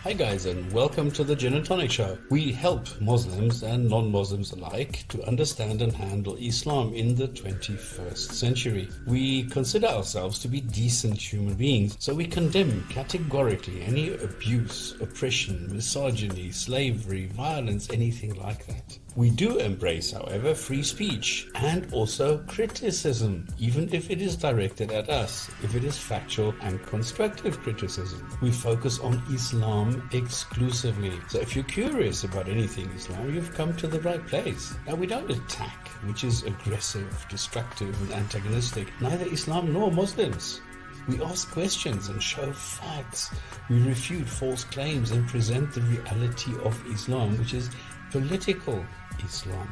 Hi guys, and welcome to the Gin and Tonic Show. We help Muslims and non-Muslims alike to understand and handle Islam in the 21st century. We consider ourselves to be decent human beings, so we condemn categorically any abuse, oppression, misogyny, slavery, violence, anything like that. We do embrace, however, free speech and also criticism, even if it is directed at us, if it is factual and constructive criticism. We focus on Islam exclusively. So if you're curious about anything Islam, you've come to the right place. Now, we don't attack, which is aggressive, destructive, and antagonistic, neither Islam nor Muslims. We ask questions and show facts. We refute false claims and present the reality of Islam, which is political Islam.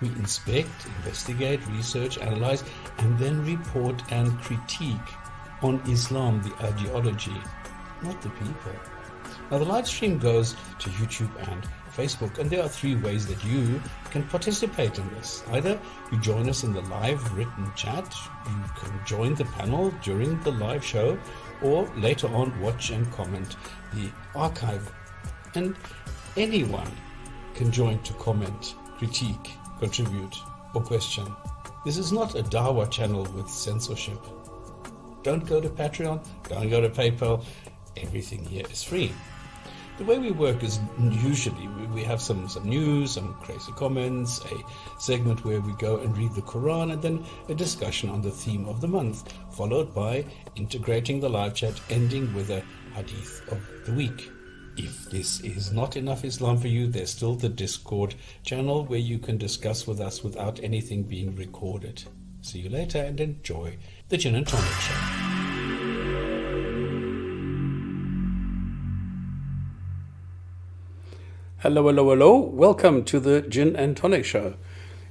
We inspect, investigate, research, analyze, and then report and critique on Islam, the ideology, not the people. Now, the live stream goes to YouTube and Facebook, and there are three ways that you can participate in this. Either you join us in the live written chat, you can join the panel during the live show, or later on watch and comment the archive. And anyone can join to comment, critique, contribute, or question. This is not a Dawah channel with censorship. Don't go to Patreon, don't go to PayPal. Everything here is free. The way we work is usually we have some news, some Krazy Komments, a segment where we go and read the Quran, and then a discussion on the theme of the month, followed by integrating the live chat, ending with a Hadith of the week. If this is not enough Islam for you, there's still the Discord channel where you can discuss with us without anything being recorded. See you later and enjoy the Gin and Tonic Show. Hello, hello, hello. Welcome to the Gin and Tonic Show.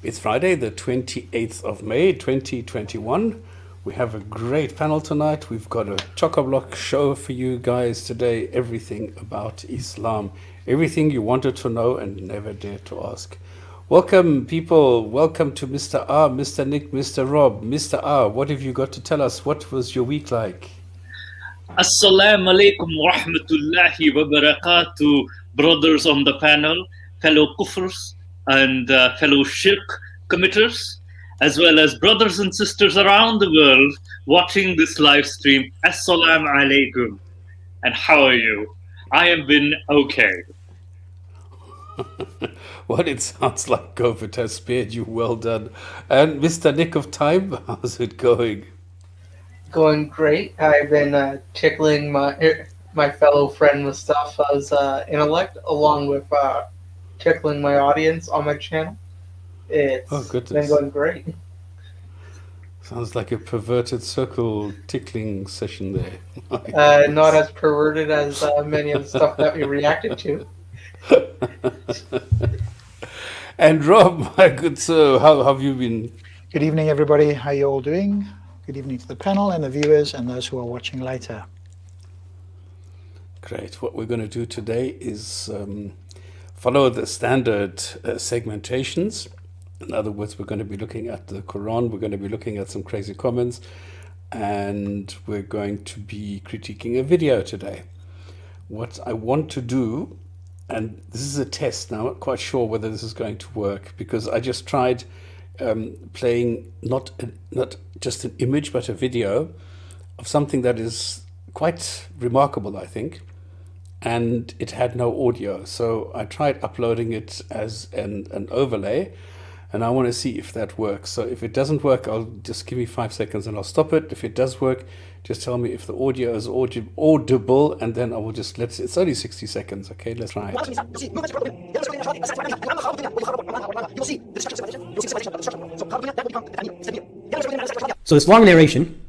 It's Friday, the 28th of May, 2021. We have a great panel tonight. We've got a chock-a-block show for you guys today. Everything about Islam. Everything you wanted to know and never dared to ask. Welcome, people. Welcome to Mr. R, Mr. Nick, Mr. Rob. Mr. R, what have you got to tell us? What was your week like? Assalamu alaikum wa rahmatullahi wa barakatuh, brothers on the panel, fellow kuffrs and fellow shirk committers, as well as brothers and sisters around the world watching this live stream. Assalamu alaikum. And how are you? I have been okay. Well, it sounds like COVID has spared you. Well done. And Mr. Nick of Time, how's it going? Going great. I've been tickling my fellow friend Mustafa's intellect, along with tickling my audience on my channel. It's been going great. Sounds like a perverted circle tickling session there. Not as perverted as many of the stuff that we reacted to. And Rob, my good sir, how have you been? Good evening, everybody. How are you all doing? Good evening to the panel and the viewers and those who are watching later. Great. What we're going to do today is follow the standard segmentations. In other words, we're going to be looking at the Quran, we're going to be looking at some Krazy Komments, and we're going to be critiquing a video today. What I want to do, and this is a test now, I'm not quite sure whether this is going to work, because I just tried playing not just an image, but a video of something that is quite remarkable, I think, and it had no audio. So I tried uploading it as an overlay, and I want to see if that works. So if it doesn't work, I'll just give me 5 seconds and I'll stop it. If it does work, just tell me if the audio is audible, and then I will just it's only 60 seconds. Okay, let's try it. So this long narration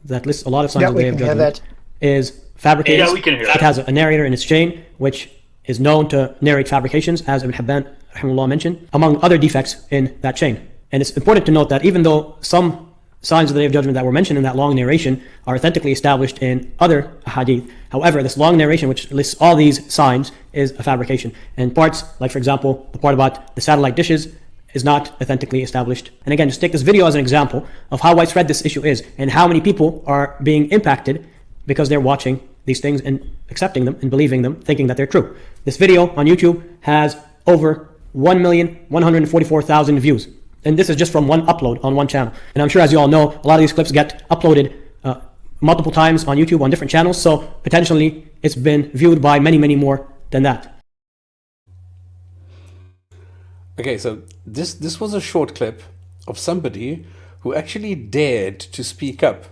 that lists a lot of signs of the Day of Judgment is fabricated. Yeah, we can hear that. It has a narrator in its chain, which is known to narrate fabrications, as Ibn Hibban rahimahullah mentioned, among other defects in that chain. And it's important to note that even though some signs of the Day of Judgment that were mentioned in that long narration are authentically established in other hadith, however, this long narration, which lists all these signs, is a fabrication. And parts, like for example, the part about the satellite dishes, is not authentically established. And again, just take this video as an example of how widespread this issue is and how many people are being impacted because they're watching these things and accepting them and believing them, thinking that they're true. This video on YouTube has over 1,144,000 views. And this is just from one upload on one channel. And I'm sure, as you all know, a lot of these clips get uploaded multiple times on YouTube on different channels. So potentially it's been viewed by many, many more than that. Okay, so this was a short clip of somebody who actually dared to speak up,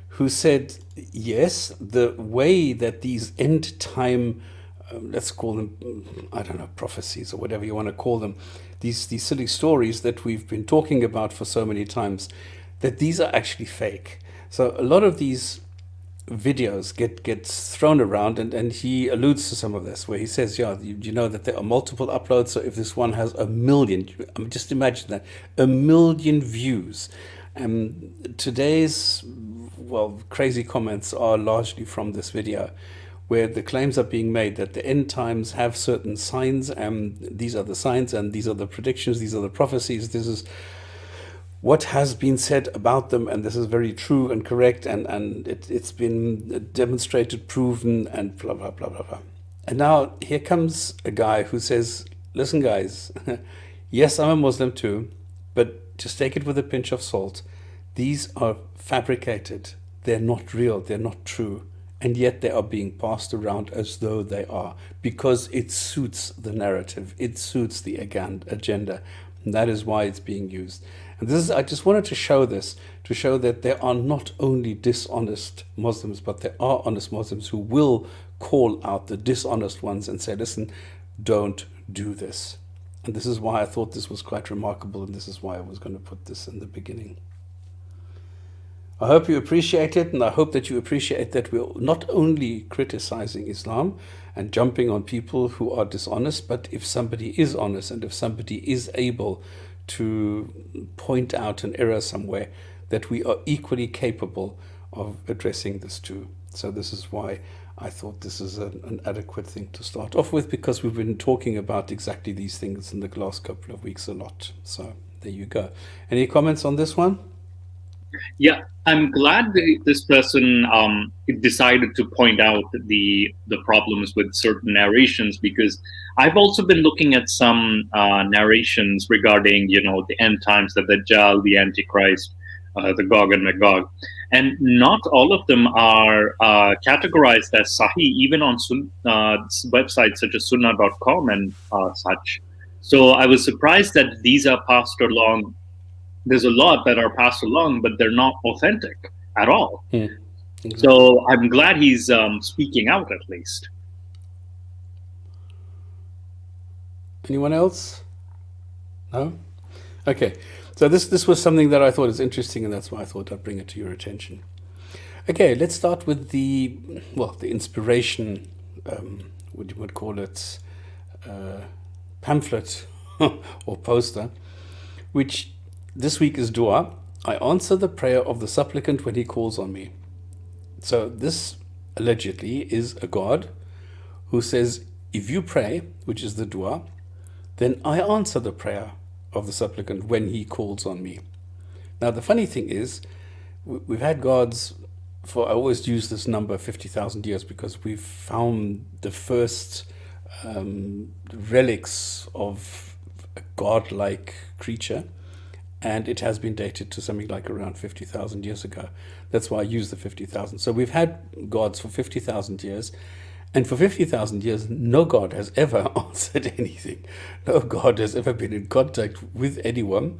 who said, yes, the way that these end time, let's call them, I don't know, prophecies or whatever you want to call them, these silly stories that we've been talking about for so many times, that these are actually fake. So a lot of these videos gets thrown around, and he alludes to some of this, where he says, yeah, you know that there are multiple uploads, so if this one has 1 million, just imagine that, 1 million views. Today's, well, crazy comments are largely from this video, where the claims are being made that the end times have certain signs, and these are the signs, and these are the predictions, these are the prophecies, this is what has been said about them, and this is very true and correct, and it's been demonstrated, proven, and blah, blah, blah, blah, blah. And now here comes a guy who says, listen guys, yes, I'm a Muslim too, but just take it with a pinch of salt. These are fabricated. They're not real. They're not true. And yet they are being passed around as though they are, because it suits the narrative. It suits the agenda. And that is why it's being used. And this is, I just wanted to show this, to show that there are not only dishonest Muslims, but there are honest Muslims who will call out the dishonest ones and say, listen, don't do this. And this is why I thought this was quite remarkable, and this is why I was going to put this in the beginning. I hope you appreciate it, and I hope that you appreciate that we're not only criticizing Islam and jumping on people who are dishonest, but if somebody is honest and if somebody is able to point out an error somewhere, that we are equally capable of addressing this too. So this is why I thought this is an adequate thing to start off with, because we've been talking about exactly these things in the last couple of weeks a lot. So there you go. Any comments on this one? Yeah, I'm glad that this person decided to point out the problems with certain narrations, because I've also been looking at some narrations regarding, the end times, the Dajjal, the Antichrist, the Gog and Magog, and not all of them are categorized as Sahih, even on websites such as Sunnah.com and such. So I was surprised that these are passed along. There's a lot that are passed along, but they're not authentic at all. Exactly. So I'm glad he's speaking out at least. Anyone else? No? Okay. So this was something that I thought is interesting, and that's why I thought I'd bring it to your attention. Okay, let's start with the inspiration, what you would call it, pamphlet or poster, which this week is dua. I answer the prayer of the supplicant when he calls on me. So this allegedly is a God who says, if you pray, which is the dua, then I answer the prayer of the supplicant when he calls on me. Now the funny thing is, we've had gods for, I always use this number, 50,000 years, because we've found the first relics of a godlike creature, and it has been dated to something like around 50,000 years ago. That's why I use the 50,000. So we've had gods for 50,000 years, and for 50,000 years, no God has ever answered anything. No God has ever been in contact with anyone,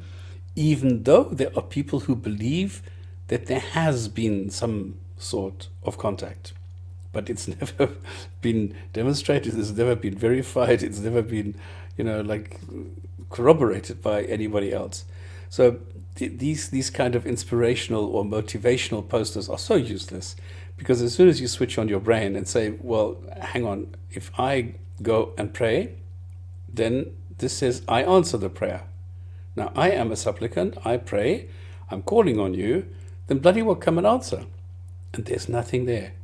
even though there are people who believe that there has been some sort of contact. But it's never been demonstrated, it's never been verified, it's never been, corroborated by anybody else. So these kind of inspirational or motivational posters are so useless, because as soon as you switch on your brain and say, well, hang on, if I go and pray, then this says I answer the prayer. Now I am a supplicant, I pray, I'm calling on you, then bloody well come and answer. And there's nothing there.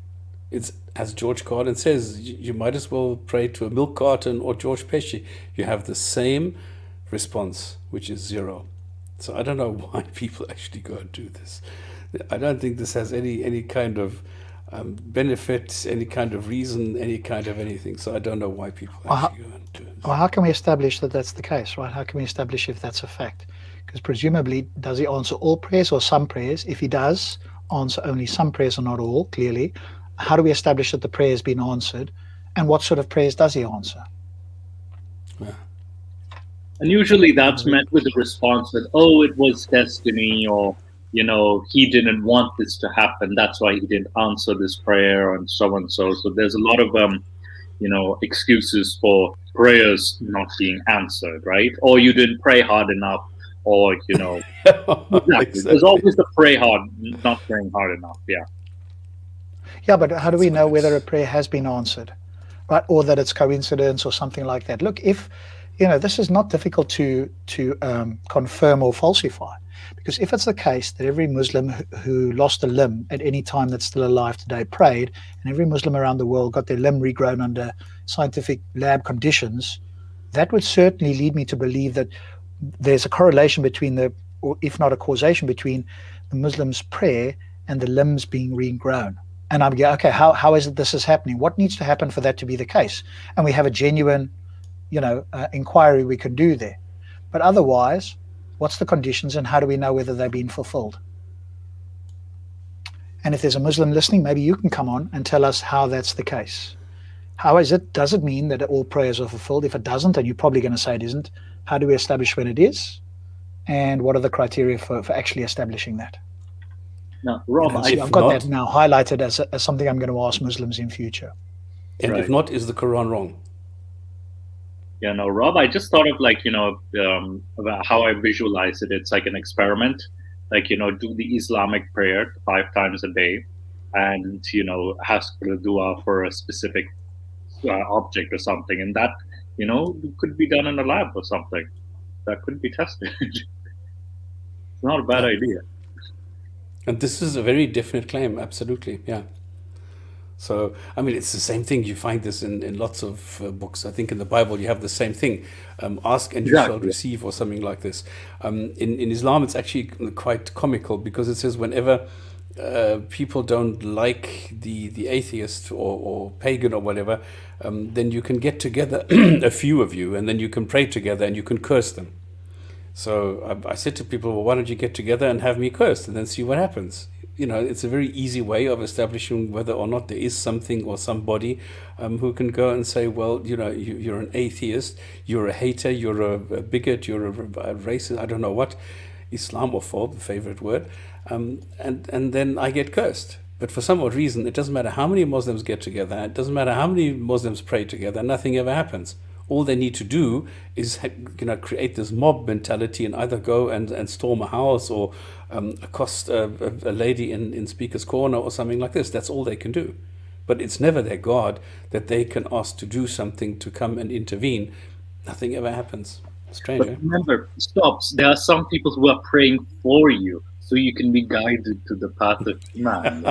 It's, as George Carlin says, you might as well pray to a milk carton or George Pesci. You have the same response, which is zero. So I don't know why people actually go and do this. I don't think this has any kind of benefit, any kind of reason, any kind of anything. So I don't know why people actually go and do it. Well, how can we establish that that's the case, right? How can we establish if that's a fact? Because presumably, does he answer all prayers or some prayers? If he does answer only some prayers or not all, clearly, how do we establish that the prayer has been answered? And what sort of prayers does he answer? Yeah. And usually that's met with a response that, oh, it was destiny, or, he didn't want this to happen. That's why he didn't answer this prayer, and so on and so. So there's a lot of, excuses for prayers not being answered, right? Or you didn't pray hard enough, or, exactly. There's always the pray hard, not praying hard enough. Yeah. Yeah, but how do we know whether a prayer has been answered, right? Or that it's coincidence or something like that? Look, if, this is not difficult to confirm or falsify, because if it's the case that every Muslim who lost a limb at any time that's still alive today prayed, and every Muslim around the world got their limb regrown under scientific lab conditions, that would certainly lead me to believe that there's a correlation between or if not a causation, between the Muslim's prayer and the limbs being regrown. And I'm going, okay, how is it this is happening? What needs to happen for that to be the case? And we have a genuine, inquiry we can do there. But otherwise, what's the conditions and how do we know whether they've been fulfilled? And if there's a Muslim listening, maybe you can come on and tell us how that's the case. How is it? Does it mean that all prayers are fulfilled? If it doesn't, and you're probably going to say it isn't, how do we establish when it is? And what are the criteria for actually establishing that? No, Rob, I've got that now highlighted as something I'm going to ask Muslims in future. And Right. if not, is the Quran wrong? Yeah, no, Rob, I just thought of about how I visualize it. It's like an experiment, do the Islamic prayer 5 times a day, and, ask for a dua for a specific object or something. And that, could be done in a lab or something. That could be tested. It's not a bad idea. And this is a very definite claim, absolutely, yeah. So, I mean, it's the same thing. You find this in lots of books. I think in the Bible you have the same thing. Ask and you shall Exactly. receive, or something like this. In Islam, it's actually quite comical, because it says whenever people don't like the atheist or pagan or whatever, then you can get together, a few of you, and then you can pray together and you can curse them. So I said to people, well, why don't you get together and have me cursed and then see what happens? It's a very easy way of establishing whether or not there is something or somebody who can go and say, well, you're an atheist, you're a hater, you're a bigot, you're a racist, I don't know what, Islamophobe, the favorite word, and then I get cursed. But for some odd reason, it doesn't matter how many Muslims get together, it doesn't matter how many Muslims pray together, nothing ever happens. All they need to do is create this mob mentality and either go and storm a house or accost a lady in Speaker's Corner or something like this. That's all they can do. But it's never their God that they can ask to do something, to come and intervene. Nothing ever happens. Strange, But remember, there are some people who are praying for you, so you can be guided to the path of Iman.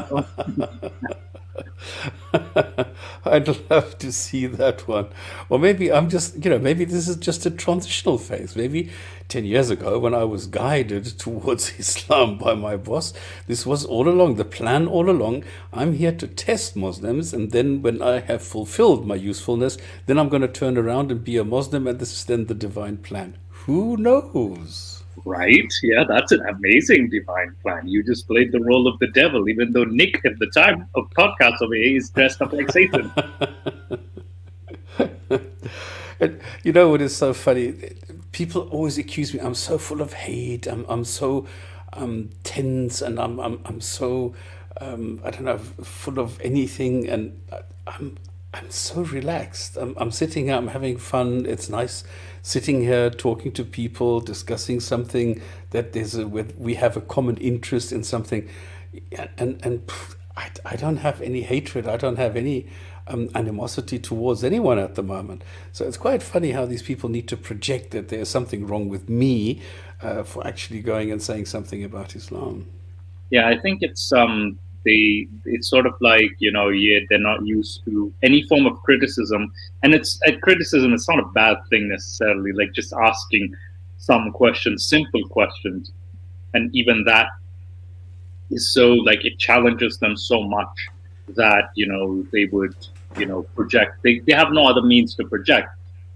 I'd love to see that one. Or maybe I'm just, maybe this is just a transitional phase. Maybe 10 years ago, when I was guided towards Islam by my boss, this was all along, the plan all along. I'm here to test Muslims, and then when I have fulfilled my usefulness, then I'm going to turn around and be a Muslim, and this is then the divine plan. Who knows? Right? Yeah, that's an amazing divine plan. You just played the role of the devil, even though Nick, at the time of podcast over here, is dressed up like Satan. And you know what is so funny? People always accuse me. I'm so full of hate. I'm so tense, and I'm so I don't know, full of anything. And I'm so relaxed. I'm sitting here. I'm having fun. It's nice sitting here talking to people, discussing something that we have a common interest in something, and I don't have any hatred. I don't have any animosity towards anyone at the moment. So it's quite funny how these people need to project that there's something wrong with me for actually going and saying something about Islam. Yeah, I think it's sort of like, they're not used to any form of criticism. And criticism is not a bad thing necessarily, like just asking some questions, simple questions. And even that is so, like, it challenges them so much that, they would, project. They have no other means to project.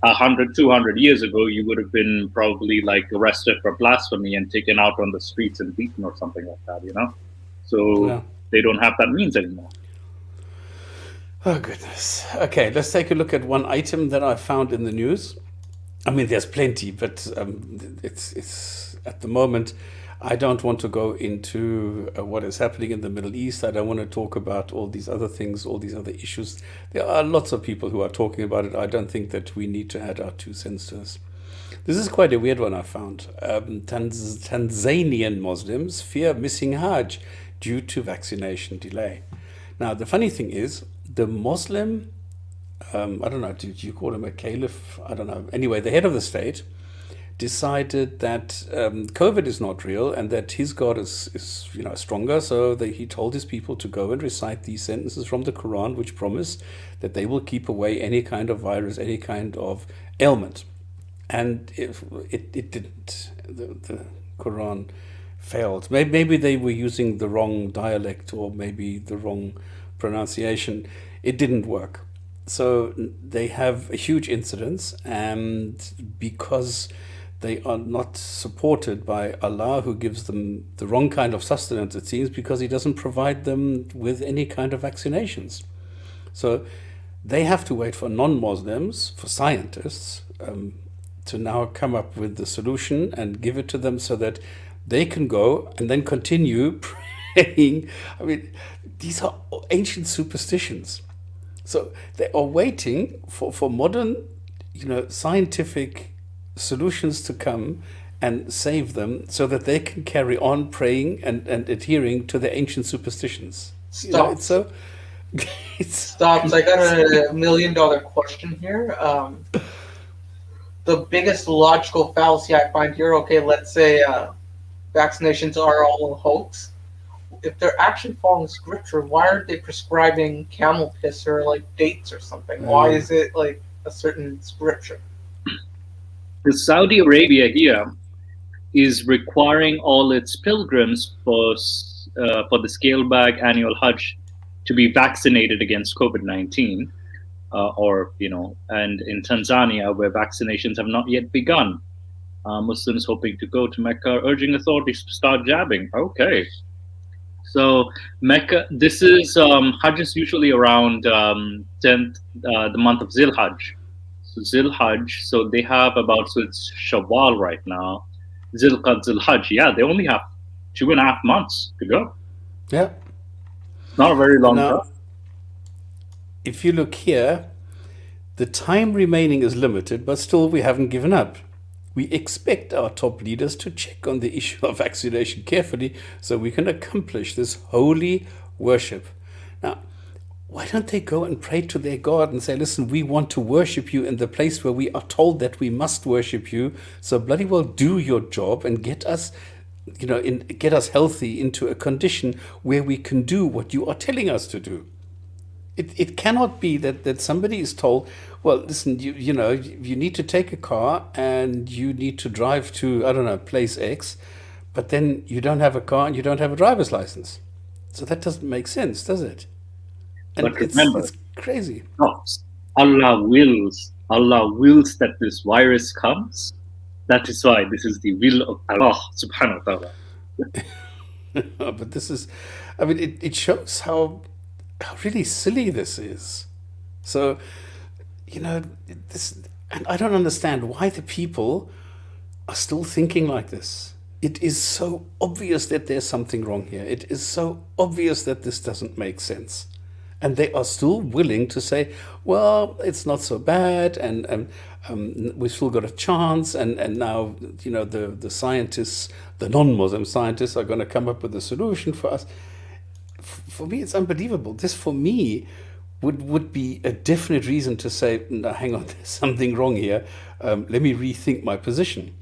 100, 200 years ago, you would have been probably like arrested for blasphemy and taken out on the streets and beaten or something like that, So Yeah. they don't have that means anymore. Oh, goodness. Okay, let's take a look at one item that I found in the news. I mean, there's plenty, but it's at the moment, I don't want to go into what is happening in the Middle East. I don't want to talk about all these other things, all these other issues. There are lots of people who are talking about it. I don't think that we need to add our 2 cents to this. This is quite a weird one I found. Tanzanian Muslims fear missing Hajj due to vaccination delay. Now, the funny thing is, the Muslim, I don't know, do you call him a caliph? I don't know. Anyway, the head of the state decided that COVID is not real and that his God is stronger. So he told his people to go and recite these sentences from the Quran, which promise that they will keep away any kind of virus, any kind of ailment. And it didn't. The Quran failed. Maybe they were using the wrong dialect or maybe the wrong pronunciation. It didn't work. So they have a huge incidence, and because they are not supported by Allah, who gives them the wrong kind of sustenance, it seems, because He doesn't provide them with any kind of vaccinations. So they have to wait for non-Muslims, for scientists, to now come up with the solution and give it to them so that they can go and then continue praying. I mean, these are ancient superstitions. So they are waiting for modern, scientific solutions to come and save them so that they can carry on praying and adhering to the ancient superstitions. Stop. Stop. I got a $1 million question here. The biggest logical fallacy I find here, okay, let's say vaccinations are all a hoax. If they're actually following scripture, why aren't they prescribing camel piss or like dates or something? Why is it like a certain scripture? The Saudi Arabia here is requiring all its pilgrims for the scale back annual Hajj to be vaccinated against COVID-19, and in Tanzania, where vaccinations have not yet begun, Muslims hoping to go to Mecca are urging authorities to start jabbing. Okay. So Mecca, this is Hajj is usually around the month of Zil Hajj. So Zil Hajj, so they have so it's Shawwal right now. Zil Qad, Zil Hajj, yeah, they only have 2.5 months to go. Yeah. Not a very long time. If you look here, the time remaining is limited, but still we haven't given up. We expect our top leaders to check on the issue of vaccination carefully so we can accomplish this holy worship. Now, why don't they go and pray to their God and say, listen, we want to worship you in the place where we are told that we must worship you, so bloody well do your job and get us healthy into a condition where we can do what you are telling us to do. It cannot be that somebody is told, well, listen, you need to take a car and you need to drive to, I don't know, place X, but then you don't have a car and you don't have a driver's license. So that doesn't make sense, does it? And but remember, it's crazy. No, Allah wills that this virus comes. That is why this is the will of Allah subhanahu wa ta'ala. But this is, I mean, it shows how really silly this is. So, this, and I don't understand why the people are still thinking like this. It is so obvious that there's something wrong here. It is so obvious that this doesn't make sense. And they are still willing to say, well, it's not so bad, and we've still got a chance, and now, the scientists, the non-Muslim scientists are going to come up with a solution for us. For me, it's unbelievable. This, for me, would be a definite reason to say, no, hang on, there's something wrong here. Let me rethink my position.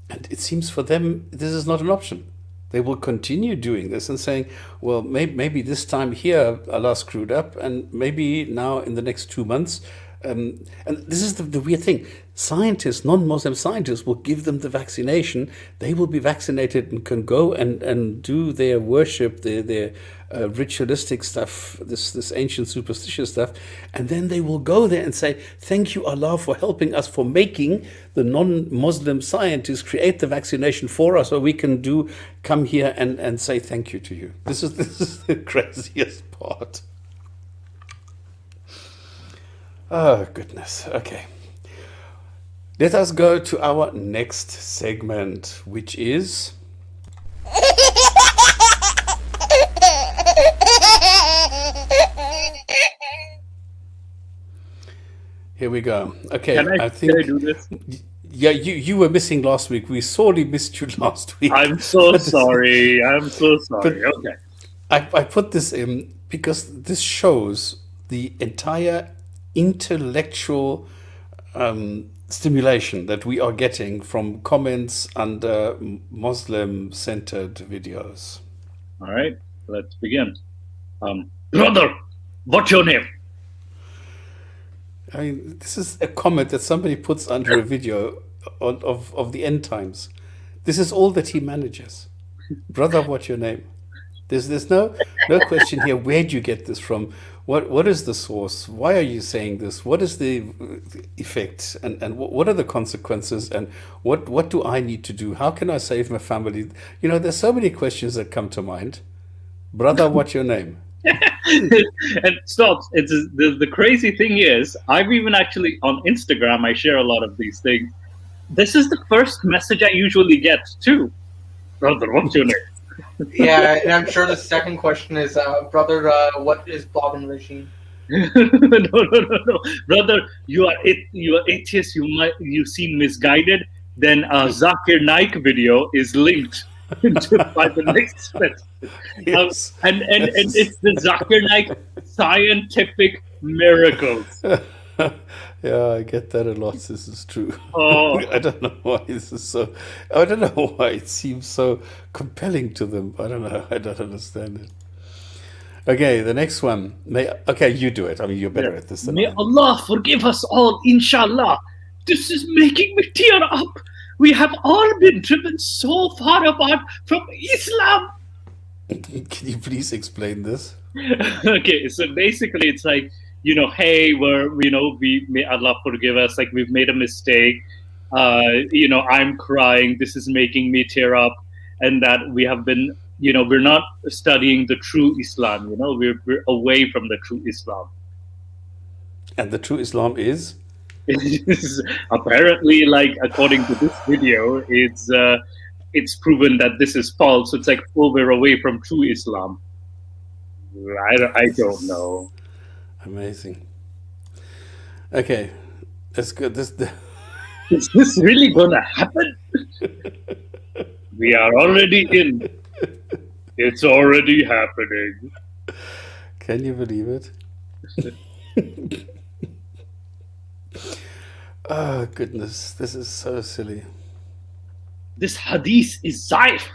And it seems for them, this is not an option. They will continue doing this and saying, well, maybe this time here Allah screwed up, and maybe now in the next 2 months And this is the weird thing. Scientists, non-Muslim scientists, will give them the vaccination. They will be vaccinated and can go and do their worship, their ritualistic stuff, this ancient superstitious stuff, and then they will go there and say, "Thank you, Allah, for helping us, for making the non-Muslim scientists create the vaccination for us, so we can come here and say thank you to you." This is the craziest part. Oh, goodness. Okay. Let us go to our next segment, which is... Here we go. Okay, Can I do this? Yeah, you were missing last week. We sorely missed you last week. I'm so sorry. I'm so sorry. Okay. I put this in because this shows the entire intellectual stimulation that we are getting from comments under Muslim-centered videos. All right, let's begin. Brother, what's your name? I mean, this is a comment that somebody puts under a video of the end times. This is all that he manages. Brother, what's your name? There's no question here. Where'd you get this from? What is the source? Why are you saying this? What is the effect? And what are the consequences? And what do I need to do? How can I save my family? You know, there's so many questions that come to mind. Brother, what's your name? And stop. It's the crazy thing is, I've even actually on Instagram, I share a lot of these things. This is the first message I usually get too. Brother, what's your name? Yeah, and I'm sure the second question is, brother, what is blogging regime? No, brother, you are atheist. You seem misguided. Then Zakir Naik video is linked by the next message. Yes. And it's the Zakir Naik scientific miracles. Yeah, I get that a lot. This is true. Oh. I don't know why this is so. I don't know why it seems so compelling to them. I don't know. I don't understand it. Okay, the next one. Okay, you do it. I mean, you're better at this than I May am. Allah forgive us all, inshallah. This is making me tear up. We have all been driven so far apart from Islam. Can you please explain this? Okay, so basically it's like, hey, we may Allah forgive us, like we've made a mistake. I'm crying. This is making me tear up, and that we have been, we're not studying the true Islam. We're away from the true Islam. And the true Islam is? Apparently, like according to this video, it's proven that this is false. So it's like, we're away from true Islam. I don't know. Amazing. Okay, that's good. Is this really gonna happen? We are already in. It's already happening. Can you believe it? Oh, goodness. This is so silly. This hadith is zaif.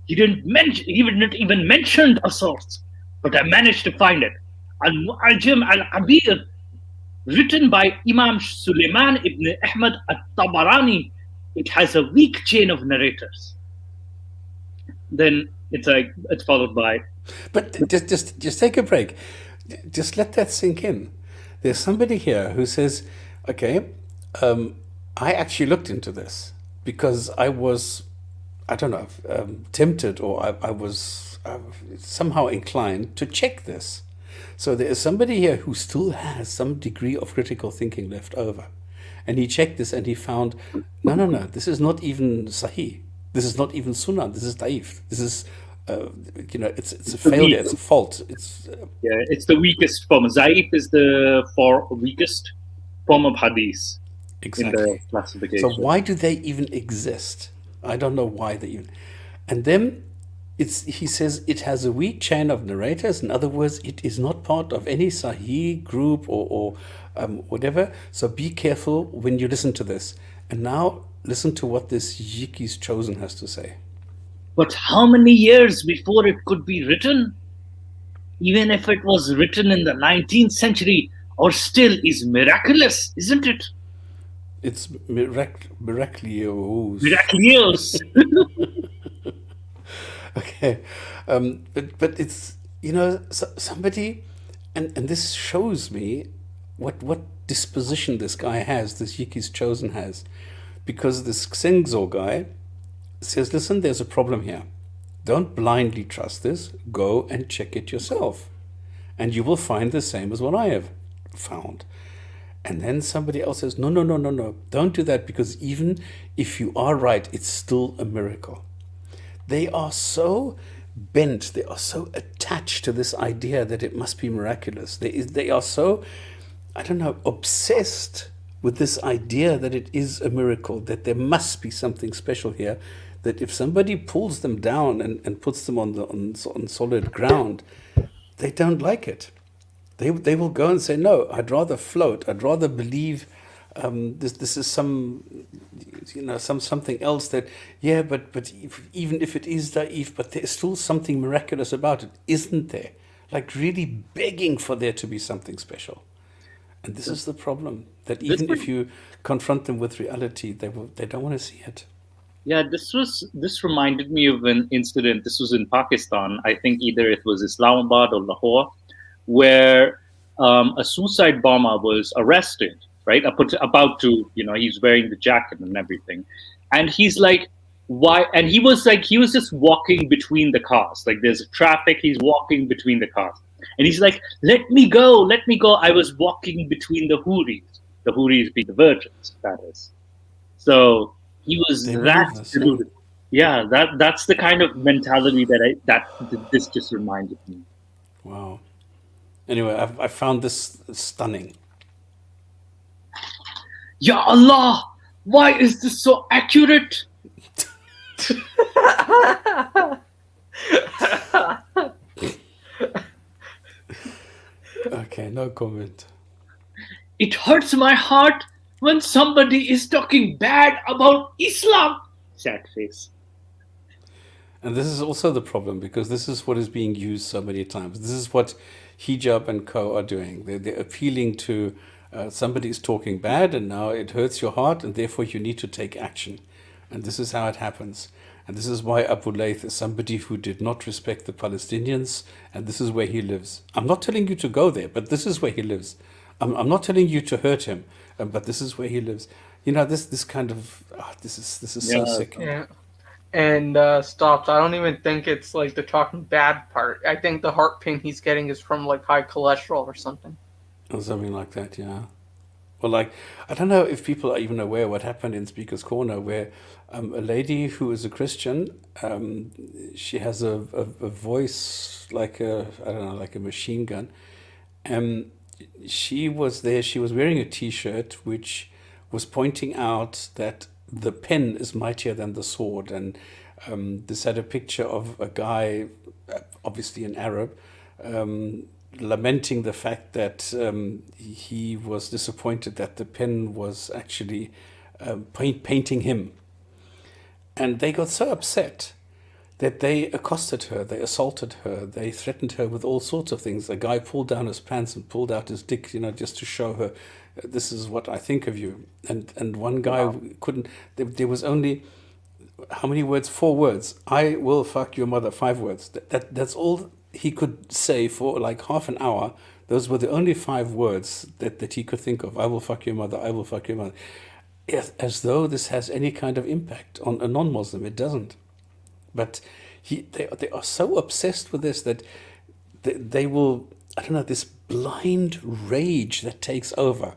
He didn't even mention a source, but I managed to find it. Al-Mu'ajim al-Abir, written by Imam Sulaiman ibn Ahmad al-Tabarani. It has a weak chain of narrators. Then it's followed by... But just take a break. Just let that sink in. There's somebody here who says, okay, I actually looked into this because I was, I don't know, tempted, or I was somehow inclined to check this. So there is somebody here who still has some degree of critical thinking left over. And he checked this and he found, no, this is not even Sahih. This is not even Sunnah. This is Daif. This is, it's a failure. It's a fault. It's the weakest form. Zaif is the weakest form of hadith. Exactly. In the classification. So why do they even exist? I don't know why they even... And then he says it has a weak chain of narrators. In other words, it is not part of any Sahih group or whatever. So be careful when you listen to this. And now listen to what this Yiki's Chosen has to say. But how many years before it could be written? Even if it was written in the 19th century, or still is miraculous, isn't it? It's miraculous. Miraculous. Okay, but it's somebody, and this shows me what disposition this guy has, this Yiki's chosen has, because this Xengzo guy says, listen, there's a problem here. Don't blindly trust this. Go and check it yourself, and you will find the same as what I have found. And then somebody else says, no, no, no, no, no, don't do that, because even if you are right, it's still a miracle. They are so bent, they are so attached to this idea that it must be miraculous. They are so, I don't know, obsessed with this idea that it is a miracle, that there must be something special here, that if somebody pulls them down and puts them on solid ground, they don't like it. They will go and say, no, I'd rather float. I'd rather believe this is something else that, yeah, but even if it is da'if, but there's still something miraculous about it, isn't there? Like really begging for there to be something special. And this is the problem, that even if you confront them with reality, they don't want to see it. Yeah, this reminded me of an incident. This was in Pakistan. I think either it was Islamabad or Lahore, where a suicide bomber was arrested, right? About to, he's wearing the jacket and everything. And he's like, why? And he was just walking between the cars. Like there's traffic, he's walking between the cars. And he's like, let me go, let me go. I was walking between the Huris. The Huris being the virgins, that is. So he was that. Yeah, that's the kind of mentality that this just reminded me. Wow. Anyway, I found this stunning. Ya Allah, why is this so accurate? Okay, no comment. It hurts my heart when somebody is talking bad about Islam. Sad face. And this is also the problem, because this is what is being used so many times. This is what hijab and co are doing. They're appealing to somebody is talking bad, and now it hurts your heart, and therefore you need to take action. And this is how it happens. And this is why Abu Layth is somebody who did not respect the Palestinians, and this is where he lives. I'm not telling you to go there, but this is where he lives. I'm not telling you to hurt him, but this is where he lives. This kind of this is so sick. Yeah. And stops. I don't even think it's like the talking bad part. I think the heart pain he's getting is from like high cholesterol or something. Or something like that, yeah. Well, like, I don't know if people are even aware what happened in Speaker's Corner, where a lady who is a Christian, she has a voice like a machine gun. She was there. She was wearing a T-shirt which was pointing out that the pen is mightier than the sword, and this had a picture of a guy, obviously an Arab, lamenting the fact that he was disappointed that the pen was actually painting him. And they got so upset that they accosted her, they assaulted her, they threatened her with all sorts of things. A guy pulled down his pants and pulled out his dick, just to show her, this is what I think of you. And one guy couldn't, there was only, how many words? 4 words. I will fuck your mother, 5 words. That's all he could say for like half an hour. Those were the only 5 words that he could think of. I will fuck your mother, I will fuck your mother. As though this has any kind of impact on a non-Muslim. It doesn't. But they are so obsessed with this that they will, I don't know, this blind rage that takes over.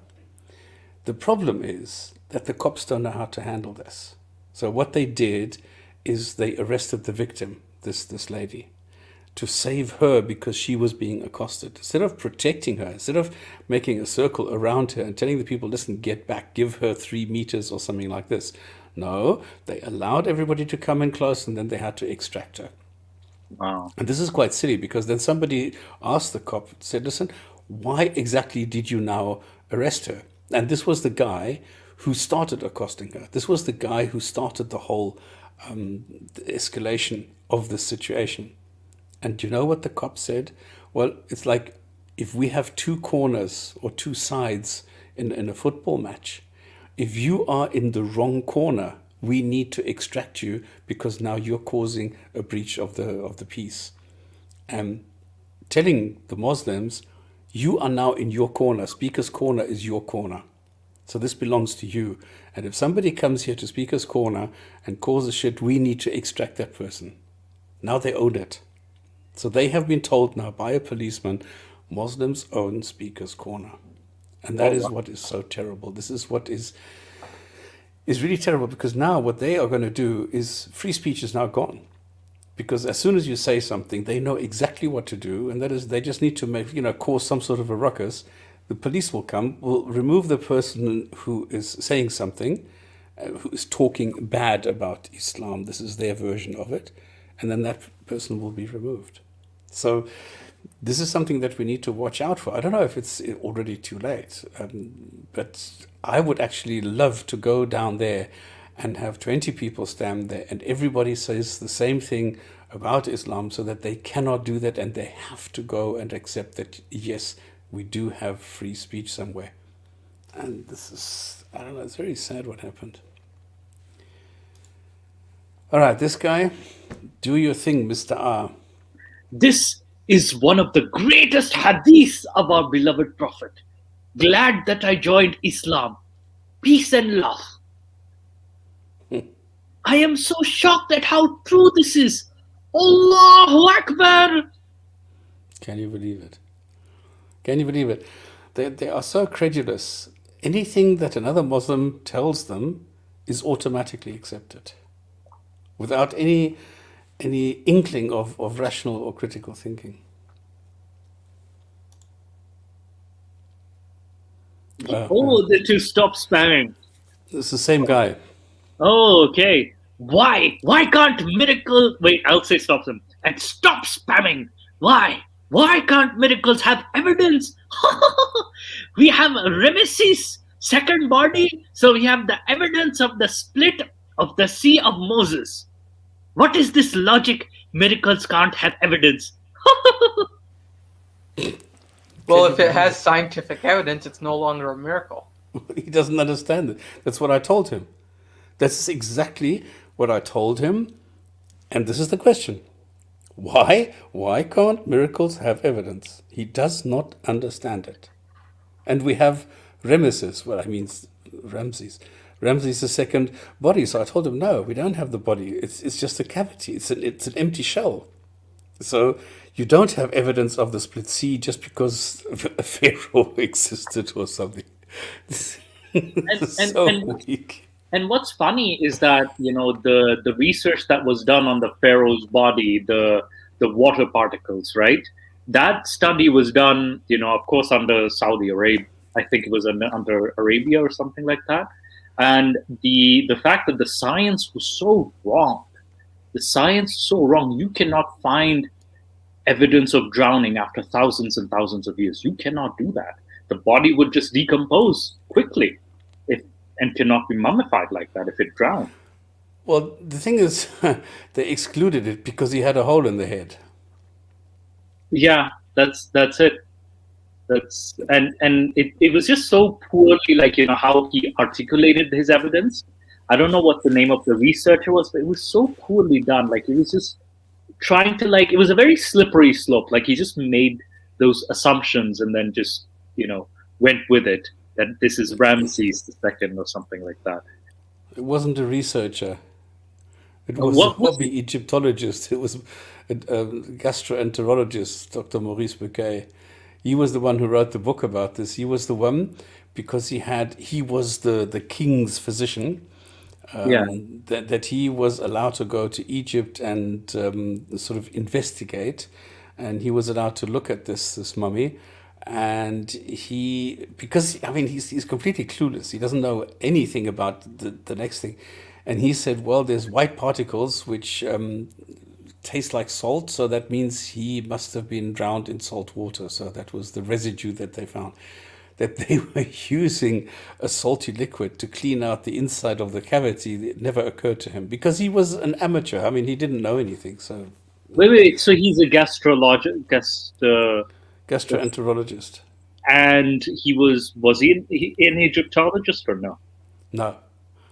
The problem is that the cops don't know how to handle this. So what they did is they arrested the victim, this lady, to save her because she was being accosted. Instead of protecting her, instead of making a circle around her and telling the people, listen, get back, give her 3 meters or something like this. No, they allowed everybody to come in close, and then they had to extract her. Wow. And this is quite silly, because then somebody asked the cop, said, listen, why exactly did you now arrest her? And this was the guy who started accosting her. This was the guy who started the whole the escalation of this situation. And do you know what the cop said? Well, it's like, if we have two corners or two sides in a football match, if you are in the wrong corner, we need to extract you because now you're causing a breach of the peace. And telling the Muslims, you are now in your corner. Speaker's corner is your corner. So this belongs to you. And if somebody comes here to Speaker's corner and causes shit, we need to extract that person. Now they own it. So they have been told now by a policeman, Muslims own Speaker's corner. And that is what is so terrible. This is what is really terrible, because now what they are going to do is, free speech is now gone. Because as soon as you say something, they know exactly what to do, and that is they just need to make, cause some sort of a ruckus. The police will come, will remove the person who is saying something, who is talking bad about Islam. This is their version of it, and then that person will be removed. So this is something that we need to watch out for. I don't know if it's already too late, but I would actually love to go down there and have 20 people stand there and everybody says the same thing about Islam, so that they cannot do that and they have to go and accept that, yes, we do have free speech somewhere. And this is, I don't know, it's very sad what happened. All right, this guy, do your thing, Mr. R. This is one of the greatest hadiths of our beloved Prophet. Glad that I joined Islam. Peace and love. I am so shocked at how true this is. Allahu Akbar. Can you believe it? Can you believe it? They are so credulous. Anything that another Muslim tells them is automatically accepted, without any inkling of rational or critical thinking. To stop spamming. It's the same guy. Oh, okay. Why? Why can't miracles... Wait, I'll say stop them. And stop spamming. Why? Why can't miracles have evidence? We have Ramesses' second body, so we have the evidence of the split of the Sea of Moses. What is this logic? Miracles can't have evidence. Well, if it has scientific evidence, it's no longer a miracle. He doesn't understand it. That's what I told him. That's exactly what I told him. And this is the question. Why? Why can't miracles have evidence? He does not understand it. And we have Ramesses, Ramses the second body. So I told him, no, we don't have the body. It's just a cavity. It's an empty shell. So you don't have evidence of the split sea just because a pharaoh existed or something. So weak. And what's funny is that, the research that was done on the pharaoh's body, the water particles, right? That study was done, of course, under Saudi Arabia. I think it was under Arabia or something like that. And the fact that the science was so wrong, you cannot find evidence of drowning after thousands and thousands of years. You cannot do that. The body would just decompose quickly and cannot be mummified like that if it drowned. Well, the thing is, they excluded it because he had a hole in the head. Yeah, that's it. And it was just so poorly, how he articulated his evidence. I don't know what the name of the researcher was, but it was so poorly done. It was just trying to it was a very slippery slope. He just made those assumptions and then just, went with it. That this is Ramses the second or something like that. It wasn't a researcher. It was a hobby Egyptologist. It was a gastroenterologist, Dr. Maurice Buquet. He was the one who wrote the book about this. He was the one because he was the king's physician. That he was allowed to go to Egypt and sort of investigate, and he was allowed to look at this mummy. And he's completely clueless. He doesn't know anything about the next thing. And he said, well, there's white particles which taste like salt, so that means he must have been drowned in salt water. So that was the residue that they found. That they were using a salty liquid to clean out the inside of the cavity, it never occurred to him because he was an amateur. He didn't know anything. So wait. So he's a Gastroenterologist. And was he an Egyptologist or no? No.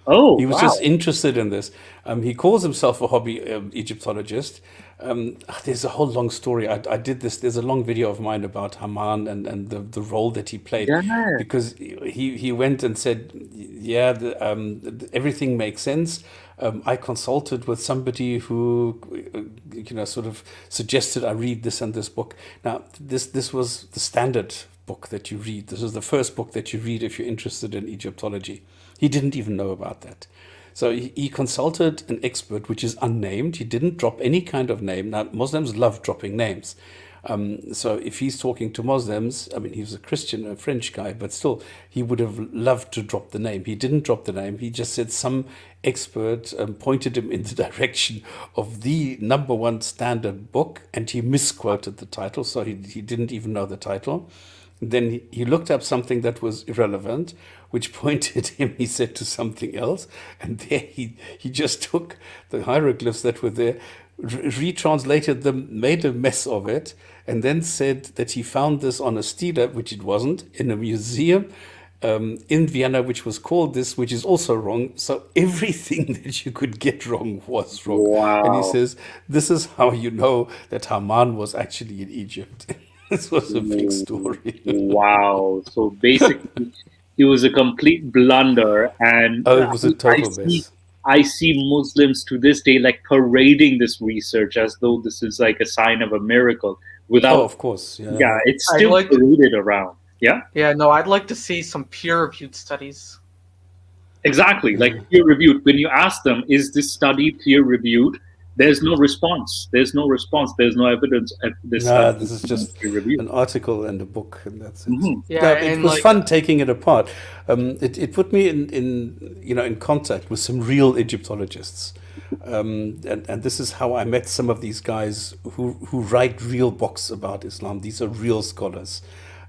Oh, He was wow. just interested in this. He calls himself a hobby Egyptologist. There's a whole long story. I did this. There's a long video of mine about Haman and the role that he played. Yeah. Because he went and said, yeah, everything makes sense. I consulted with somebody who, sort of suggested I read this and this book. Now, this was the standard book that you read. This was the first book that you read if you're interested in Egyptology. He didn't even know about that. So he consulted an expert, which is unnamed. He didn't drop any kind of name. Now, Muslims love dropping names. So if he's talking to Muslims, I mean, he was a Christian, a French guy, but still, he would have loved to drop the name. He didn't drop the name. He just said some expert pointed him in the direction of the #1 standard book, and he misquoted the title, so he didn't even know the title. Then he looked up something that was irrelevant, which pointed him, he said, to something else. And there he just took the hieroglyphs that were there, retranslated them, made a mess of it, and then said that he found this on a stela, which it wasn't, in a museum in Vienna, which was called this, which is also wrong. So everything that you could get wrong was wrong. Wow. And he says, this is how you know that Haman was actually in Egypt. This was a big story. Wow. So basically, it was a complete blunder. And it was a total mess. I see Muslims to this day like parading this research as though this is like a sign of a miracle. Without, of course. Yeah, it's still paraded around. Yeah? Yeah, no, I'd like to see some peer-reviewed studies. Exactly. Like peer-reviewed. When you ask them, is this study peer-reviewed? There's no response. There's no evidence. This is just an article and a book, and that's it. Mm-hmm. Yeah, it was fun taking it apart. It put me in contact with some real Egyptologists, and this is how I met some of these guys who write real books about Islam. These are real scholars.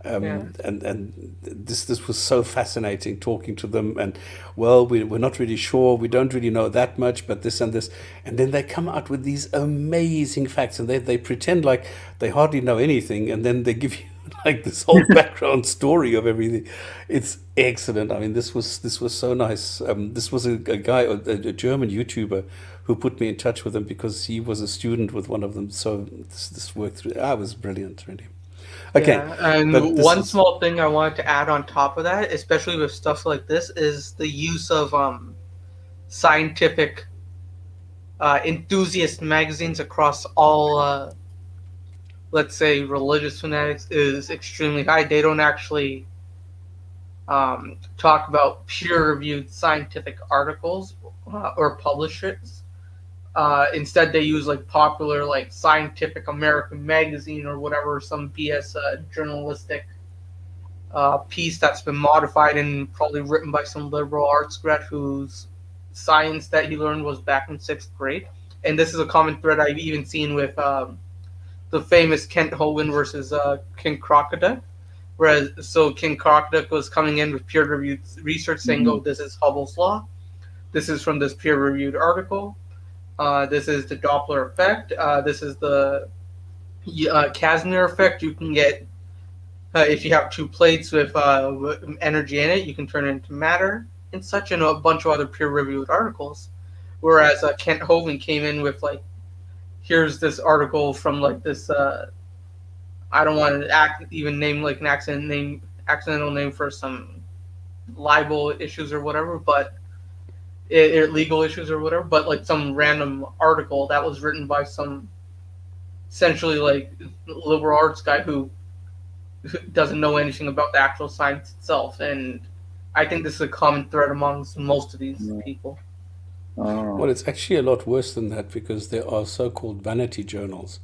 And this was so fascinating talking to them, and we're not really sure, we don't really know that much, but this and this, and then they come out with these amazing facts, and they pretend like they hardly know anything, and then they give you like this whole background story of everything. It's excellent. I mean, this was so nice. This was a guy, a German YouTuber, who put me in touch with them because he was a student with one of them. So this worked through. It was brilliant, really. Okay. Yeah, and one small thing I wanted to add on top of that, especially with stuff like this, is the use of scientific enthusiast magazines across all, let's say, religious fanatics is extremely high. They don't actually talk about peer-reviewed scientific articles or publishers. Instead, they use like popular, like Scientific American magazine or whatever, some BS journalistic piece that's been modified and probably written by some liberal arts grad whose science that he learned was back in 6th grade. And this is a common thread I've even seen with the famous Kent Hovind versus King Crocodile. So King Crocodile was coming in with peer-reviewed research saying, oh, this is Hubble's law. This is from this peer-reviewed article. This is the Doppler effect. This is the Casimir effect. You can get, if you have two plates with energy in it, you can turn it into matter and such, and a bunch of other peer-reviewed articles. Whereas Kent Hovind came in with, like, here's this article from, like, this, I don't want to even name, like, an accidental name for some libel issues or whatever, but legal issues or whatever, but like some random article that was written by some essentially like liberal arts guy who doesn't know anything about the actual science itself. And I think this is a common thread amongst most of these people. Well, it's actually a lot worse than that, because there are so-called vanity journals.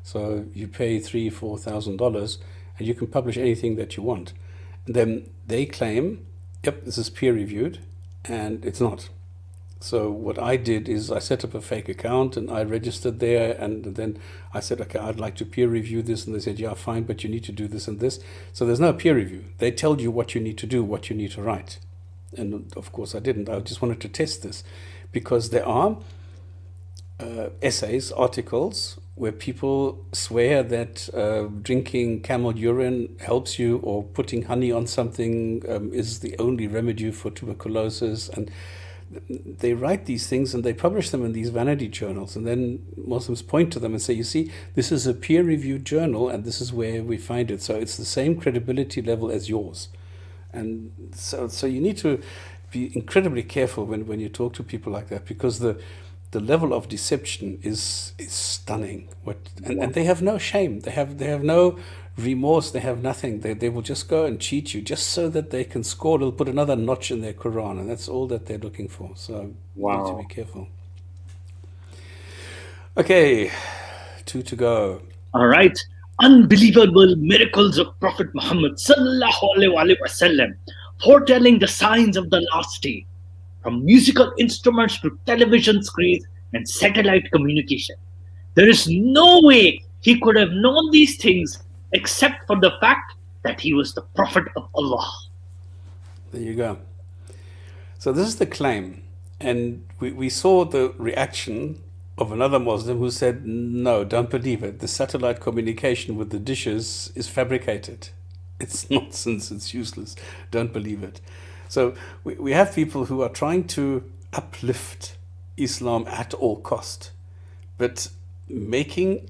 So you pay $3,000-$4,000 and you can publish anything that you want. And then they claim, yep, this is peer-reviewed, and it's not. So what I did is I set up a fake account and I registered there, and then I said, okay, I'd like to peer review this, and they said, yeah, fine, but you need to do this and this. So there's no peer review. They tell you what you need to do, what you need to write. And of course I didn't. I just wanted to test this, because there are essays, articles, where people swear that drinking camel urine helps you, or putting honey on something is the only remedy for tuberculosis. And they write these things and they publish them in these vanity journals, and then Muslims point to them and say, you see, this is a peer-reviewed journal and this is where we find it. So it's the same credibility level as yours. And so you need to be incredibly careful when you talk to people like that, because the level of deception is stunning. And they have no shame. They have no remorse. They have nothing. They will just go and cheat you just so that they can score. They'll put another notch in their Quran, and that's all that they're looking for. So you need to be careful. Okay, 2 to go. All right. Unbelievable miracles of Prophet Muhammad sallallahu alaihi wasallam, foretelling the signs of the last day, from musical instruments to television screens and satellite communication. There is no way he could have known these things except for the fact that he was the Prophet of Allah. There you go. So this is the claim. And we saw the reaction of another Muslim who said, no, don't believe it. The satellite communication with the dishes is fabricated. It's nonsense. It's useless. Don't believe it. So we have people who are trying to uplift Islam at all cost, but making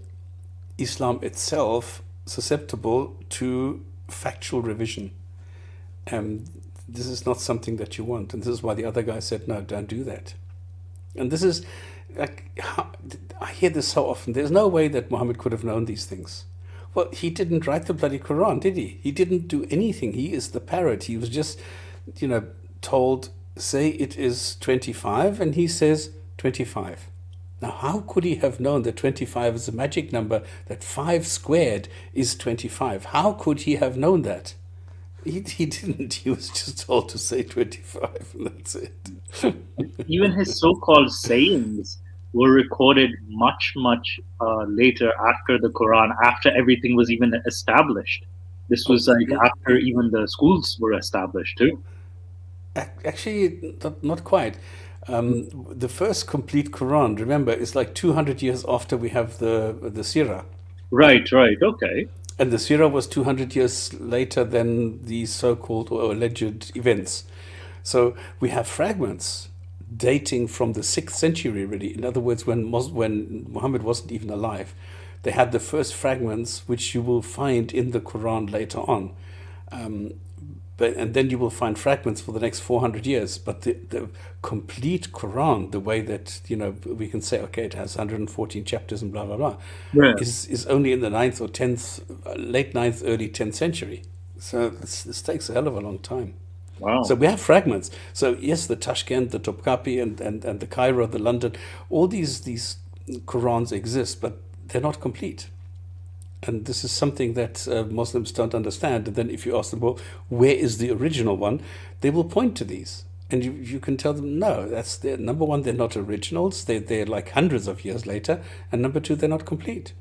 Islam itself susceptible to factual revision. This is not something that you want. And this is why the other guy said, no, don't do that. And this is, like, I hear this so often. There's no way that Muhammad could have known these things. Well, he didn't write the bloody Quran, did he? He didn't do anything. He is the parrot. He was just, told, say it is 25, and he says 25. Now, how could he have known that 25 is a magic number, that 5 squared is 25? How could he have known that? He didn't. He was just told to say 25, and that's it. Even his so-called sayings were recorded much later, after the Quran, after everything was even established. This was after even the schools were established too. Actually, not quite. The first complete Quran, remember, is like 200 years after we have the Sirah. Right, okay. And the Sirah was 200 years later than these so-called or alleged events. So we have fragments dating from the 6th century, really. In other words, when Muhammad wasn't even alive, they had the first fragments, which you will find in the Quran later on. And then you will find fragments for the next 400 years. But the complete Quran, the way that, we can say, okay, it has 114 chapters and blah, blah, blah, is only in the 9th or 10th, late 9th, early 10th century. So this takes a hell of a long time. Wow. So we have fragments. So yes, the Tashkent, the Topkapi, and the Cairo, the London, all these Qurans exist, but they're not complete. And this is something that Muslims don't understand. And then if you ask them, well, where is the original one? They will point to these. And you can tell them, no, that's number one, they're not originals. They're like hundreds of years later. And number two, they're not complete.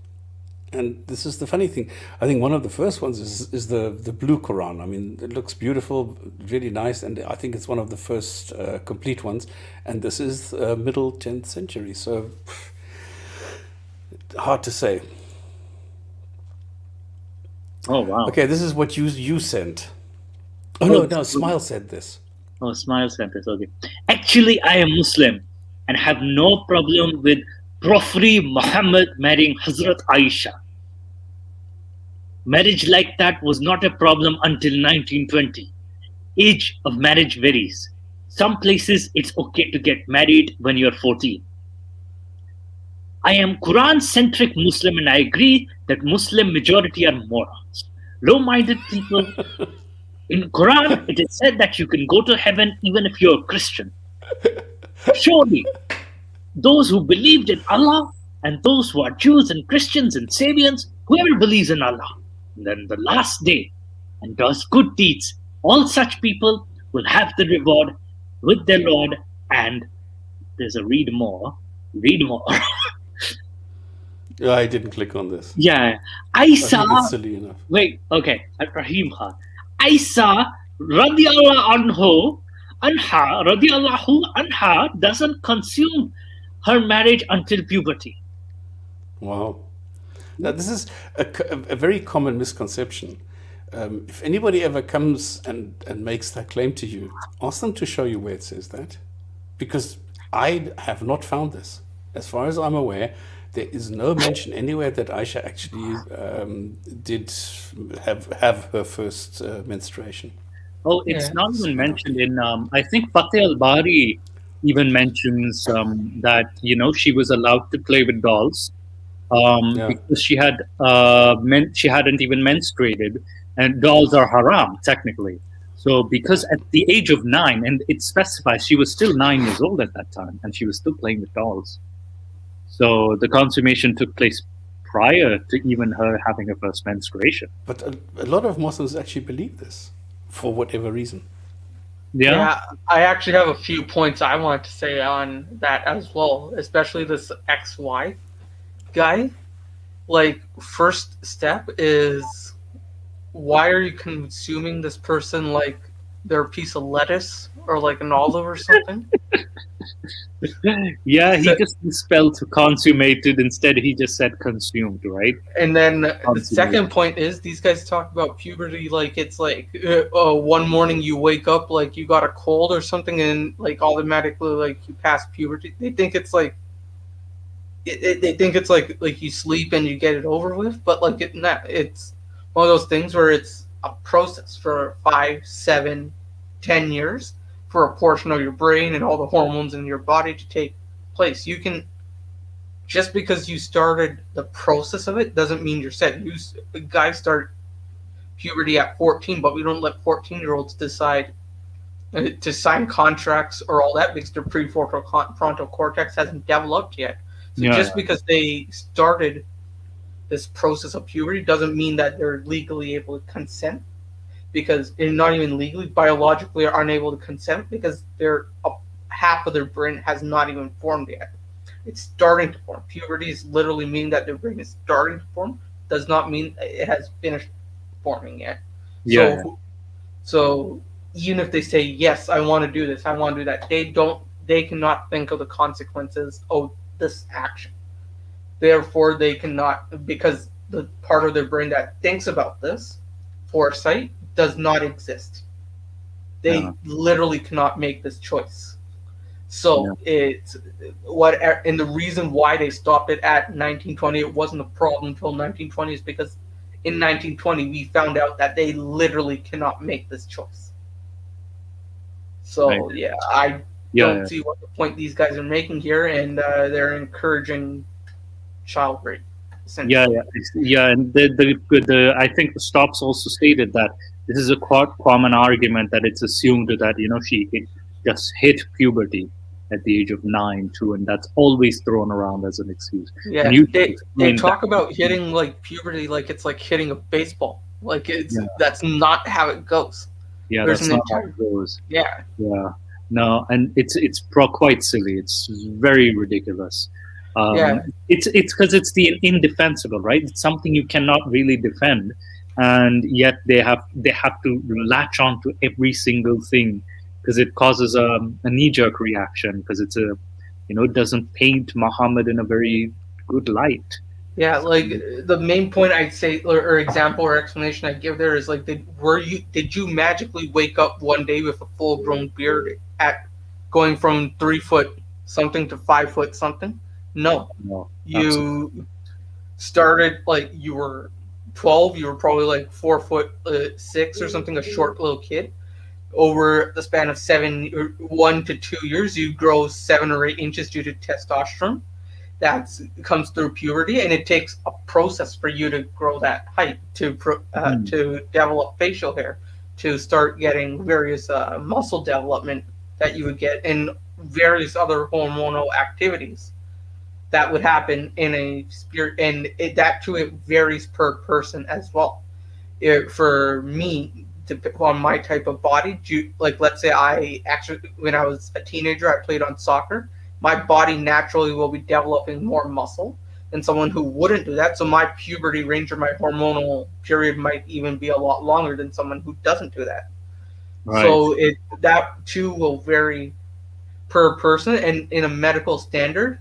And this is the funny thing. I think one of the first ones is the blue Quran. I mean, it looks beautiful, really nice. And I think it's one of the first complete ones. And this is middle 10th century. So hard to say. Oh, wow. Okay, this is what you sent. Oh, no, Smile said this. Oh, Smile sent this, okay. Actually, I am Muslim and have no problem with Prophet Muhammad marrying Hazrat Aisha. Marriage like that was not a problem until 1920. Age of marriage varies. Some places it's okay to get married when you're 14. I am Quran-centric Muslim and I agree that Muslim majority are morons. Low-minded people. In Quran, it is said that you can go to heaven even if you're a Christian. Surely, those who believed in Allah and those who are Jews and Christians and Sabians, whoever believes in Allah, and then the last day and does good deeds, all such people will have the reward with their Lord. And there's a read more. I didn't click on this. Yeah. Aisha. It's silly enough. Wait, okay. Rahim Khan. Aisha radiallahu anha doesn't consume her marriage until puberty. Wow. Now, this is a very common misconception. If anybody ever comes and makes that claim to you, ask them to show you where it says that. Because I have not found this. As far as I'm aware, there is no mention anywhere that Aisha actually did have her first menstruation. Oh, it's not even mentioned in, I think Fateh al-Bari even mentions that, she was allowed to play with dolls because she hadn't even menstruated, and dolls are haram, technically. So because at the age of 9, and it specifies she was still 9 years old at that time, and she was still playing with dolls. So the consummation took place prior to even her having her first menstruation. But a lot of Muslims actually believe this, for whatever reason. Yeah, I actually have a few points I want to say on that as well, especially this XY guy. Like, first step is, why are you consuming this person like they're a piece of lettuce or like an olive or something? Yeah, he just spelled consummated. Instead, he just said consumed, right? And then the second point is, these guys talk about puberty like it's like one morning you wake up like you got a cold or something and like automatically like you pass puberty. They think it's like like you sleep and you get it over with, but like it's one of those things where it's a process for 5, 7, 10 years for a portion of your brain and all the hormones in your body to take place. You can, just because you started the process of it doesn't mean you're set. Guys start puberty at 14, but we don't let 14-year-olds decide to sign contracts or all that because their prefrontal cortex hasn't developed yet. So just because they started this process of puberty doesn't mean that they're legally able to consent, because they're not even legally, biologically are unable to consent because half of their brain has not even formed yet. It's starting to form. Puberty is literally meaning that their brain is starting to form, does not mean it has finished forming yet. Yeah. So even if they say, yes, I want to do this, I want to do that, they cannot think of the consequences of this action. Therefore, they cannot, because the part of their brain that thinks about this, foresight, does not exist. They literally cannot make this choice. So it's and the reason why they stopped it at 1920, it wasn't a problem until 1920, is because in 1920 we found out that they literally cannot make this choice. So I don't see what the point these guys are making here, and they're encouraging child rape. And the I think the Stopps also stated that this is a quite common argument, that it's assumed that she just hit puberty at the age of 9 too, and that's always thrown around as an excuse. Yeah, they talk about hitting like puberty like it's like hitting a baseball. Like that's not how it goes. Yeah, that's not how it goes. Yeah. No, and it's quite silly. It's very ridiculous. It's because it's the indefensible, right? It's something you cannot really defend, and yet they have to latch on to every single thing because it causes a knee-jerk reaction, because it's it doesn't paint Muhammad in a very good light. Yeah, like the main point I'd say, or example or explanation I'd give there is like, did you magically wake up one day with a full-grown beard at going from 3 foot something to 5 foot something? No. You started like you were 12. You were probably like 4'6" or something, a short little kid. Over the span of 1 to 2 years, you grow 7 or 8 inches due to testosterone. That comes through puberty, and it takes a process for you to grow that height, to develop facial hair, to start getting various muscle development that you would get, and various other hormonal activities that would happen in a spirit, and that too, it varies per person as well. For me, on my type of body, like let's say when I was a teenager, I played on soccer. My body naturally will be developing more muscle than someone who wouldn't do that. So my puberty range or my hormonal period might even be a lot longer than someone who doesn't do that. Right. So that too will vary per person, and in a medical standard,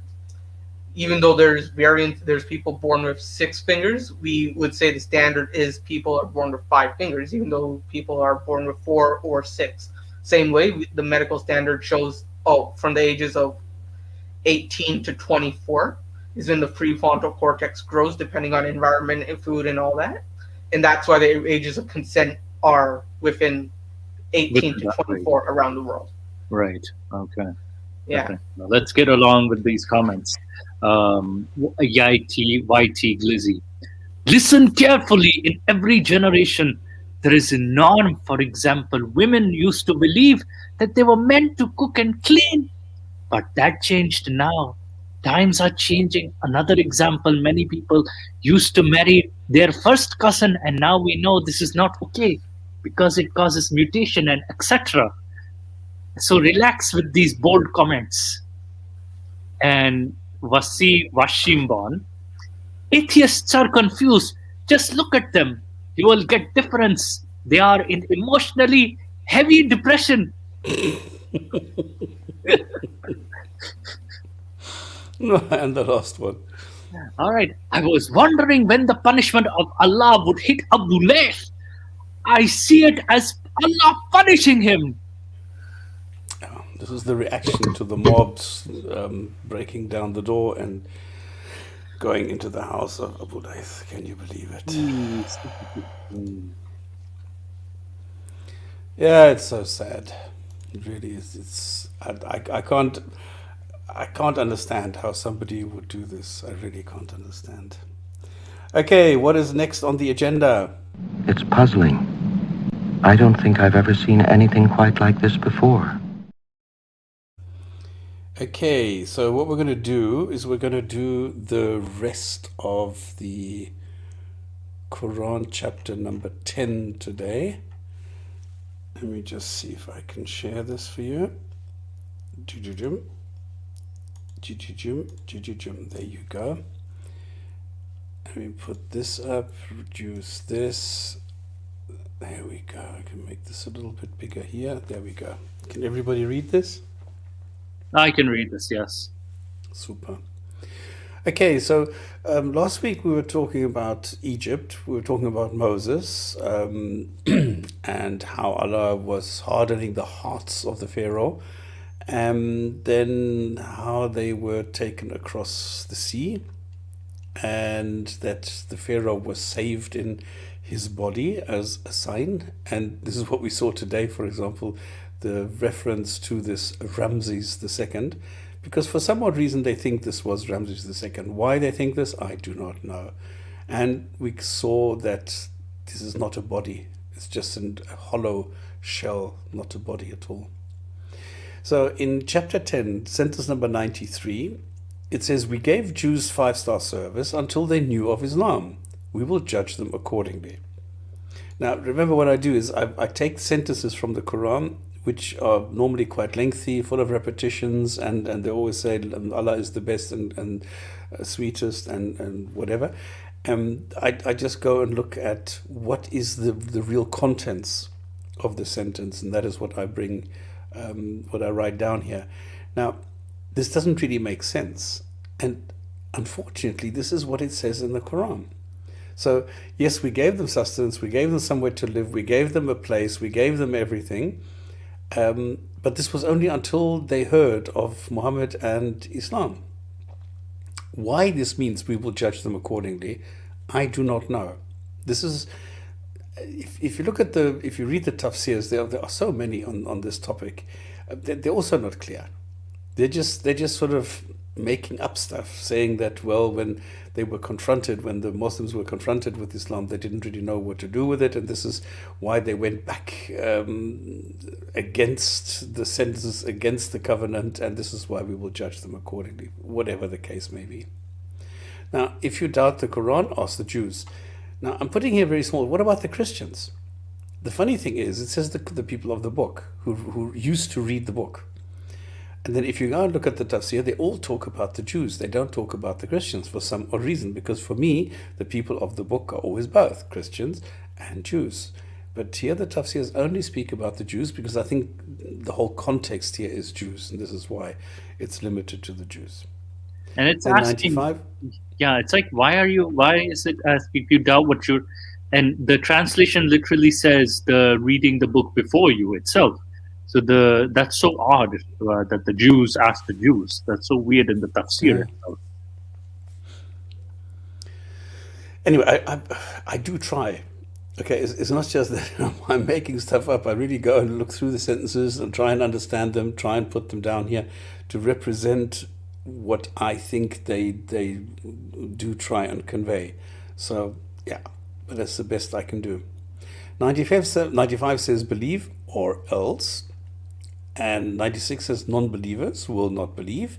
even though there's variants, there's people born with 6 fingers, we would say the standard is people are born with 5 fingers, even though people are born with 4 or 6. Same way, the medical standard shows, from the ages of 18 to 24 is when the prefrontal cortex grows, depending on environment and food and all that. And that's why the ages of consent are within 18 to 24 around the world. Right. Okay. Yeah. Okay. Now let's get along with these comments. YT Glizzy. Listen carefully. In every generation, there is a norm. For example, women used to believe that they were meant to cook and clean, but that changed now. Times are changing. Another example, many people used to marry their first cousin, and now we know this is not okay because it causes mutation and etc. So relax with these bold comments. And Washimbon, atheists are confused. Just look at them. You will get difference. They are in emotionally heavy depression. And the last one. All right. I was wondering when the punishment of Allah would hit Abu Layth. I see it as Allah punishing him. This is the reaction to the mobs breaking down the door and going into the house of Abu Layth. Can you believe it? Yeah, it's so sad. It really is. I can't understand how somebody would do this. I really can't understand. Okay, what is next on the agenda? It's puzzling. I don't think I've ever seen anything quite like this before. Okay, so what we're going to do is we're going to do the rest of the Quran chapter number 10 today. Let me just see if I can share this for you. There you go. Let me put this up, reduce this. There we go. I can make this a little bit bigger here. There we go. Can everybody read this? I can read this, yes. Super. Okay, so last week we were talking about Egypt. We were talking about Moses and how Allah was hardening the hearts of the Pharaoh, and then how they were taken across the sea, and that the Pharaoh was saved in his body as a sign. And this is what we saw today, for example, the reference to this Ramses II, because for some odd reason they think this was Ramses II. Why they think this, I do not know. And we saw that this is not a body. It's just a hollow shell, not a body at all. So in chapter 10, sentence number 93, it says, "We gave Jews 5-star service until they knew of Islam. We will judge them accordingly." Now, remember what I do is I take sentences from the Quran, which are normally quite lengthy, full of repetitions, and they always say Allah is the best and sweetest and whatever. I just go and look at what is the real contents of the sentence, and that is what I bring, what I write down here. Now, this doesn't really make sense, and unfortunately, this is what it says in the Quran. So, yes, we gave them sustenance, we gave them somewhere to live, we gave them a place, we gave them everything. But this was only until they heard of Muhammad and Islam. Why this means we will judge them accordingly, I do not know. This is, if you look at if you read the tafsirs, there are so many on this topic. They're also not clear. They're just sort of making up stuff, saying that, well, when the Muslims were confronted with Islam, they didn't really know what to do with it, and this is why they went back against the sentences, against the covenant, and this is why we will judge them accordingly, whatever the case may be. Now, if you doubt the Quran, ask the Jews. Now, I'm putting here very small, what about the Christians? The funny thing is, it says the people of the book, who used to read the book. And then if you go and look at the tafsir, they all talk about the Jews. They don't talk about the Christians for some odd reason, because for me, the people of the book are always both Christians and Jews. But here the tafsirs only speak about the Jews, because I think the whole context here is Jews, and this is why it's limited to the Jews. And it's Then asking, 95. yeah, it's like, why is it asking if you doubt what you're, and the translation literally says the reading the book before you itself. So that's so odd that the Jews asked the Jews. That's so weird in the tafsir itself. Anyway, I do try. Okay, it's not just that I'm making stuff up. I really go and look through the sentences and try and understand them, try and put them down here to represent what I think they do try and convey. So, yeah, but that's the best I can do. 95 says believe or else. And 96 says non-believers will not believe.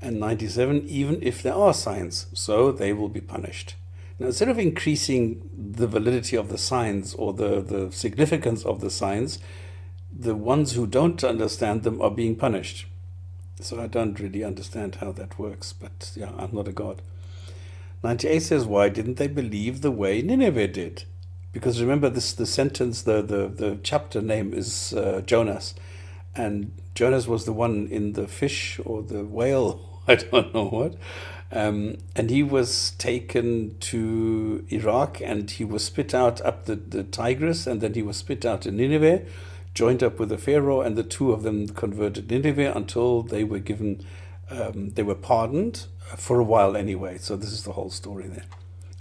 And 97, even if there are signs, so they will be punished. Now, instead of increasing the validity of the signs or the significance of the signs, the ones who don't understand them are being punished. So I don't really understand how that works, but yeah, I'm not a god. 98 says, why didn't they believe the way Nineveh did? Because remember, the sentence, the chapter name is Jonas. And Jonas was the one in the fish or the whale, I don't know what. And he was taken to Iraq and he was spit out up the Tigris, and then he was spit out in Nineveh, joined up with the Pharaoh, and the two of them converted Nineveh until they were given, they were pardoned for a while anyway. So this is the whole story there.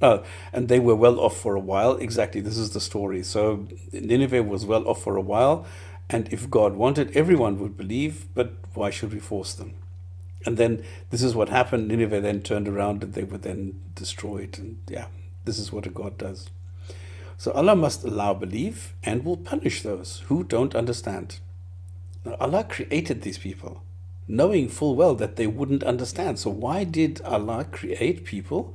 Oh, and they were well off for a while. Exactly, this is the story. So Nineveh was well off for a while, and if God wanted, everyone would believe, but why should we force them? And then this is what happened. Nineveh then turned around and they were then destroyed. And yeah, this is what a God does. So Allah must allow belief and will punish those who don't understand. Now, Allah created these people, knowing full well that they wouldn't understand. So why did Allah create people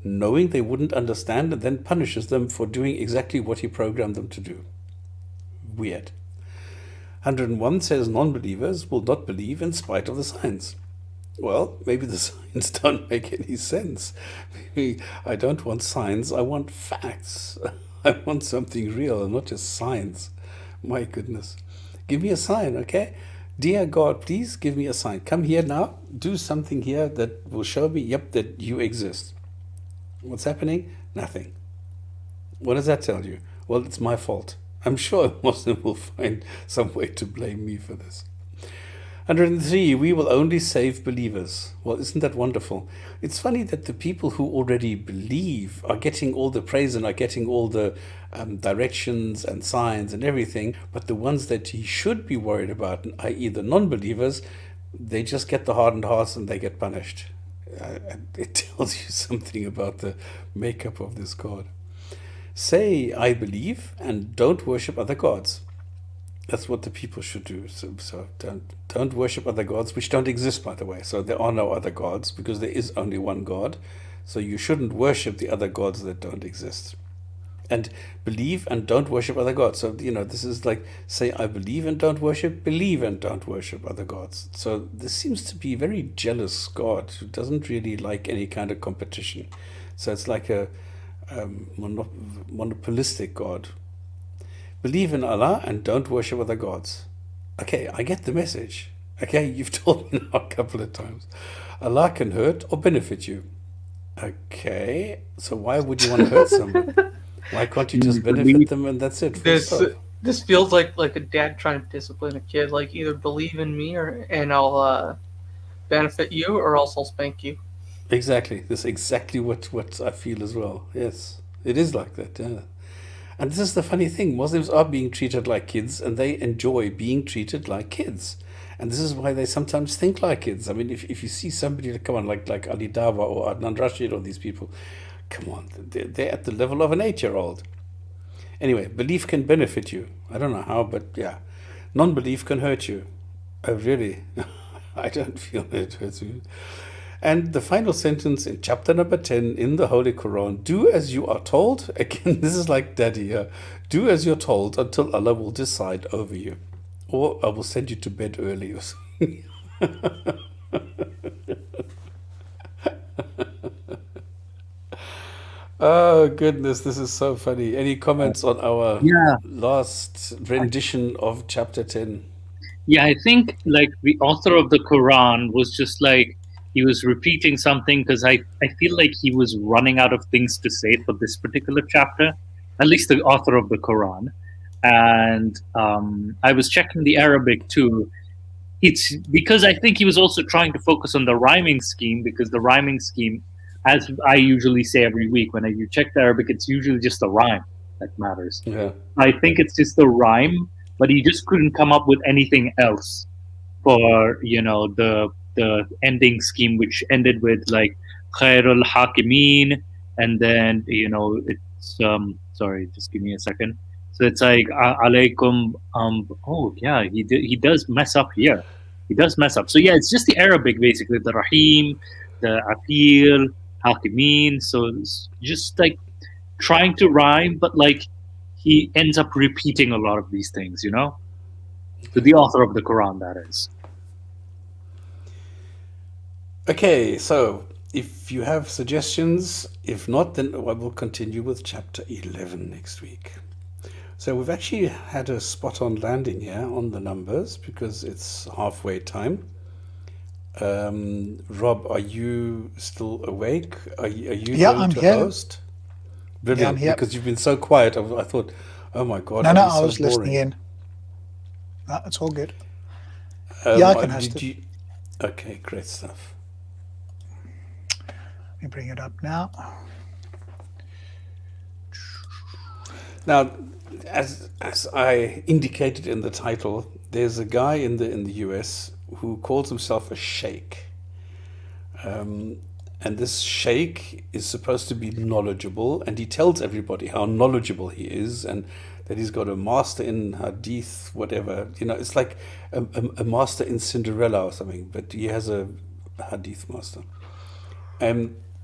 knowing they wouldn't understand and then punishes them for doing exactly what He programmed them to do? Weird. 101 says non-believers will not believe in spite of the signs. Well, maybe the signs don't make any sense. Maybe I don't want signs, I want facts. I want something real and not just signs. My goodness. Give me a sign, okay? Dear God, please give me a sign. Come here now, do something here that will show me, yep, that you exist. What's happening? Nothing. What does that tell you? Well, it's my fault. I'm sure a Muslim will find some way to blame me for this. 103, we will only save believers. Well, isn't that wonderful? It's funny that the people who already believe are getting all the praise and are getting all the directions and signs and everything, but the ones that he should be worried about, i.e. the non-believers, they just get the hardened hearts and they get punished. It tells you something about the makeup of this God. Say, I believe, and don't worship other gods. That's what the people should do. So don't worship other gods, which don't exist, by the way. So there are no other gods, because there is only one God. So you shouldn't worship the other gods that don't exist. And believe and don't worship other gods. So, this is like, say, I believe and don't worship, believe and don't worship other gods. So this seems to be a very jealous God who doesn't really like any kind of competition. So it's like a monopolistic God. Believe in Allah and don't worship other gods. Okay, I get the message. Okay, you've told me now a couple of times. Allah can hurt or benefit you. Okay, so why would you want to hurt someone? Why can't you just benefit them and that's it? This feels like a dad trying to discipline a kid. Like, either believe in me and I'll benefit you, or else I'll spank you. Exactly. That's exactly what I feel as well. Yes, it is like that. Yeah. And this is the funny thing. Muslims are being treated like kids, and they enjoy being treated like kids. And this is why they sometimes think like kids. I mean, if you see somebody, come on, like Ali Dawah or Adnan Rashid or these people, come on, they're at the level of an 8-year-old. Anyway, belief can benefit you. I don't know how, but yeah. Non-belief can hurt you. Oh, really? I don't feel it hurts you. And the final sentence in chapter number 10 in the Holy Quran, do as you are told. Again, this is like daddy here. Do as you're told until Allah will decide over you. Or I will send you to bed early or something. Oh, goodness, this is so funny. Any comments on our last rendition of chapter 10? Yeah, I think like the author of the Quran was just like, he was repeating something because I feel like he was running out of things to say for this particular chapter, at least the author of the Quran. And I was checking the Arabic too. It's because I think he was also trying to focus on the rhyming scheme, because the rhyming scheme, as I usually say every week, when you check the Arabic, it's usually just the rhyme that matters. Yeah. I think it's just the rhyme, but he just couldn't come up with anything else for, the ending scheme, which ended with like Khairul Hakimin, and then it's sorry, just give me a second. So it's like alaykum. Oh yeah, he does mess up here. He does mess up. So yeah, it's just the Arabic basically. The Rahim, the Apil, Hakimin. So it's just like trying to rhyme, but like he ends up repeating a lot of these things. To the author of the Quran, that is. Okay, so if you have suggestions, if not, then I will continue with chapter 11 next week. So we've actually had a spot-on landing here on the numbers because it's halfway time. Rob, are you still awake? Are you going I'm to here. host? Brilliant, I'm here. because you've been so quiet. I thought, oh my God. No, I was listening in. No, it's all good. I can host it. Okay, great stuff. Let me bring it up now. Now, as I indicated in the title, there's a guy in the US who calls himself a sheikh. And this sheikh is supposed to be knowledgeable, and he tells everybody how knowledgeable he is, and that he's got a master in Hadith, whatever. It's like a master in Cinderella or something, but he has a Hadith master.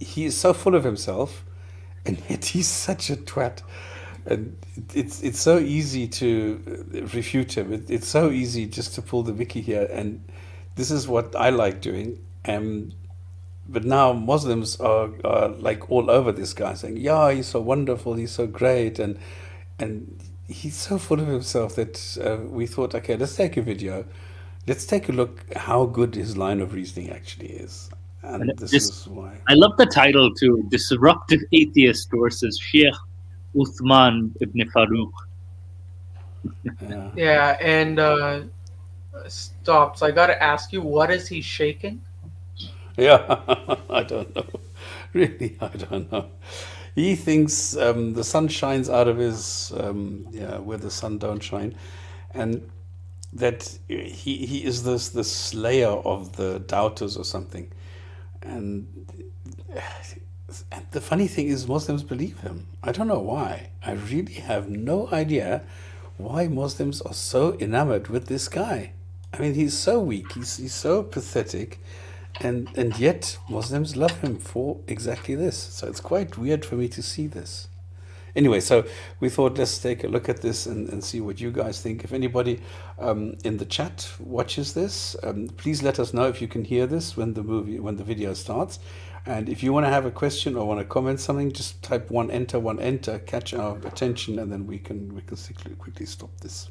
He is so full of himself, and yet he's such a twat. And it's so easy to refute him. It's so easy just to pull the Mickey here, and this is what I like doing. But now Muslims are like all over this guy, saying, "Yeah, he's so wonderful, he's so great," and he's so full of himself that we thought, okay, let's take a video, let's take a look how good his line of reasoning actually is. And this is why I love the title too: Disruptive Atheist versus Sheikh Uthman Ibn Farooq. Yeah, and stops. I gotta ask you, what is he shaking? Yeah, I don't know. Really, I don't know. He thinks the sun shines out of his where the sun don't shine, and that he is the slayer of the doubters or something. And the funny thing is, Muslims believe him. I don't know why. I really have no idea why Muslims are so enamored with this guy. I mean, he's so weak. He's so pathetic, and yet Muslims love him for exactly this. So it's quite weird for me to see this. Anyway, so we thought let's take a look at this and see what you guys think. If anybody in the chat watches this, please let us know if you can hear this when the video starts. And if you want to have a question or want to comment something, just type one enter, catch our attention, and then we can quickly stop this.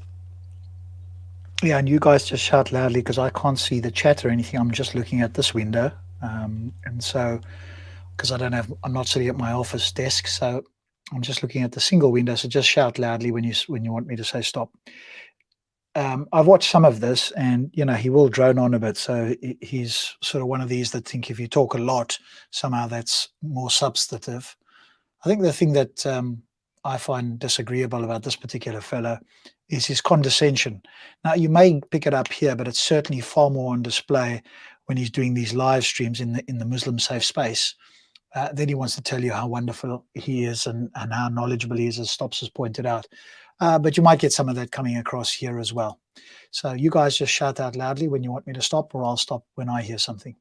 Yeah, and you guys just shout loudly because I can't see the chat or anything. I'm just looking at this window, and so because I'm not sitting at my office desk, so I'm just looking at the single window. So just shout loudly when you want me to say stop. I've watched some of this, and he will drone on a bit. So he's sort of one of these that think if you talk a lot, somehow that's more substantive. I think the thing that I find disagreeable about this particular fellow is his condescension. Now, you may pick it up here, but it's certainly far more on display when he's doing these live streams in the Muslim safe space. Then he wants to tell you how wonderful he is and how knowledgeable he is, as Stops has pointed out. But you might get some of that coming across here as well. So you guys just shout out loudly when you want me to stop, or I'll stop when I hear something.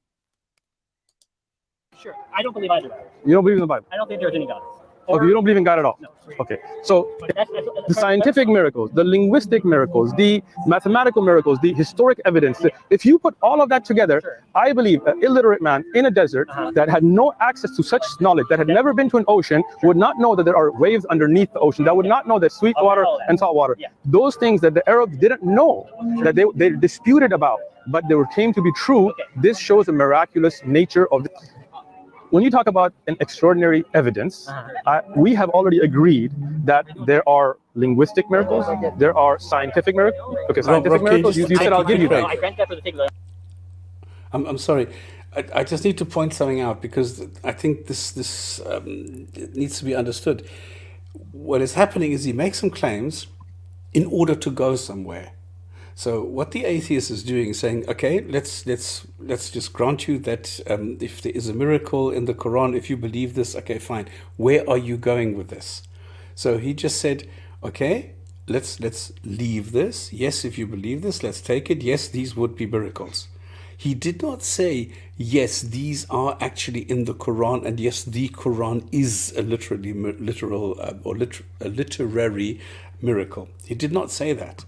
Sure. I don't believe either. You don't believe in the Bible? I don't think there's any God. Okay, you don't believe in God at all. Okay, so the scientific miracles, the linguistic miracles, the mathematical miracles, the historic evidence, if you put all of that together, I believe an illiterate man in a desert that had no access to such knowledge, that had never been to an ocean, would not know that there are waves underneath the ocean, that would not know that sweet water and salt water, those things that the Arabs didn't know, that they disputed about, but they came to be true. This shows the miraculous nature of the. When you talk about an extraordinary evidence, we have already agreed that there are linguistic miracles, there are scientific miracles. Okay, scientific miracles, you said I'll give you that. I'm sorry. I just need to point something out, because I think this needs to be understood. What is happening is he makes some claims in order to go somewhere. So what the atheist is doing is saying, okay, let's just grant you that if there is a miracle in the Quran, if you believe this, okay, fine. Where are you going with this? So he just said, okay, let's leave this. Yes, if you believe this, let's take it. Yes, these would be miracles. He did not say, yes, these are actually in the Quran, and yes, the Quran is a literary miracle. He did not say that.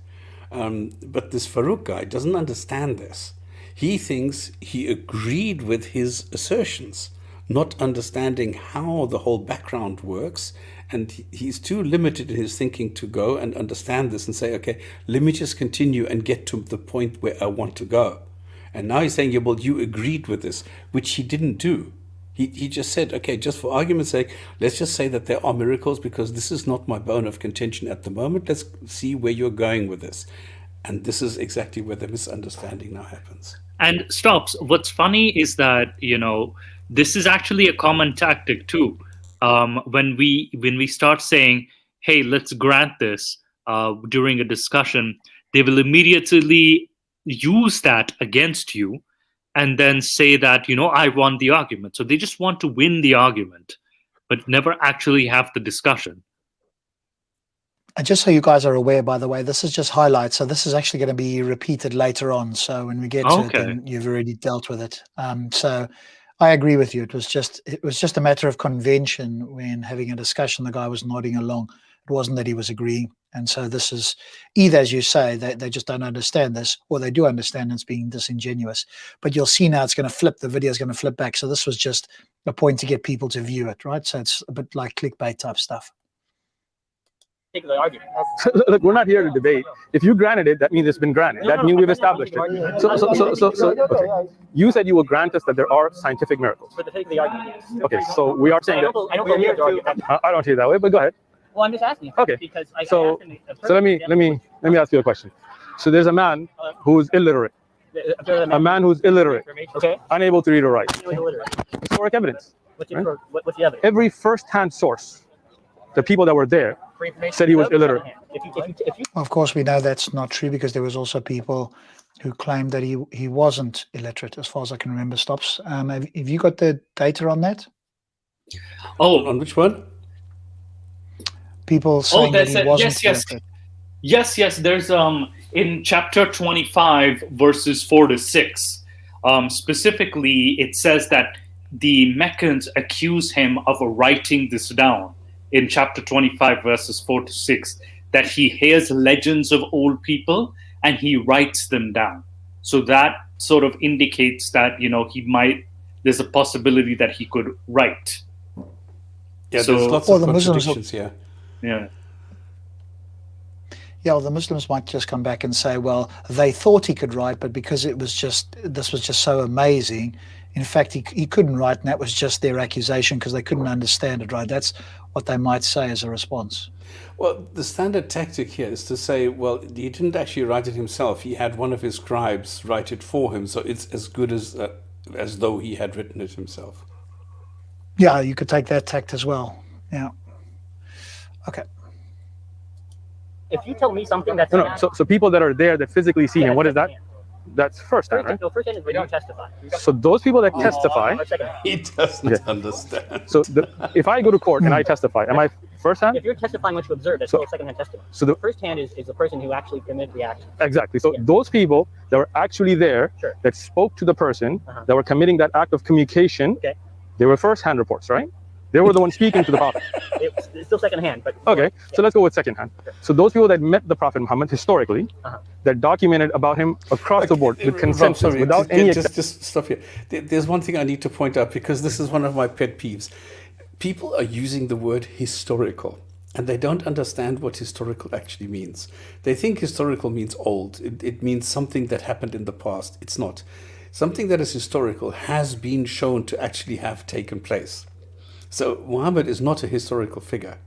But this Farooq guy doesn't understand this. He thinks he agreed with his assertions, not understanding how the whole background works, and he's too limited in his thinking to go and understand this and say, okay, let me just continue and get to the point where I want to go. And now he's saying, yeah, well, you agreed with this, which he didn't do. He just said, okay, just for argument's sake, let's just say that there are miracles, because this is not my bone of contention at the moment. Let's see where you're going with this. And this is exactly where the misunderstanding now happens. And stops. What's funny is that, this is actually a common tactic too. When we start saying, hey, let's grant this during a discussion, they will immediately use that against you, and then say that, I won the argument. So they just want to win the argument, but never actually have the discussion. And just so you guys are aware, by the way, this is just highlights. So this is actually going to be repeated later on. So when we get to it, then you've already dealt with it. So I agree with you. It was just a matter of convention when having a discussion. The guy was nodding along. It wasn't that he was agreeing. And so this is either, as you say, they just don't understand this, or they do understand it's being disingenuous. But you'll see now it's going to flip. The video is going to flip back. So this was just a point to get people to view it, right? So it's a bit like clickbait type stuff. Look, we're not here to debate. If you granted it, that means it's been granted. That means we've established it. So okay. You said you will grant us that there are scientific miracles. For the sake of the argument, yes. Okay, so we are saying that. I don't see it that way, but go ahead. Well, I'm just asking. Okay. Because so let me ask you a question. So there's a man who's illiterate. A man who's illiterate. Okay. Unable to read or write. Historic evidence. What's the evidence? Every first-hand source, the people that were there, said he was illiterate. Of course, we know that's not true, because there was also people who claimed that he wasn't illiterate, as far as I can remember. Stops. Have you got the data on that? Oh, on which one? People saying that he wasn't illiterate. Yes. There's in chapter 25, verses 4-6. Specifically, it says that the Meccans accuse him of writing this down. In chapter 25, verses 4-6, that he hears legends of old people and he writes them down. So that sort of indicates that, there's a possibility that he could write. Yeah, so, there's lots of contradictions here. Yeah. Yeah, well, the Muslims might just come back and say, well, they thought he could write, but because this was just so amazing, in fact, he couldn't write, and that was just their accusation because they couldn't understand it, right? That's what they might say as a response. Well, the standard tactic here is to say, well, he didn't actually write it himself. He had one of his scribes write it for him, so it's as good as though he had written it himself. Yeah, you could take that tact as well. Yeah. Okay. If you tell me something that's so people that are there that physically see him, what is that? That's first hand, right? No, first hand is we don't testify. So those people that testify, he doesn't understand. So if I go to court and I testify, am I first hand? If you're testifying what you observed, that's still second hand testimony. So the first hand is the person who actually committed the action. Exactly. So those people that were actually there, that spoke to the person, that were committing that act of communication, they were first hand reports, right? They were the ones speaking to the Prophet. It's still secondhand, but Okay, so let's go with secondhand. So those people that met the Prophet Muhammad historically, that documented about him across the board with consensus, Rob, sorry, without any just stop here. There's one thing I need to point out, because this is one of my pet peeves. People are using the word historical, and they don't understand what historical actually means. They think historical means old. It means something that happened in the past. It's not. Something that is historical has been shown to actually have taken place. So Muhammad is not a historical figure.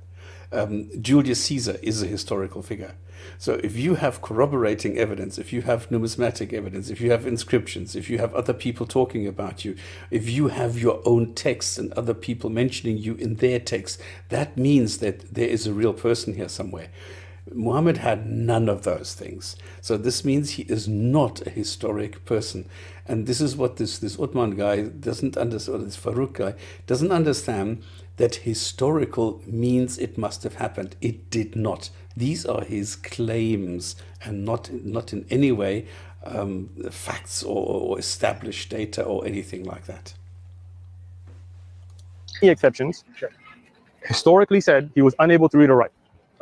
Julius Caesar is a historical figure. So if you have corroborating evidence, if you have numismatic evidence, if you have inscriptions, if you have other people talking about you, if you have your own texts and other people mentioning you in their texts, that means that there is a real person here somewhere. Muhammad had none of those things. So this means he is not a historic person. And this is what this Uthman guy doesn't understand, or this Farooq guy doesn't understand, that historical means it must have happened. It did not. These are his claims, and not in any way facts or established data or anything like that. exceptions. Sure. Historically said he was unable to read or write.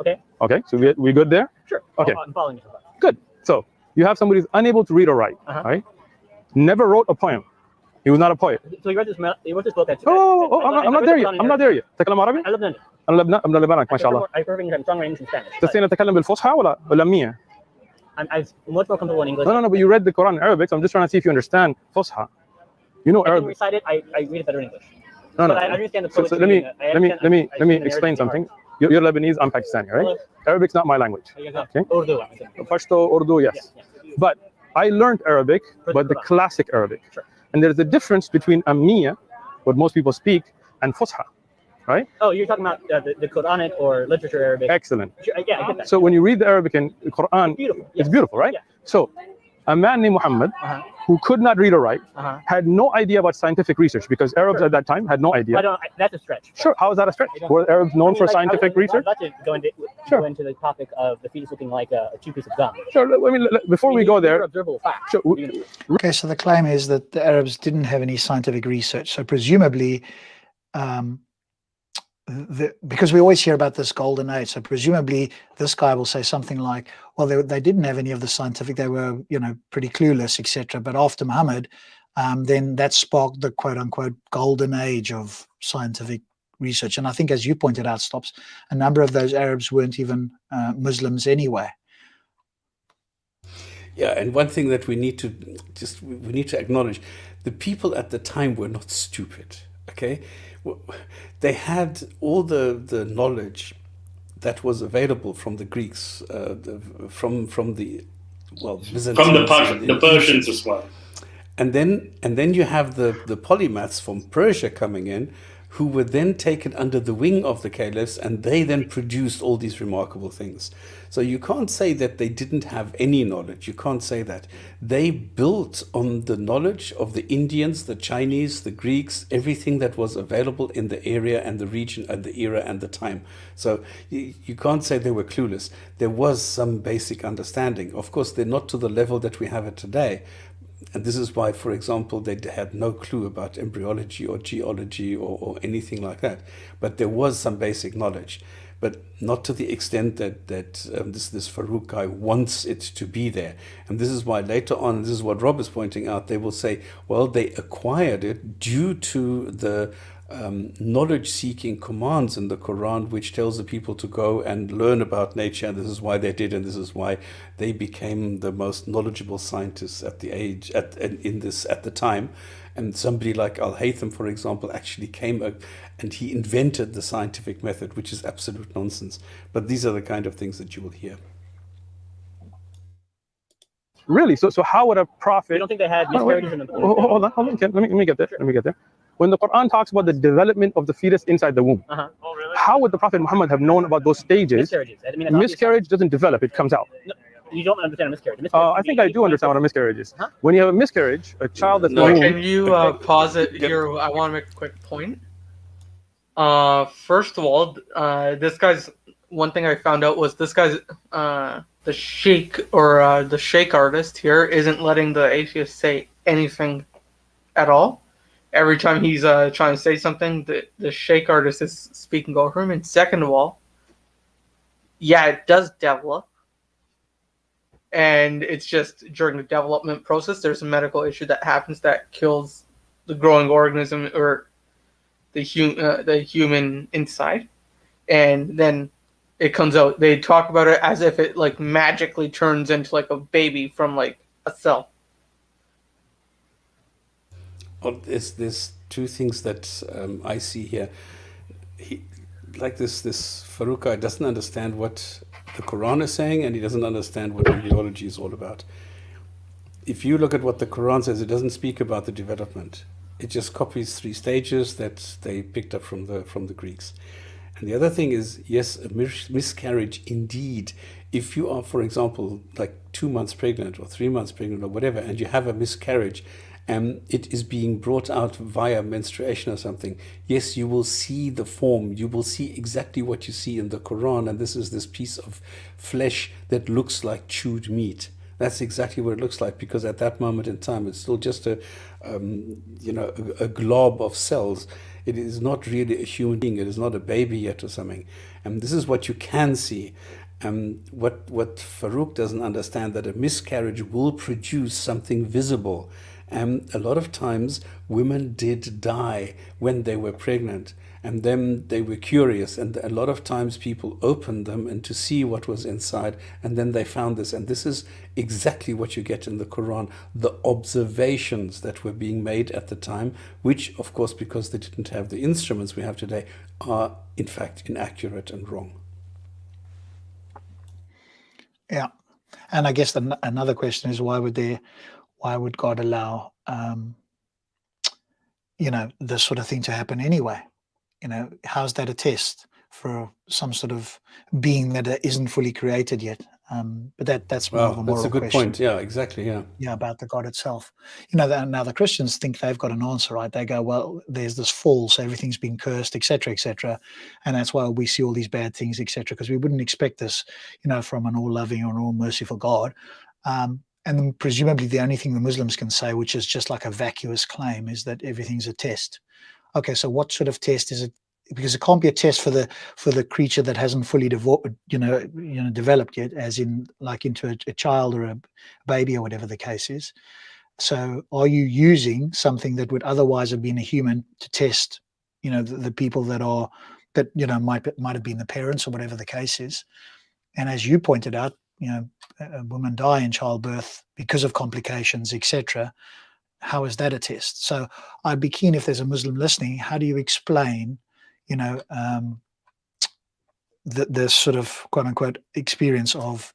Okay. Okay, so we good there? Sure. Okay. I'm following you. Good. So you have somebody who's unable to read or write, right? Never wrote a poem. He was not a poet. So you wrote this book. I'm not there yet. I'm not there yet. تتكلم عربي؟ I live in London. أنا لبنان ما شاء الله. I prefer strong English and Spanish. تستطيع تتكلم بالفصحى ولا أمية؟ I'm much more comfortable in English. No, but you read the Quran in Arabic, so I'm just trying to see if you understand Fusha. You know I can Arabic. recite it. I read it better in English. No. But I understand the So poetry. let me explain something. You're Lebanese, I'm Pakistani, right? Arabic's not my language. Okay. Urdu. Pashto, Urdu, yes. But I learned Arabic, but the classic Arabic. Sure. And there's a difference between Amniya, what most people speak, and Fusha, right? Oh, you're talking about the Quranic or literature Arabic. Excellent. Sure, yeah, I get that. So when you read the Arabic in the Quran, it's beautiful, right? Yeah. So a man named Muhammad, who could not read or write, had no idea about scientific research, because Arabs at that time had no idea. That's a stretch. Sure, how is that a stretch? Were Arabs known for scientific research? I'd like to go into the topic of the fetus looking like a chew piece of gum. Sure, before we go there, sure, okay, so the claim is that the Arabs didn't have any scientific research. So presumably, because we always hear about this golden age, so presumably this guy will say something like, well, they didn't have any of the scientific, they were, pretty clueless, etc. But after Muhammad, then that sparked the quote-unquote golden age of scientific research. And I think, as you pointed out, Stops, a number of those Arabs weren't even Muslims anyway. Yeah, and one thing that we need to acknowledge, the people at the time were not stupid, okay? They had all the knowledge that was available from the Greeks, from the Byzantines, from the Persians as well. And then you have the polymaths from Persia coming in, who were then taken under the wing of the caliphs, and they then produced all these remarkable things. So you can't say that they didn't have any knowledge. You can't say that. They built on the knowledge of the Indians, the Chinese, the Greeks, everything that was available in the area and the region and the era and the time. So you can't say they were clueless. There was some basic understanding. Of course, they're not to the level that we have it today. And this is why, for example, they had no clue about embryology or geology or anything like that. But there was some basic knowledge, but not to the extent that this Farooq guy wants it to be there. And this is why later on, this is what Rob is pointing out, they will say, well, they acquired it due to the knowledge-seeking commands in the Quran, which tells the people to go and learn about nature, and this is why they did, and this is why they became the most knowledgeable scientists at the age at the time. And somebody like Al-Haytham, for example, actually came and he invented the scientific method, which is absolute nonsense. But these are the kind of things that you will hear. Really? So how would a prophet? You don't think they had miscarriages in the Hold on. Let me get there. Let me get there. When the Quran talks about the development of the fetus inside the womb, Oh, really? how would the Prophet Muhammad have known about those stages? Miscarriages. I mean, Miscarriage doesn't develop; it comes out. No, you don't understand a miscarriage. I think I do understand what a miscarriage is. When you have a miscarriage, a child that's in the womb. Can you pause it here? I want to make a quick point. First of all, this guy's one thing I found out was this guy's the sheikh or the sheikh artist here isn't letting the atheist say anything at all. every time he's trying to say something, the Sheikh artist is speaking over him. And second of all, yeah, it does develop. And it's just during the development process, there's a medical issue that happens that kills the growing organism or the human inside. And then it comes out. They talk about it as if it like magically turns into like a baby from like a cell. Well, there's two things that I see here. This Farooq guy doesn't understand what the Quran is saying, and he doesn't understand what embryology is all about. If you look at what the Quran says, it doesn't speak about the development. It just copies 3 stages that they picked up from the Greeks. And the other thing is, yes, a miscarriage indeed. If you are, for example, like 2 months pregnant or 3 months pregnant or whatever, and you have a miscarriage, and it is being brought out via menstruation or something, yes, you will see the form. You will see exactly what you see in the Quran, and this is this piece of flesh that looks like chewed meat. That's exactly what it looks like, because at that moment in time, it's still just a glob of cells. It is not really a human being. It is not a baby yet or something. And this is what you can see. What Farooq doesn't understand, that a miscarriage will produce something visible. A lot of times women did die when they were pregnant, and then they were curious, and a lot of times people opened them and to see what was inside, and then they found this. And this is exactly what you get in the Quran, the observations that were being made at the time, which of course, because they didn't have the instruments we have today, are in fact inaccurate and wrong. Yeah, and I guess another question is, why would God allow this sort of thing to happen anyway? How's that a test for some sort of being that isn't fully created yet? But that's more of a moral that's a good question. point. Yeah, exactly. Yeah, about the God itself. Now the Christians think they've got an answer, right? They go, well, there's this fall, so everything's been cursed, etc., and that's why we see all these bad things, etc., because we wouldn't expect this, from an all-loving or an all-merciful God. And then presumably the only thing the Muslims can say, which is just like a vacuous claim, is that everything's a test. Okay, so what sort of test is it? Because it can't be a test for the creature that hasn't fully developed yet, as in like into a child or a baby or whatever the case is. So are you using something that would otherwise have been a human to test, the people that might have been the parents or whatever the case is? And as you pointed out, women die in childbirth because of complications, etc. How is that a test? So I'd be keen, if there's a Muslim listening, how do you explain, the sort of quote unquote experience of,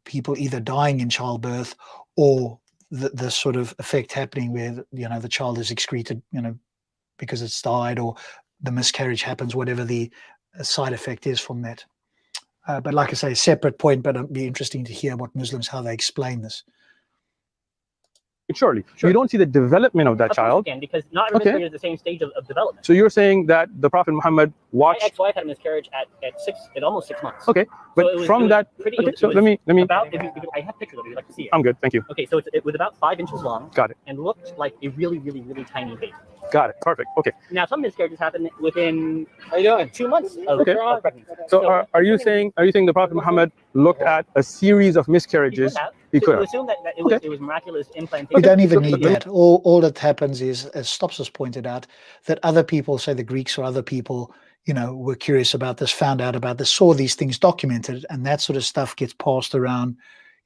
people either dying in childbirth, or the sort of effect happening where, the child is excreted, because it's died, or the miscarriage happens, whatever the side effect is from that. But like I say, separate point, but it'd be interesting to hear what Muslims, how they explain this. Surely. You don't see the development of that child. Again, because not every miscarriage is at the same stage of development. So you're saying that the Prophet Muhammad watched. My ex-wife had a miscarriage at almost 6 months. Okay, but so from that. So let me. About, I have pictures of it. You'd like to see it. I'm good, thank you. Okay, so it was about 5 inches long. Got it. And looked like a really, really, really tiny baby. Got it. Perfect. Okay. Now some miscarriages happen within 2 months of pregnancy. So are you saying the Prophet Muhammad looked at a series of miscarriages? He could have. Assume that it was miraculous implantation. We don't even need that. All that happens is, as Stops has pointed out, that other people, say the Greeks or other people, were curious about this, found out about this, saw these things documented, and that sort of stuff gets passed around,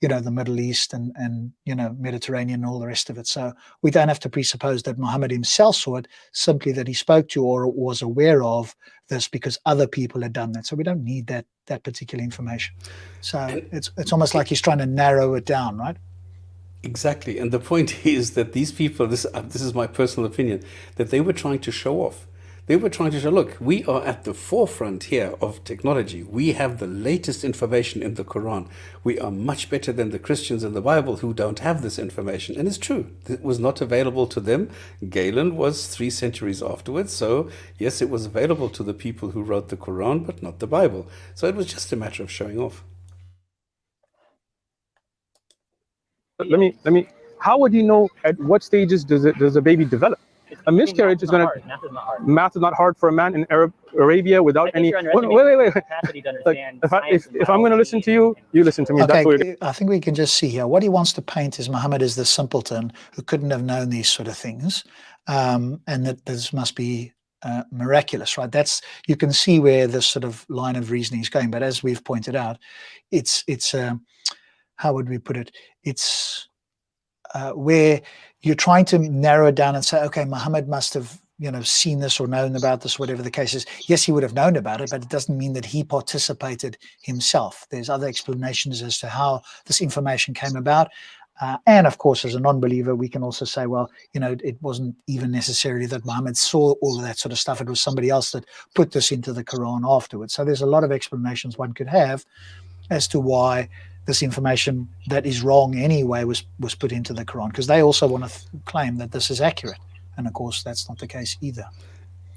the Middle East and Mediterranean and all the rest of it. So we don't have to presuppose that Muhammad himself saw it, simply that he spoke to or was aware of this because other people had done that. So we don't need that particular information. So it's almost like he's trying to narrow it down, right? Exactly. And the point is that these people, this is my personal opinion, that they were trying to show off. They were trying to show, look, we are at the forefront here of technology. We have the latest information in the Quran. We are much better than the Christians in the Bible who don't have this information. And it's true. It was not available to them. Galen was 3 centuries afterwards. So, yes, it was available to the people who wrote the Quran, but not the Bible. So it was just a matter of showing off. Let me. How would you know at what stages does a baby develop? A miscarriage is going to. Math is not hard. Math is not hard for a man in Arabia without any. Wait. Capacity to understand If I'm going to listen to you, you listen to me. Okay, That's I think we can just see here. What he wants to paint is Muhammad as the simpleton who couldn't have known these sort of things, and that this must be miraculous, right? That's, you can see where this sort of line of reasoning is going. But as we've pointed out, it's how would we put it? It's where you're trying to narrow it down and say, okay, Muhammad must have, seen this or known about this, whatever the case is. Yes, he would have known about it, but it doesn't mean that he participated himself. There's other explanations as to how this information came about. And of course, as a non-believer, we can also say, well, it wasn't even necessarily that Muhammad saw all of that sort of stuff. It was somebody else that put this into the Quran afterwards. So there's a lot of explanations one could have as to why this information that is wrong anyway was put into the Quran, because they also want to claim that this is accurate. And of course, that's not the case either.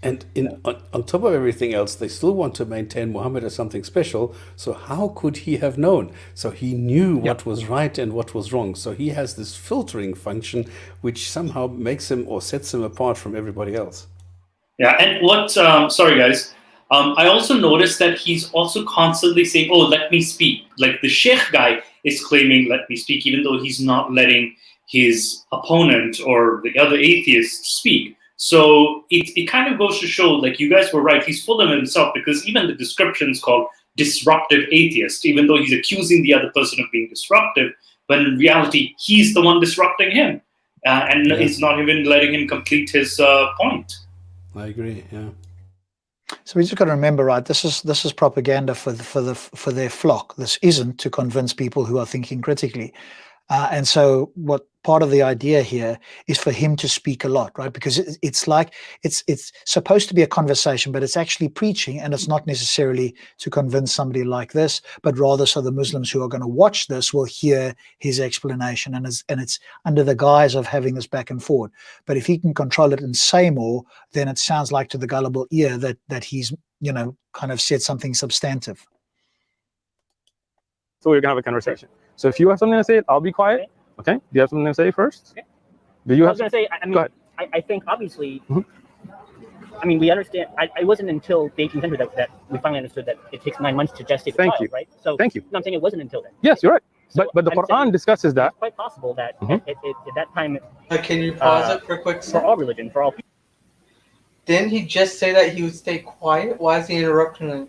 And on top of everything else, they still want to maintain Muhammad as something special. So how could he have known? So he knew what was right and what was wrong. So he has this filtering function, which somehow makes him or sets him apart from everybody else. Yeah, and what, sorry guys, I also noticed that he's also constantly saying, oh, let me speak. Like the sheikh guy is claiming, let me speak, even though he's not letting his opponent or the other atheist speak. So it kind of goes to show, like, you guys were right, he's full of himself, because even the description is called disruptive atheist, even though he's accusing the other person of being disruptive, but in reality, he's the one disrupting him. And it's not even letting him complete his point. I agree, yeah. So we just got to remember, right? This is propaganda for their flock. This isn't to convince people who are thinking critically. And so what part of the idea here is for him to speak a lot, right? Because it's like it's supposed to be a conversation, but it's actually preaching, and it's not necessarily to convince somebody like this, but rather so the Muslims who are going to watch this will hear his explanation, and it's under the guise of having this back and forward. But if he can control it and say more, then it sounds like to the gullible ear that he's kind of said something substantive. So we're gonna have a conversation. So if you have something to say, I'll be quiet. Okay. Do you have something to say first? Okay. Do you I have? was going to say, I mean, go ahead. I think obviously, I mean, we understand. It wasn't until the 18th century that we finally understood that it takes 9 months to gestate a child, right? So thank you. No, I'm saying it wasn't until then. Yes, you're right. So but the Quran discusses that. It's quite possible that at that time. Can you pause it for a quick second? For all religion, for all people. Didn't he just say that he would stay quiet? Why is he interrupting him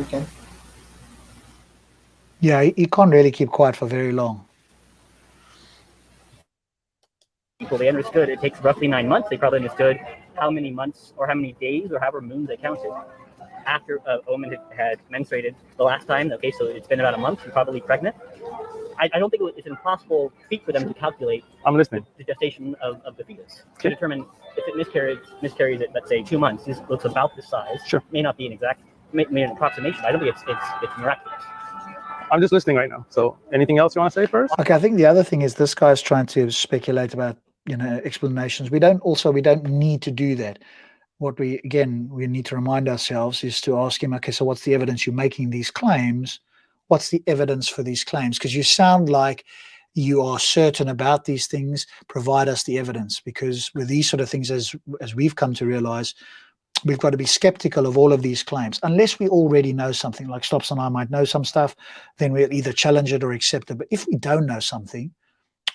again? Yeah, he can't really keep quiet for very long. People, they understood it takes roughly 9 months. They probably understood how many months or how many days or however moons they counted after a woman had menstruated the last time. Okay, so it's been about a month. She's probably pregnant. I don't think it's an impossible feat for them to calculate. I'm listening. The gestation of the fetus to determine if it miscarries at, let's say, 2 months. This looks about this size. Sure. May not be an exact, may an approximation. I don't think it's miraculous. I'm just listening right now. So anything else you want to say first? Okay, I think the other thing is this guy's trying to speculate about, explanations. We don't need to do that. What we need to remind ourselves is to ask him, okay, so what's the evidence you're making these claims? What's the evidence for these claims? Because you sound like you are certain about these things. Provide us the evidence, because with these sort of things, as we've come to realize, we've got to be skeptical of all of these claims. Unless we already know something, like Stops and I might know some stuff, then we'll either challenge it or accept it. But if we don't know something,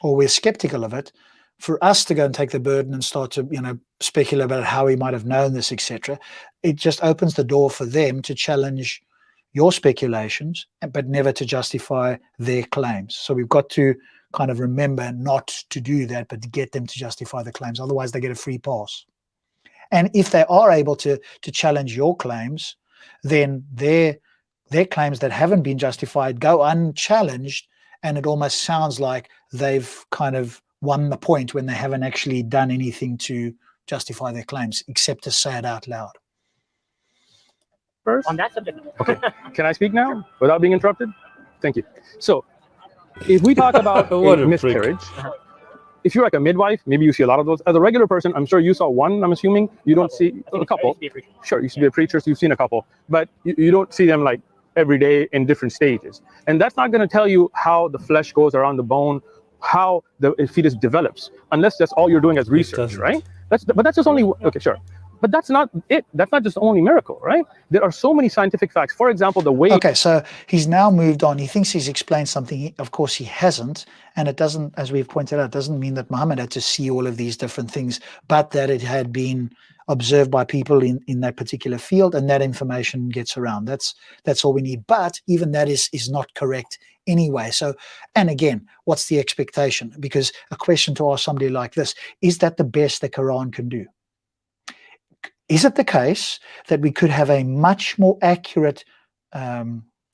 or we're skeptical of it, for us to go and take the burden and start to, speculate about how he might have known this, etc., it just opens the door for them to challenge your speculations, but never to justify their claims. So we've got to kind of remember not to do that, but to get them to justify the claims. Otherwise, they get a free pass. And if they are able to challenge your claims, then their claims that haven't been justified go unchallenged, and it almost sounds like they've kind of won the point when they haven't actually done anything to justify their claims, except to say it out loud. First? On that subject. Okay. Can I speak now without being interrupted? Thank you. So if we talk about a miscarriage, if you're like a midwife, maybe you see a lot of those. As a regular person, I'm sure you saw one, I'm assuming. You don't see a couple. Sure, you used to be a preacher, so you've seen a couple. But you don't see them like every day in different stages. And that's not going to tell you how the flesh goes around the bone how the fetus develops, unless that's all you're doing as research, right? But that's just only, okay, sure. But that's not it. That's not just the only miracle, right? There are so many scientific facts. For example, the way... Okay, so he's now moved on. He thinks he's explained something. Of course, he hasn't. And it doesn't, as we've pointed out, doesn't mean that Muhammad had to see all of these different things, but that it had been observed by people in that particular field, and that information gets around. That's all we need. But even that is not correct anyway. So, and again, what's the expectation? Because a question to ask somebody like this, is that the best the Quran can do? Is it the case that we could have a much more accurate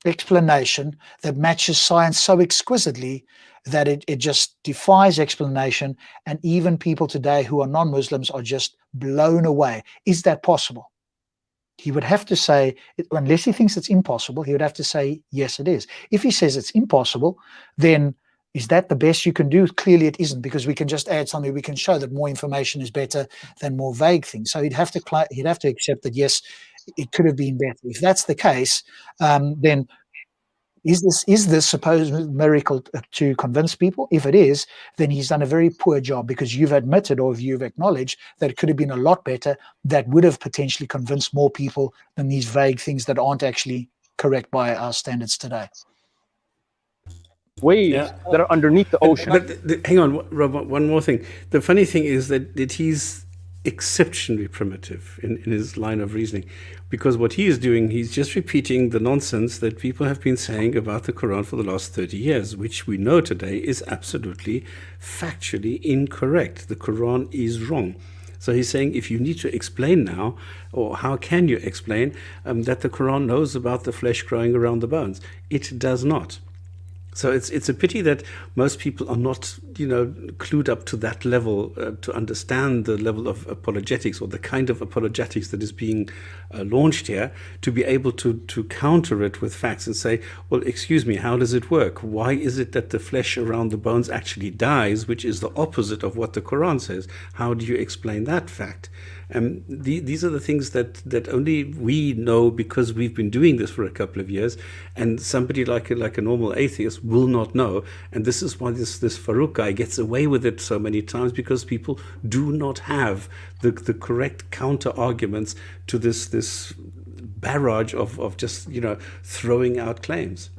explanation that matches science so exquisitely that it just defies explanation, and even people today who are non-Muslims are just blown away? Is that possible? He would have to say, unless he thinks it's impossible, he would have to say, yes, it is. If he says it's impossible, then is that the best you can do? Clearly it isn't, because we can just add something. We can show that more information is better than more vague things. So he'd have to accept that, yes, it could have been better. If that's the case, then is this supposed miracle to convince people? If it is, then he's done a very poor job, because you've admitted, or you've acknowledged, that it could have been a lot better, that would have potentially convinced more people than these vague things that aren't actually correct by our standards today. Waves that are underneath the ocean. But hang on, Rob, one more thing. The funny thing is that he's exceptionally primitive in his line of reasoning, because what he is doing, he's just repeating the nonsense that people have been saying about the Quran for the last 30 years, which we know today is absolutely factually incorrect. The Quran is wrong. So he's saying, if you need to explain now, or how can you explain that the Quran knows about the flesh growing around the bones? It does not. So it's a pity that most people are not, clued up to that level to understand the level of apologetics, or the kind of apologetics that is being launched here, to be able to counter it with facts and say, well, excuse me, how does it work? Why is it that the flesh around the bones actually dies, which is the opposite of what the Quran says? How do you explain that fact? These are the things that only we know, because we've been doing this for a couple of years, and somebody like a normal atheist will not know. And this is why this Farooq guy gets away with it so many times, because people do not have the correct counter arguments to this barrage of just throwing out claims.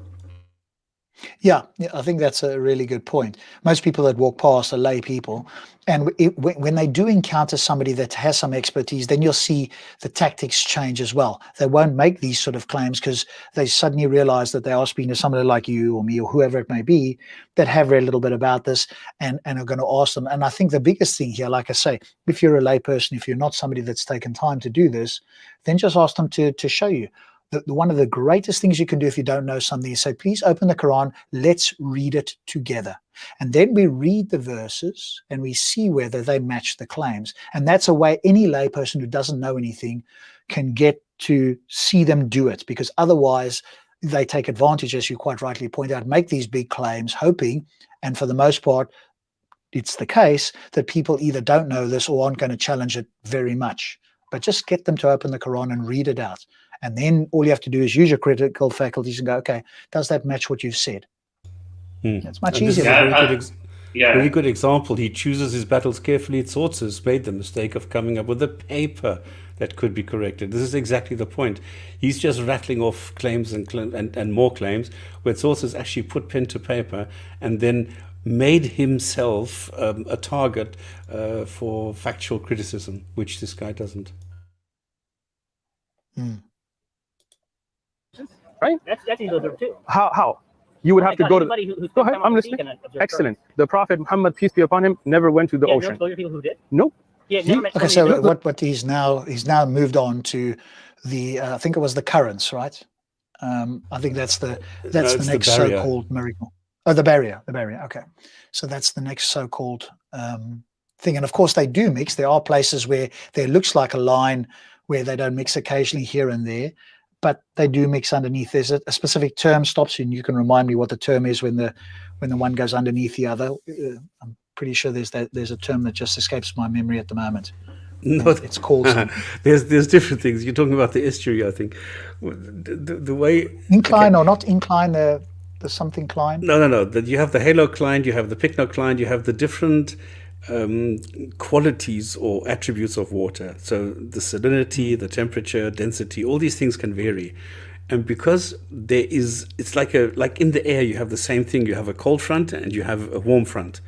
Yeah, I think that's a really good point. Most people that walk past are lay people, and when they do encounter somebody that has some expertise, then you'll see the tactics change as well. They won't make these sort of claims because they suddenly realize that they are speaking to somebody like you or me or whoever it may be that have read a little bit about this and are going to ask them. And I think the biggest thing here, like I say, if you're a lay person, if you're not somebody that's taken time to do this, then just ask them to show you. One of the greatest things you can do if you don't know something is say, please open the Quran, let's read it together. And then we read the verses and we see whether they match the claims. And that's a way any layperson who doesn't know anything can get to see them do it, because otherwise they take advantage, as you quite rightly point out, make these big claims, hoping, and for the most part, it's the case that people either don't know this or aren't going to challenge it very much. But just get them to open the Quran and read it out. And then all you have to do is use your critical faculties and go, okay, does that match what you've said? It's much easier. Very good example. He chooses his battles carefully. Sources made the mistake of coming up with a paper that could be corrected. This is exactly the point. He's just rattling off claims and more claims, where sources actually put pen to paper and then made himself a target for factual criticism, which this guy doesn't. Right? That's easy to observe too. How? You would have to go to... Go ahead, I'm listening. Excellent. The Prophet Muhammad, peace be upon him, never went to the ocean. People who did? Nope. Okay, so what he's now moved on to the I think it was the currents, right? I think that's the next so-called miracle. Oh, the barrier. Okay, so that's the next so-called thing. And of course, they do mix. There are places where there looks like a line where they don't mix, occasionally here and there, but they do mix underneath. There's a specific term, stops, and you can remind me what the term is when the one goes underneath the other. I'm pretty sure there's a term that just escapes my memory at the moment. No, it's called something. There's different things. You're talking about the estuary, I think. The way incline or not incline. the something Klein? No. You have the halo Klein, you have the Picknock Klein, you have the different qualities or attributes of water. So the salinity, the temperature, density, all these things can vary. And because it's like in the air, you have the same thing. You have a cold front and you have a warm front.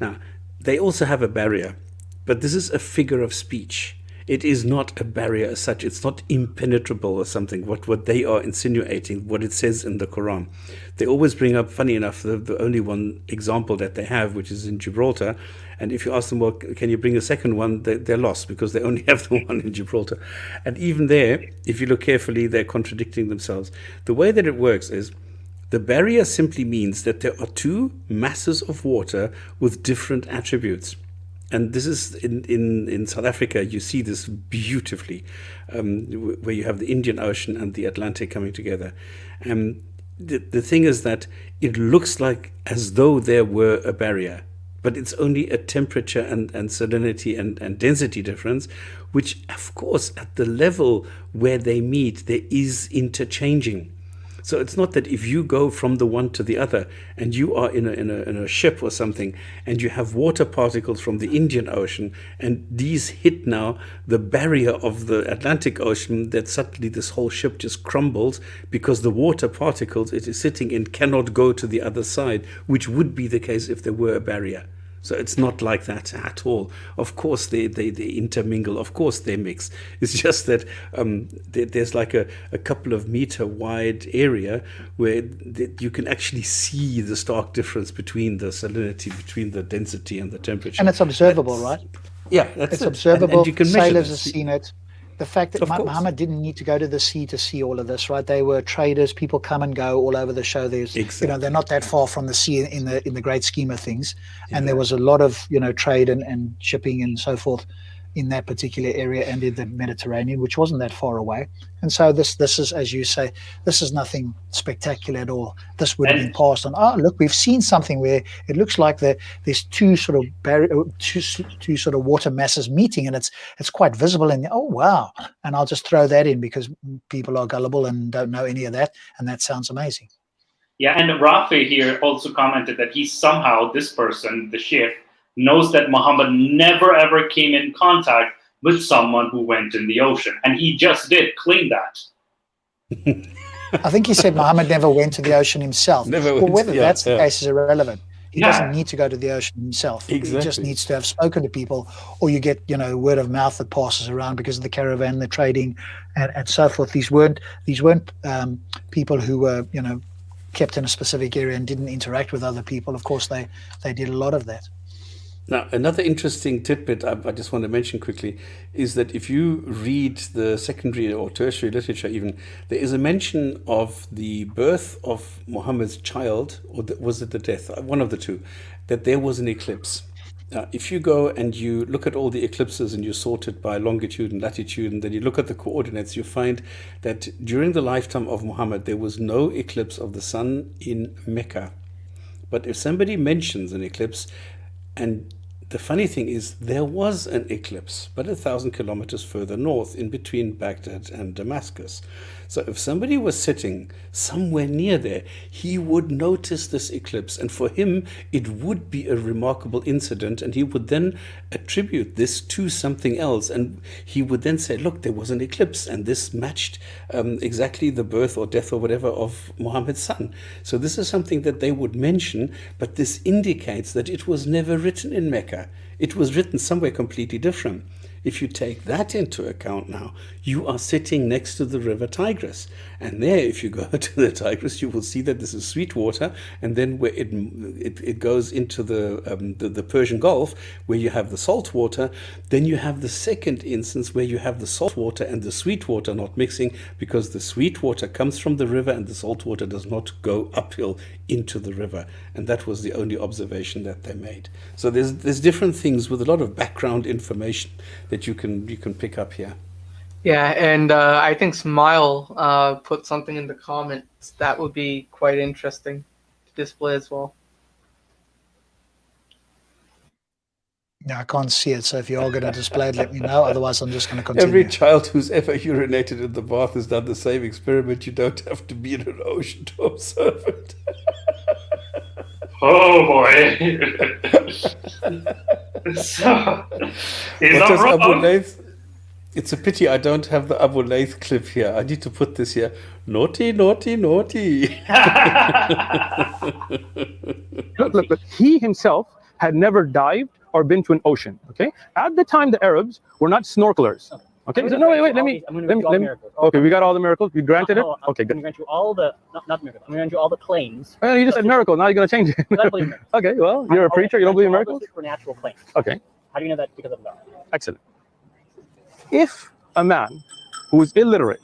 Now, they also have a barrier, but this is a figure of speech. It is not a barrier as such. It's not impenetrable or something. What they are insinuating, what it says in the Quran. They always bring up, funny enough, the only one example that they have, which is in Gibraltar. And if you ask them, well, can you bring a second one? They're lost because they only have the one in Gibraltar. And even there, if you look carefully, they're contradicting themselves. The way that it works is the barrier simply means that there are two masses of water with different attributes. And this is in South Africa, you see this beautifully, where you have the Indian Ocean and the Atlantic coming together. The thing is that it looks like as though there were a barrier, but it's only a temperature and salinity and density difference, which, of course, at the level where they meet, there is interchanging. So it's not that if you go from the one to the other and you are in a ship or something and you have water particles from the Indian Ocean and these hit now the barrier of the Atlantic Ocean, that suddenly this whole ship just crumbles because the water particles it is sitting in cannot go to the other side, which would be the case if there were a barrier. So it's not like that at all. Of course, they intermingle. Of course, they mix. It's just that there's like a couple of meter wide area where you can actually see the stark difference between the salinity, between the density and the temperature. And it's observable, right? Yeah, it's observable. And you can measure Sailors this. have seen it. The fact that Of course. Muhammad didn't need to go to the sea to see all of this, right? They were traders. People come and go all over the show. There's, Exactly. they're not that far from the sea in the great scheme of things. And there was a lot of, trade and shipping and so forth in that particular area and in the Mediterranean, which wasn't that far away. And so this is, as you say, this is nothing spectacular at all. This would have been passed on. Oh, look, we've seen something where it looks like there's two sort of water masses meeting, and it's quite visible. And oh wow! And I'll just throw that in because people are gullible and don't know any of that, and that sounds amazing. Yeah, and Rafi here also commented that this person, the sheikh, knows that Muhammad never ever came in contact with someone who went in the ocean. And he just did claim that. I think he said Muhammad never went to the ocean himself. Whether that's the case is irrelevant. He doesn't need to go to the ocean himself. Exactly. He just needs to have spoken to people, or you get, word of mouth that passes around because of the caravan, the trading, and so forth. These weren't people who were, kept in a specific area and didn't interact with other people. Of course, they did a lot of that. Now, another interesting tidbit I just want to mention quickly is that if you read the secondary or tertiary literature even, there is a mention of the birth of Muhammad's child, or was it the death? One of the two, that there was an eclipse. If you go and you look at all the eclipses and you sort it by longitude and latitude, and then you look at the coordinates, you find that during the lifetime of Muhammad, there was no eclipse of the sun in Mecca. But if somebody mentions an eclipse, and the funny thing is, there was an eclipse, but 1,000 kilometers further north, in between Baghdad and Damascus. So if somebody was sitting somewhere near there, he would notice this eclipse. And for him, it would be a remarkable incident. And he would then attribute this to something else. And he would then say, look, there was an eclipse. And this matched exactly the birth or death or whatever of Muhammad's son. So this is something that they would mention. But this indicates that it was never written in Mecca. It was written somewhere completely different. If you take that into account now, you are sitting next to the river Tigris. And there, if you go to the Tigris, you will see that this is sweet water. And then where it goes into the Persian Gulf, where you have the salt water, then you have the second instance where you have the salt water and the sweet water not mixing, because the sweet water comes from the river and the salt water does not go uphill into the river. And that was the only observation that they made. So there's different things with a lot of background information that you can pick up here. Yeah, and I think Smile put something in the comments that would be quite interesting to display as well. Yeah, I can't see it, so if you are going to display it, let me know. Otherwise, I'm just going to continue. Every child who's ever urinated in the bath has done the same experiment. You don't have to be in an ocean to observe it. Oh boy. So, he's What not does Abu wrong. Layth? It's a pity I don't have the Abu Layth clip here. I need to put this here. Naughty, naughty, naughty. Look. He himself had never dived or been to an ocean. Okay. At the time, the Arabs were not snorkelers. Okay. So, no, wait. Let me. Okay, we got all the miracles. We granted it. Okay, I'm good. going to grant you all the not miracles. I'm going to grant you all the claims. Well, you just said miracle. Now you're going to change it. I don't believe in miracles. Okay. Well, you're a preacher. You don't believe in All miracles. the supernatural claims. Okay. How do you know that? Because of God. Excellent. If a man who is illiterate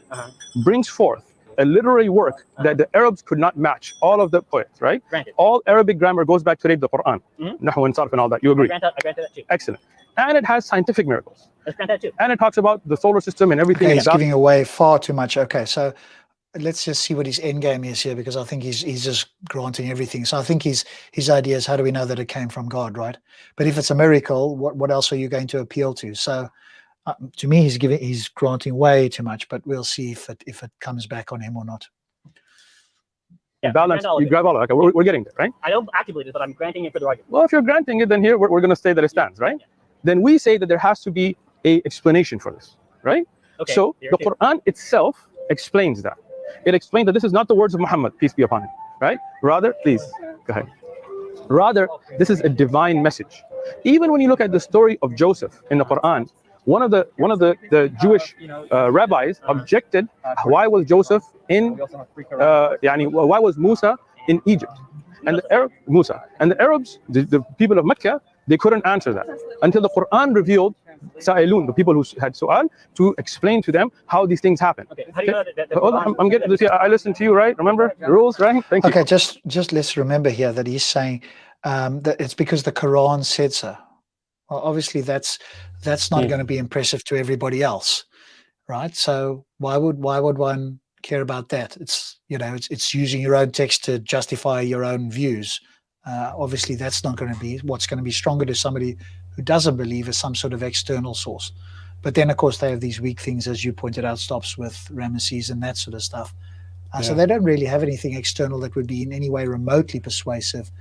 brings forth a literary work that the Arabs could not match, all of the poets, right? Granted. All Arabic grammar goes back to the Quran, Nahw and Sarf and all that. You I agree? grant that too. Excellent. And it has scientific miracles. Let's grant that too. And it talks about the solar system and everything. Okay, and he's God- giving away far too much. Okay, so let's just see what his end game is here, because I think he's just granting everything. So I think his idea is, how do we know that it came from God, right? But if it's a miracle, what else are you going to appeal to? So to me, he's granting way too much, but we'll see if it comes back on him or not. Yeah, balance. You grab all of it. Okay, we're getting there, right? I don't actively believe this, but I'm granting it for the argument. Well, if you're granting it, then here we're going to say that it stands, right? Yeah. Then we say that there has to be a explanation for this, right? Okay, So here the too. Quran itself explains that. It explains that this is not the words of Muhammad, peace be upon him, right? Rather, please, go ahead. Rather, this is a divine message. Even when you look at the story of Joseph in the Quran, one of the Jewish rabbis objected, why was Joseph in, why was Musa in Egypt? And the Arabs, the people of Mecca, they couldn't answer that until the Quran revealed Sa'ilun, the people who had su'al, to explain to them how these things happen. Okay, how do you know that Hold on, I'm getting this here. I listened to you, right? Remember the rules, right? Thank you. Okay, just let's remember here that he's saying that it's because the Quran said so. Well, obviously that's not going to be impressive to everybody else, right? So why would one care about that? It's it's using your own text to justify your own views. Obviously, that's not going to be what's going to be stronger to somebody who doesn't believe is some sort of external source. But then, of course, they have these weak things, as you pointed out, stops with Ramesses and that sort of stuff. So they don't really have anything external that would be in any way remotely persuasive.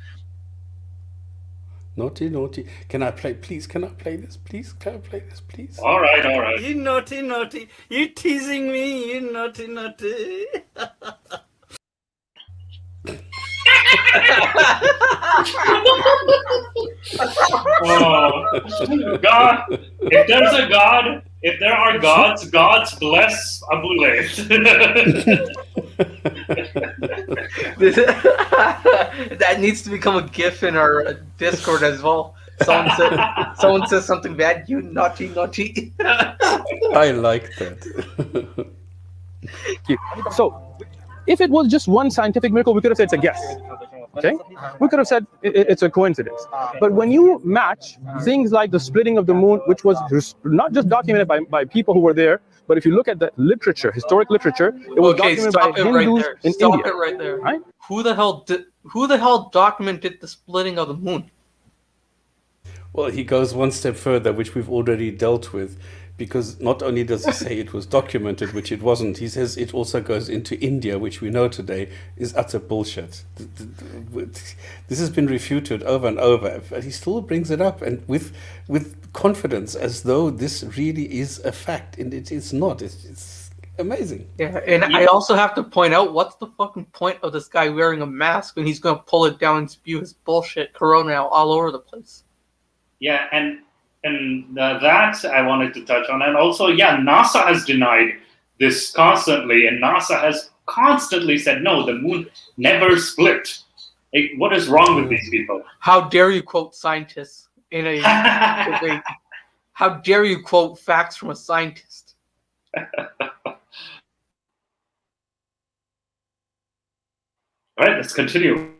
Naughty, naughty. Can I play, please? Can I play this, please? Can I play this, please? All right. You naughty, naughty. You teasing me, you naughty, naughty. Oh, God! If there's a God, if there are gods, gods bless Abu Layth. That needs to become a GIF in our Discord as well. Someone says something bad. You naughty, naughty. I like that. So, if it was just one scientific miracle, we could have said it's a guess. Okay, we could have said it's a coincidence. But when you match things like the splitting of the moon, which was not just documented by people who were there, but if you look at the literature, historic literature, it was documented by Hindus in Stop India. it right there. Right? Who the hell documented the splitting of the moon? Well, he goes one step further, which we've already dealt with, because not only does he say it was documented, which it wasn't, he says it also goes into India, which we know today is utter bullshit. This has been refuted over and over, but he still brings it up, and with confidence, as though this really is a fact, and it is not. It's amazing. Yeah, and I also have to point out, what's the fucking point of this guy wearing a mask when he's going to pull it down and spew his bullshit corona out all over the place? Yeah, and that I wanted to touch on. And also, NASA has denied this constantly, and NASA has constantly said, no, the moon never split. Like, what is wrong with these people? How dare you quote scientists in a debate? How dare you quote facts from a scientist? All right, let's continue.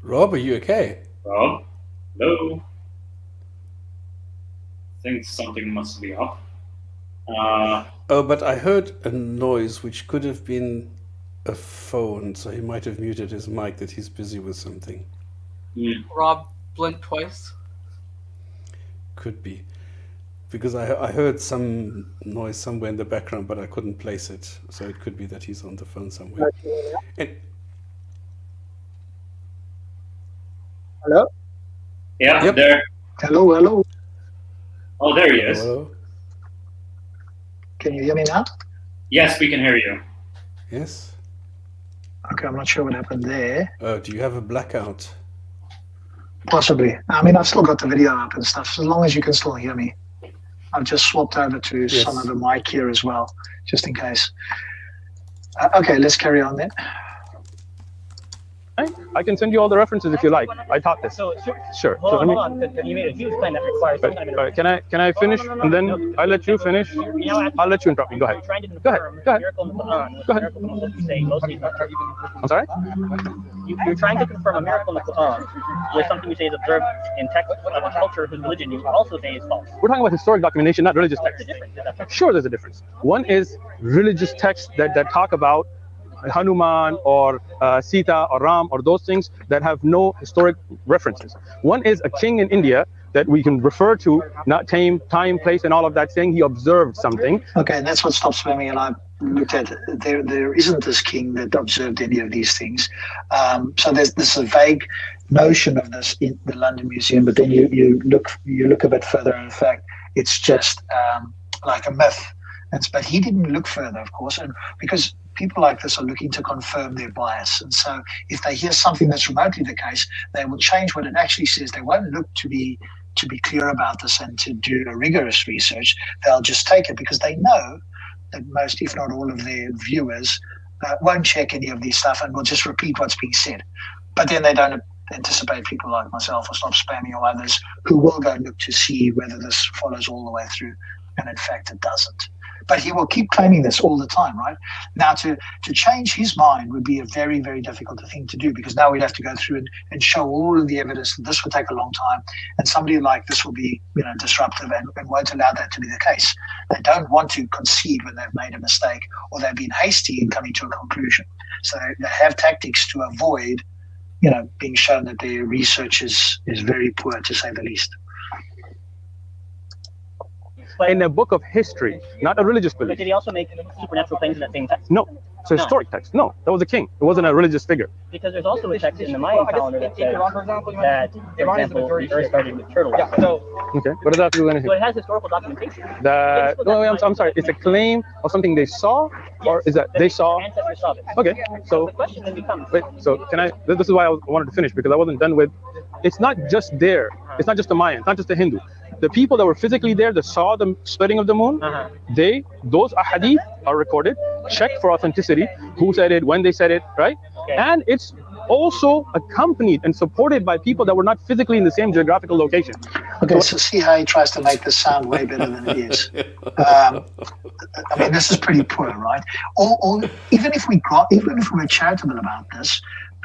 Rob, are you okay? Rob? Hello? I think something must be up. Oh, but I heard a noise which could have been a phone, so he might have muted his mic, that he's busy with something. Rob blinked twice. Could be. Because I heard some noise somewhere in the background, but I couldn't place it. So it could be that he's on the phone somewhere. And, Hello? Yeah, Yep. there. Hello, hello. Oh, there he is. hello? Can you hear me now? Yes, we can hear you. Yes? Okay, I'm not sure what happened there. Do you have a blackout? Possibly. I mean, I've still got the video up and stuff, as long as you can still hear me. I've just swapped over to Yes. some of the mic here as well, just in case. Okay, let's carry on then. I can send you all the references if you like. I taught this. So, Sure. hold So on, let me. hold on, because you made a huge claim that requires some kind of All right, can I finish and then I'll let you finish? I'll let you interrupt me. Go ahead. You're trying to Go ahead. confirm Go ahead. miracle in the Quran. Go ahead. Miracle in the Quran, you say mostly. I'm sorry. You're trying to confirm a miracle in the Quran with something you say is observed in text of a culture whose religion you also say is false. We're talking about historic documentation, not religious What's the text. difference? Is that Sure, there's a difference. One is religious texts that talk about Hanuman or Sita or Ram or those things that have no historic references. One is a king in India that we can refer to, not time, place, and all of that, saying he observed something. Okay, and that's what stops spamming. And I looked at it. There isn't this king that observed any of these things. So there's this a vague notion of this in the London Museum, but then you look a bit further. And in fact, it's just like a myth. But he didn't look further, of course, and because people like this are looking to confirm their bias. And so if they hear something that's remotely the case, they will change what it actually says. They won't look to be clear about this and to do a rigorous research. They'll just take it because they know that most, if not all of their viewers won't check any of these stuff and will just repeat what's being said. But then they don't anticipate people like myself or Stop Spamming or others who will go look to see whether this follows all the way through. And in fact, it doesn't. But he will keep claiming this all the time, right? Now, to change his mind would be a very, very difficult thing to do because now we'd have to go through and show all of the evidence that this would take a long time. And somebody like this will be, disruptive and won't allow that to be the case. They don't want to concede when they've made a mistake or they've been hasty in coming to a conclusion. So they have tactics to avoid, being shown that their research is very poor, to say the least. In a book of history, not a religious belief. But did he also make supernatural claims in that same text? No, it's a historic text. No, that was a king. It wasn't a religious figure. Because there's also a text in the Mayan calendar that says that, for example, the earth started with turtles. Okay, what does that have to do with anything? So it has historical documentation. I'm sorry. It's a claim of something they saw, or is that they saw? Ancestors saw this. Okay, so the question then becomes. Wait, so can I? This is why I wanted to finish because I wasn't done with. It's not just there. It's not just the Mayan. It's not just the Hindu. The people that were physically there that saw the splitting of the moon, those ahadith are recorded, checked for authenticity, who said it, when they said it, right? Okay. And it's also accompanied and supported by people that were not physically in the same geographical location. Okay, so see how he tries to make this sound way better than it is. I mean, this is pretty poor, right? Or even if we were charitable about this,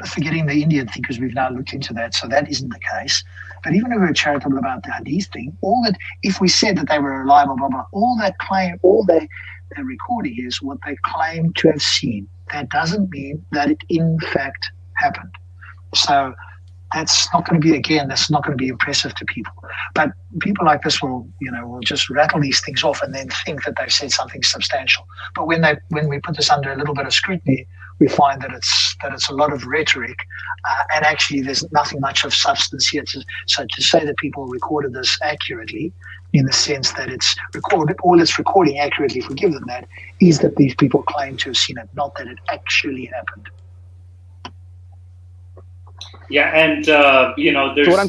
forgetting the Indian thing because we've now looked into that, so that isn't the case. But even if we were charitable about the Hadith thing, all that, if we said that they were reliable, blah, blah, all that claim, all they're recording is what they claim to have seen. That doesn't mean that it in fact happened. So that's not going to be impressive to people. But people like this will just rattle these things off and then think that they've said something substantial. But when we put this under a little bit of scrutiny, we find that it's a lot of rhetoric, and actually there's nothing much of substance here. So to say that people recorded this accurately, in the sense that it's recorded, all it's recording accurately, if we give them that, is that these people claim to have seen it, not that it actually happened. Yeah, and there's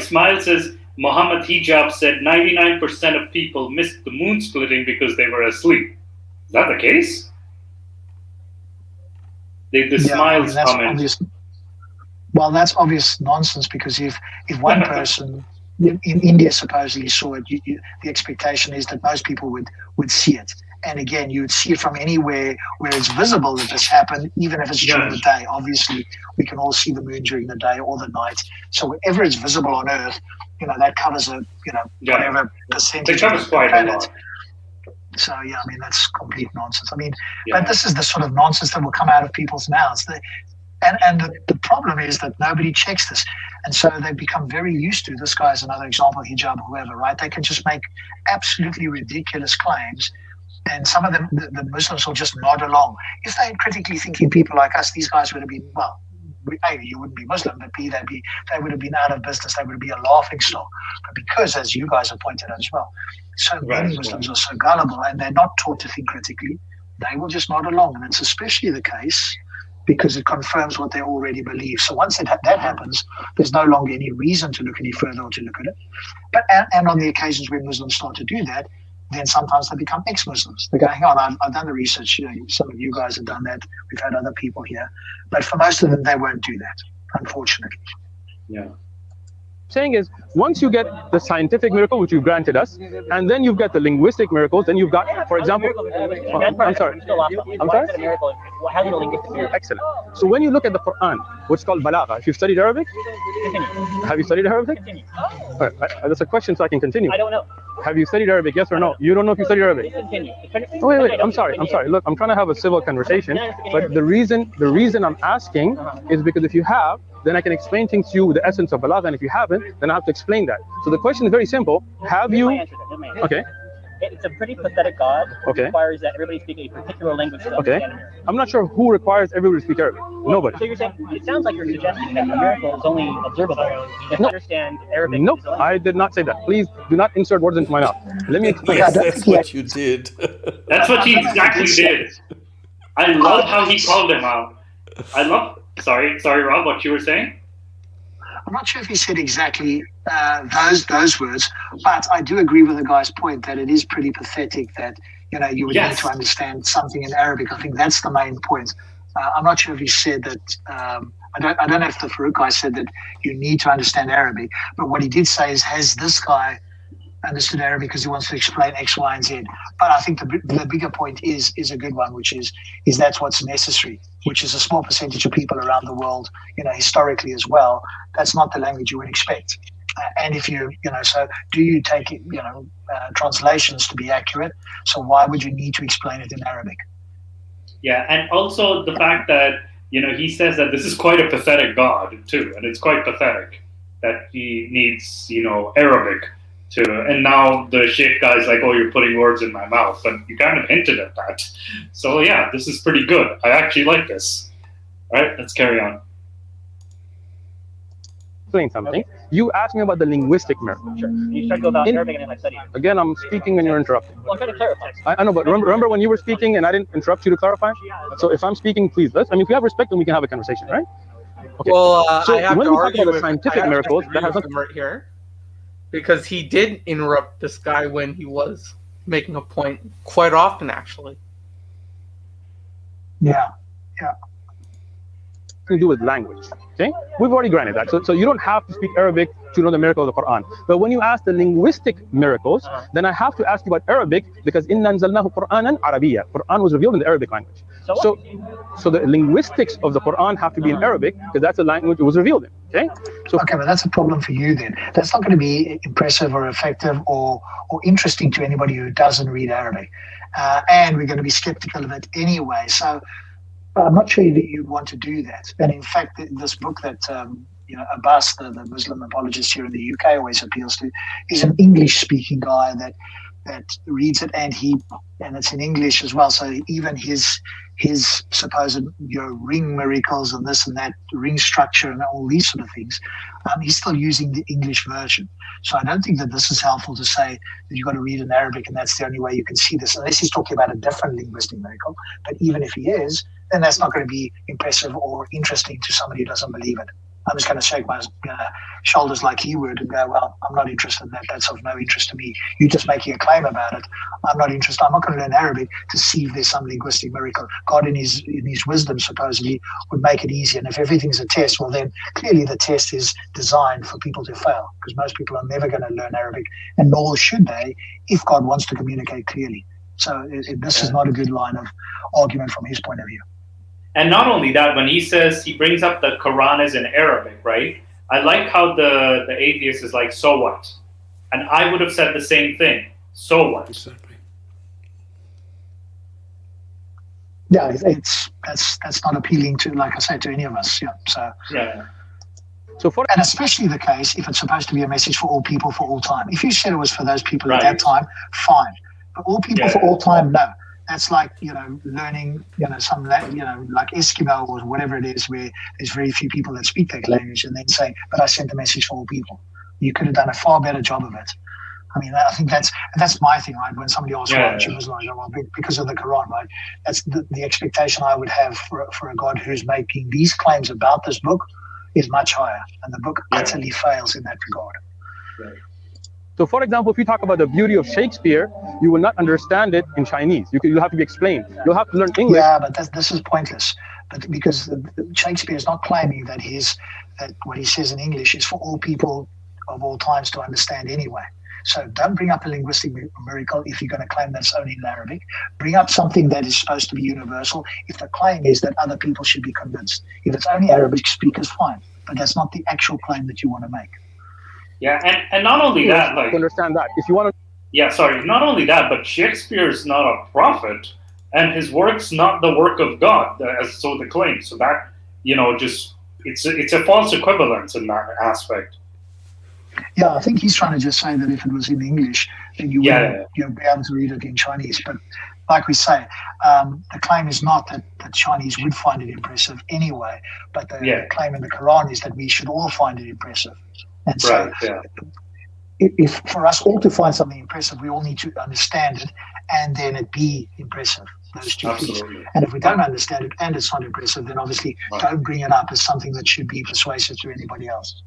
Smile says Muhammad Hijab said 99% of people missed the moon splitting because they were asleep. Is that the case? Smiles comment. Obvious. Well, that's obvious nonsense because if one person in India supposedly saw it, the expectation is that most people would see it. And again, you would see it from anywhere where it's visible that this happened, even if it's during the day. Obviously, we can all see the moon during the day or the night. So wherever it's visible on Earth, that covers whatever percentage of the planet. So yeah, I mean that's complete nonsense. I mean, but this is the sort of nonsense that will come out of people's mouths. And the problem is that nobody checks this. And so they've become very used to, this guy is another example, hijab, whoever, right? They can just make absolutely ridiculous claims. And some of them, the Muslims will just nod along. If they're critically thinking people like us, these guys would have been, well, A, you wouldn't be Muslim, but B, they would have been out of business. They would be a laughing stock. But because, as you guys have pointed out as well, so many Muslims are so gullible and they're not taught to think critically, they will just nod along. And it's especially the case because it confirms what they already believe. So once that happens, there's no longer any reason to look any further or to look at it. But and on the occasions when Muslims start to do that, then sometimes they become ex-Muslims. They're going, hang on, I've done the research. Some of you guys have done that. We've had other people here. But for most of them, they won't do that, unfortunately. Yeah. Saying is, once you get the scientific miracle, which you've granted us, and then you've got the linguistic miracles, then you've got, for example, I'm sorry. How's it a linguistic miracle? Excellent. So when you look at the Quran, what's called balagha, if you've studied Arabic, have you studied Arabic? All right, that's a question, so I can continue. I don't know. Have you studied Arabic? Yes or no? You don't know if you studied Arabic. Continue. Oh, wait. I'm sorry. Look, I'm trying to have a civil conversation, but the reason I'm asking is because if you have, then I can explain things to you with the essence of balagha, and if you haven't, then I have to explain that. So the question is very simple. Have you? Okay. It's a pretty pathetic God who Okay. requires that everybody speak a particular language to Okay. understand it. I'm not sure who requires everybody to speak Arabic. Nobody. So you're saying, it sounds like you're suggesting that the miracle is only observable if you understand Arabic. Nope, I did not say that. Please do not insert words into my mouth. Let me explain. Yes, that's what you did. That's what he exactly did. I love how he called him out. Sorry, Rob, what you were saying? I'm not sure if he said exactly those words, but I do agree with the guy's point that it is pretty pathetic that you would need to understand something in Arabic. I think that's the main point. I'm not sure if he said that. I don't know if the Farooq guy said that you need to understand Arabic, but what he did say is, has this guy understood Arabic because he wants to explain X, Y, and Z? But I think the bigger point is a good one, which is that's what's necessary, which is a small percentage of people around the world, historically as well. That's not the language you would expect. And if so do you take translations to be accurate? So why would you need to explain it in Arabic? Yeah, and also the fact that, he says that this is quite a pathetic God too, and it's quite pathetic that he needs, Arabic to, and now the Sheikh guy's like, oh, you're putting words in my mouth, but you kind of hinted at that. So yeah, this is pretty good. I actually like this. All right, let's carry on. Explain something. Okay. You asked me about the linguistic miracle. Sure. You started to go about Arabic and then I studied. Again, I'm speaking and you're interrupting. Well, I'm trying to clarify. I know, but remember when you were speaking and I didn't interrupt you to clarify? So if I'm speaking, please, if we have respect, then we can have a conversation, right? Okay. Well, so I have when to we talk argue about the with scientific miracles, that has nothing right here, because he did interrupt this guy when he was making a point quite often, actually. Yeah. to do with language. Okay, we've already granted that. So you don't have to speak Arabic to know the miracle of the Quran. But when you ask the linguistic miracles, then I have to ask you about Arabic, because inna anzalnahu Qur'anan Arabiyya. Quran was revealed in the Arabic language. So the linguistics of the Quran have to be in Arabic, because that's the language it was revealed in. Okay. Okay, but that's a problem for you then. That's not going to be impressive or effective or interesting to anybody who doesn't read Arabic. And we're going to be skeptical of it anyway. So I'm not sure that you'd want to do that. And in fact, this book that Abbas, the Muslim apologist here in the UK, always appeals to, is an English-speaking guy that reads it, and it's in English as well. So even his supposed ring miracles and this and that, ring structure and all these sort of things, he's still using the English version. So I don't think that this is helpful to say that you've got to read in Arabic and that's the only way you can see this, unless he's talking about a different linguistic miracle. But even if he is, then that's not going to be impressive or interesting to somebody who doesn't believe it. I'm just going to shake my shoulders like he would and go, well, I'm not interested in that. That's of no interest to me. You're just making a claim about it. I'm not interested. I'm not going to learn Arabic to see if there's some linguistic miracle. God in his wisdom supposedly would make it easy. And if everything's a test, well, then clearly the test is designed for people to fail, because most people are never going to learn Arabic, and nor should they if God wants to communicate clearly. So this is not a good line of argument from his point of view. And not only that, when he says, he brings up the Quran is in Arabic, right? I like how the atheist is like, so what? And I would have said the same thing. So what? Exactly. Yeah, it's that's not appealing to, like I say, to any of us. Yeah. So. Yeah. So for And especially the case if it's supposed to be a message for all people for all time. If you said it was for those people at that time, fine. But all people for all time, no. That's like, learning, some, like Eskimo or whatever it is, where there's very few people that speak that language, and then saying, but I sent the message for all people. You could have done a far better job of it. I mean, I think that's my thing, right? When somebody asks, why aren't you Muslim? I go, well, because of the Quran, right? That's the expectation I would have for a God who's making these claims about this book is much higher, and the book utterly fails in that regard. Right. So, for example, if you talk about the beauty of Shakespeare, you will not understand it in Chinese. You'll have to be explained. You'll have to learn English. Yeah, but this is pointless. But because Shakespeare is not claiming that what he says in English is for all people of all times to understand anyway. So don't bring up a linguistic miracle if you're going to claim that's only in Arabic. Bring up something that is supposed to be universal if the claim is that other people should be convinced. If it's only Arabic speakers, fine. But that's not the actual claim that you want to make. Yeah, and not only that, like, understand that. If you want to... Yeah, sorry, not only that, but Shakespeare is not a prophet, and his work's not the work of God, as so the claim. So that, just, it's a false equivalence in that aspect. Yeah, I think he's trying to just say that if it was in English, then you would be able to read it in Chinese. But like we say, the claim is not that the Chinese would find it impressive anyway, but the claim in the Quran is that we should all find it impressive. And so if for us all to find something impressive, we all need to understand it and then it be impressive. Those two things. And if we don't understand it and it's not impressive, then obviously don't bring it up as something that should be persuasive to anybody else.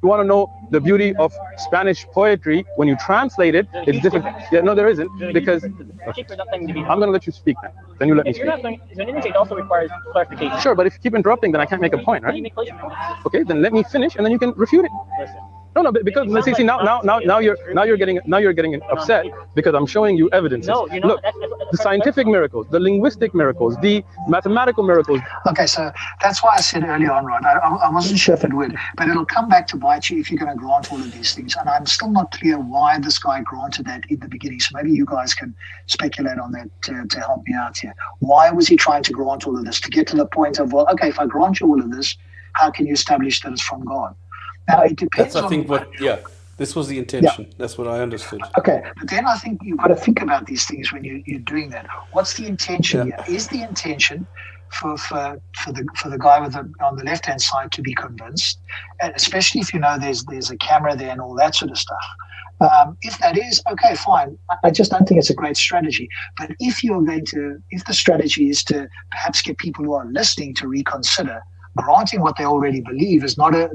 You want to know the beauty of Spanish poetry, when you translate it, it's difficult. Yeah, no, there isn't, because I'm going to let you speak now. Then you let me speak. An interchange also requires clarification. Sure, but if you keep interrupting, then I can't make a point, right? Okay, then let me finish, and then you can refute it. No, because see, now you're getting upset because I'm showing you evidences. No, you're not. Look, the scientific miracles, the linguistic miracles, the mathematical miracles. Okay, so that's why I said earlier on, Rod, I wasn't sure if it would, but it'll come back to bite you if you're going to grant all of these things. And I'm still not clear why this guy granted that in the beginning. So maybe you guys can speculate on that to help me out here. Why was he trying to grant all of this? To get to the point of, well, okay, if I grant you all of this, how can you establish that it's from God? Now, it depends this was the intention. Yeah. That's what I understood. Okay, but then I think you've got to think about these things when you're doing that. What's the intention here? Is the intention for the guy on the left-hand side to be convinced, and especially if there's a camera there and all that sort of stuff? If that is, okay, fine. I just don't think it's a great strategy. But if the strategy is to perhaps get people who are listening to reconsider, granting what they already believe is not a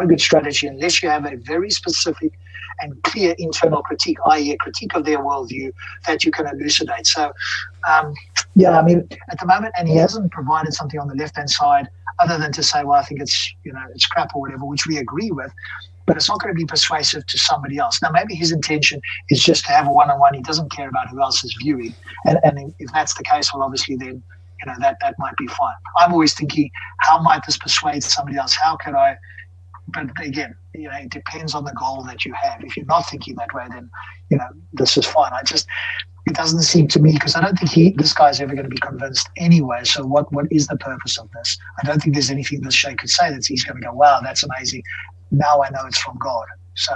good strategy unless you have a very specific and clear internal critique, i.e. a critique of their worldview that you can elucidate. So, I mean, at the moment, and he hasn't provided something on the left-hand side other than to say, well, I think it's crap or whatever, which we agree with, but it's not going to be persuasive to somebody else. Now, maybe his intention is just to have a one-on-one. He doesn't care about who else is viewing. And if that's the case, well, obviously then, that might be fine. I'm always thinking, how might this persuade somebody else? How can I? But again, it depends on the goal that you have. If you're not thinking that way, then, this is fine. It doesn't seem to me, because I don't think this guy's ever going to be convinced anyway. So what is the purpose of this? I don't think there's anything this Sheikh could say that he's going to go, wow, that's amazing. Now I know it's from God. So,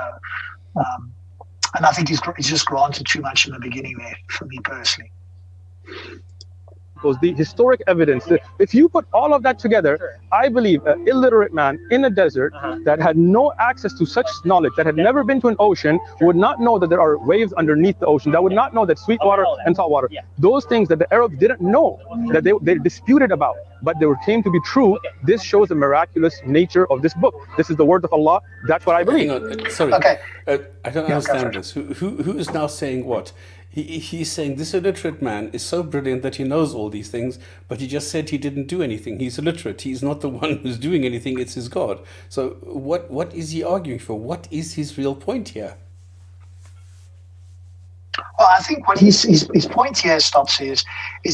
and I think he's just granted too much in the beginning there, for me personally. The historic evidence. If you put all of that together, I believe an illiterate man in a desert that had no access to such knowledge, that had never been to an ocean, would not know that there are waves underneath the ocean, that would not know that sweet water and salt water, those things that the Arabs didn't know, that they disputed about, but they came to be true. This shows the miraculous nature of this book. This is the word of Allah. That's what I believe. Hang on. Sorry. Okay. I don't understand this. Who is now saying what? He's saying this illiterate man is so brilliant that he knows all these things, but he just said he didn't do anything. He's illiterate. He's not the one who's doing anything. It's his God. So what is he arguing for? What is his real point here? Well, I think what his point here stops is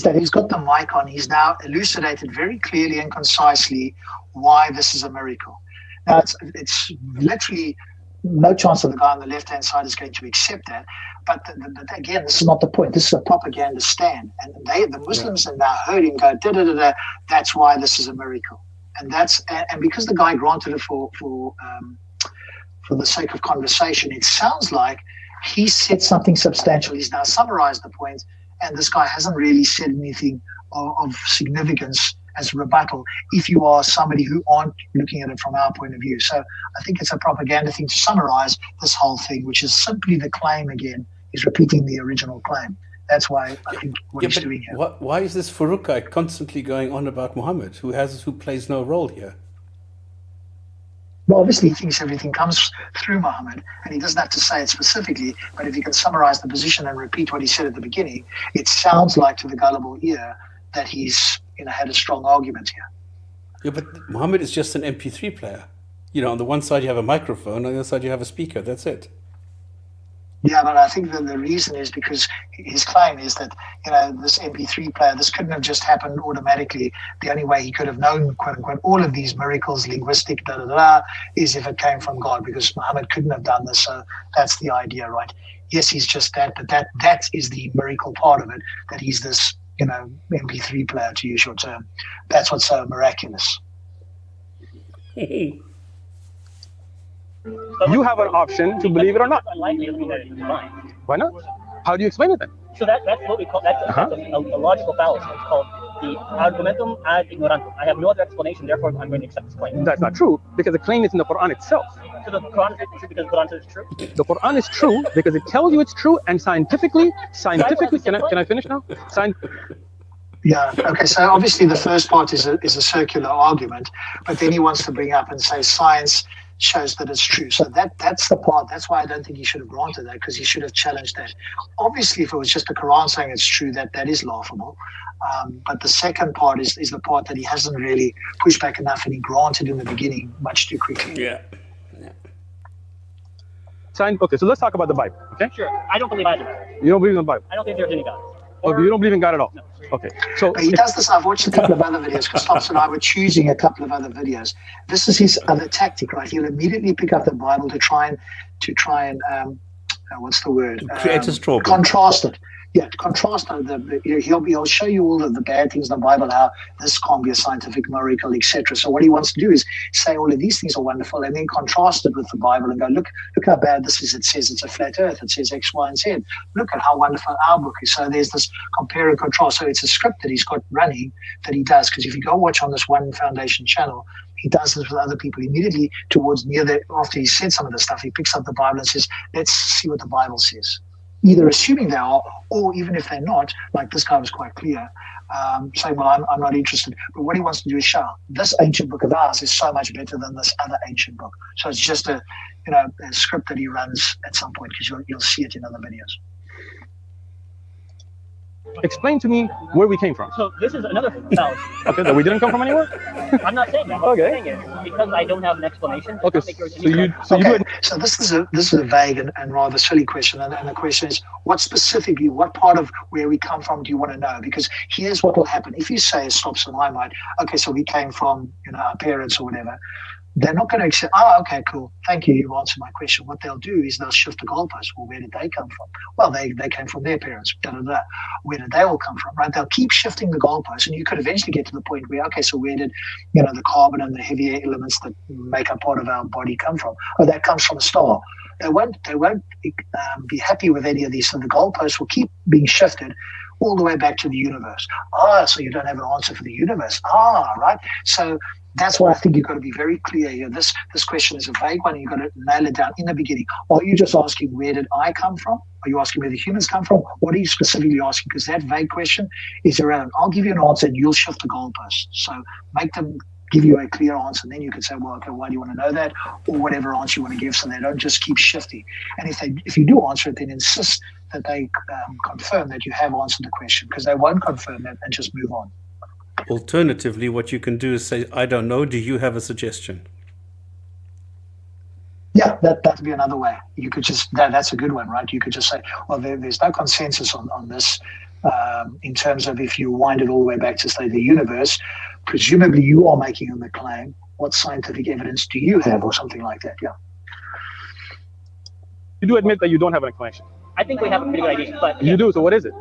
that he's got the mic on. He's now elucidated very clearly and concisely why this is a miracle. Now, it's literally no chance that the guy on the left-hand side is going to accept that. But again, this is not the point. This is a propaganda stand, and the Muslims have now heard him go da da da da. That's why this is a miracle, and because the guy granted it for the sake of conversation, it sounds like he said something substantial. He's now summarized the point, and this guy hasn't really said anything of significance as a rebuttal if you are somebody who aren't looking at it from our point of view. So I think it's a propaganda thing to summarize this whole thing, which is simply the claim again, is repeating the original claim. That's why I think what he's doing here. Why is this Farooq guy constantly going on about Muhammad, who plays no role here? Well, obviously he thinks everything comes through Muhammad, and he doesn't have to say it specifically, but if he can summarize the position and repeat what he said at the beginning, it sounds like to the gullible ear that he's had a strong argument here. Yeah, but Muhammad is just an MP3 player. On the one side you have a microphone, on the other side you have a speaker. That's it. Yeah, but I think that the reason is because his claim is that, this MP3 player, this couldn't have just happened automatically. The only way he could have known, quote unquote, all of these miracles, linguistic, is if it came from God, because Muhammad couldn't have done this. So that's the idea, right? Yes, he's just that, but that is the miracle part of it, that he's this, MP3 player, to use your term. That's what's so miraculous. You have an option to believe it or not. Unlikely to be that it's divine. Why not? How do you explain it then? So that's what we call a logical fallacy. It's called the argumentum ad ignorantum. I have no other explanation, therefore I'm going to accept this claim. That's not true, because the claim is in the Quran itself. So the Quran is true because the Quran says it's true? The Quran is true because it tells you it's true, and scientifically, can I finish now? Yeah, okay, so obviously the first part is a circular argument, but then he wants to bring up and say science shows that it's true. So that's the part. That's why I don't think he should have granted that, because he should have challenged that. Obviously, if it was just the Quran saying it's true, that is laughable. But the second part is the part that he hasn't really pushed back enough, and he granted in the beginning much too quickly. Yeah. Okay, so let's talk about the Bible, okay? Sure. I don't believe either. You don't believe in the Bible? I don't think there's any God. Okay, you don't believe in God at all? No. Okay. So but he does this. I've watched a couple of other videos, because Thompson and I were choosing a couple of other videos. This is his other tactic, right? He'll immediately pick up the Bible to try and what's the word? Create a straw. Contrast it. Yeah, contrast he'll show you all of the bad things in the Bible, how this can't be a scientific miracle, etc. So what he wants to do is say all of these things are wonderful, and then contrast it with the Bible and go, look how bad this is. It says it's a flat earth. It says X, Y, and Z. Look at how wonderful our book is. So there's this compare and contrast. So it's a script that he's got running that he does, because if you go watch on this One Foundation channel, he does this with other people. Immediately after he said some of the stuff, he picks up the Bible and says, let's see what the Bible says. Either assuming they are, or even if they're not, like this guy was quite clear, saying, well, I'm not interested. But what he wants to do is show this ancient book of ours is so much better than this other ancient book. So it's just a script that he runs at some point, because you'll see it in other videos. Explain to me where we came from. So this is another fallacy. Okay, that we didn't come from anywhere? I'm not saying that. What I'm saying is, because I don't have an explanation. Okay, so this is a vague and rather silly question, and the question is, what part of where we come from do you want to know? Because here's what will happen. If you say, stops in my mind, okay, so we came from our parents or whatever, they're not going to accept, okay, cool, thank you, you've answered my question. What they'll do is they'll shift the goalpost. Well, where did they come from? Well, they came from their parents, Where did they all come from, right? They'll keep shifting the goalpost, and you could eventually get to the point where, okay, so where did, the carbon and the heavier elements that make up part of our body come from? Oh, that comes from a star. They won't be happy with any of these, so the goalposts will keep being shifted all the way back to the universe. So you don't have an answer for the universe. Right? So that's why I think you've got to be very clear here. This question is a vague one, and you've got to nail it down in the beginning. Are you just asking, where did I come from? Are you asking where the humans come from? What are you specifically asking? Because that vague question is irrelevant. I'll give you an answer, and you'll shift the goalposts. So make them give you a clear answer, and then you can say, well, okay, why do you want to know that? Or whatever answer you want to give, so they don't just keep shifting. And if you do answer it, then insist that they confirm that you have answered the question, because they won't confirm that and just move on. Alternatively, what you can do is say, I don't know, do you have a suggestion? Yeah, that'd be another way. You could just, that's a good one, right? You could just say, well, there's no consensus on this in terms of, if you wind it all the way back to, say, the universe, presumably you are making the claim, what scientific evidence do you have, or something like that, yeah. You do admit that you don't have an explanation. I think we have a pretty good idea. But You do. So what is it?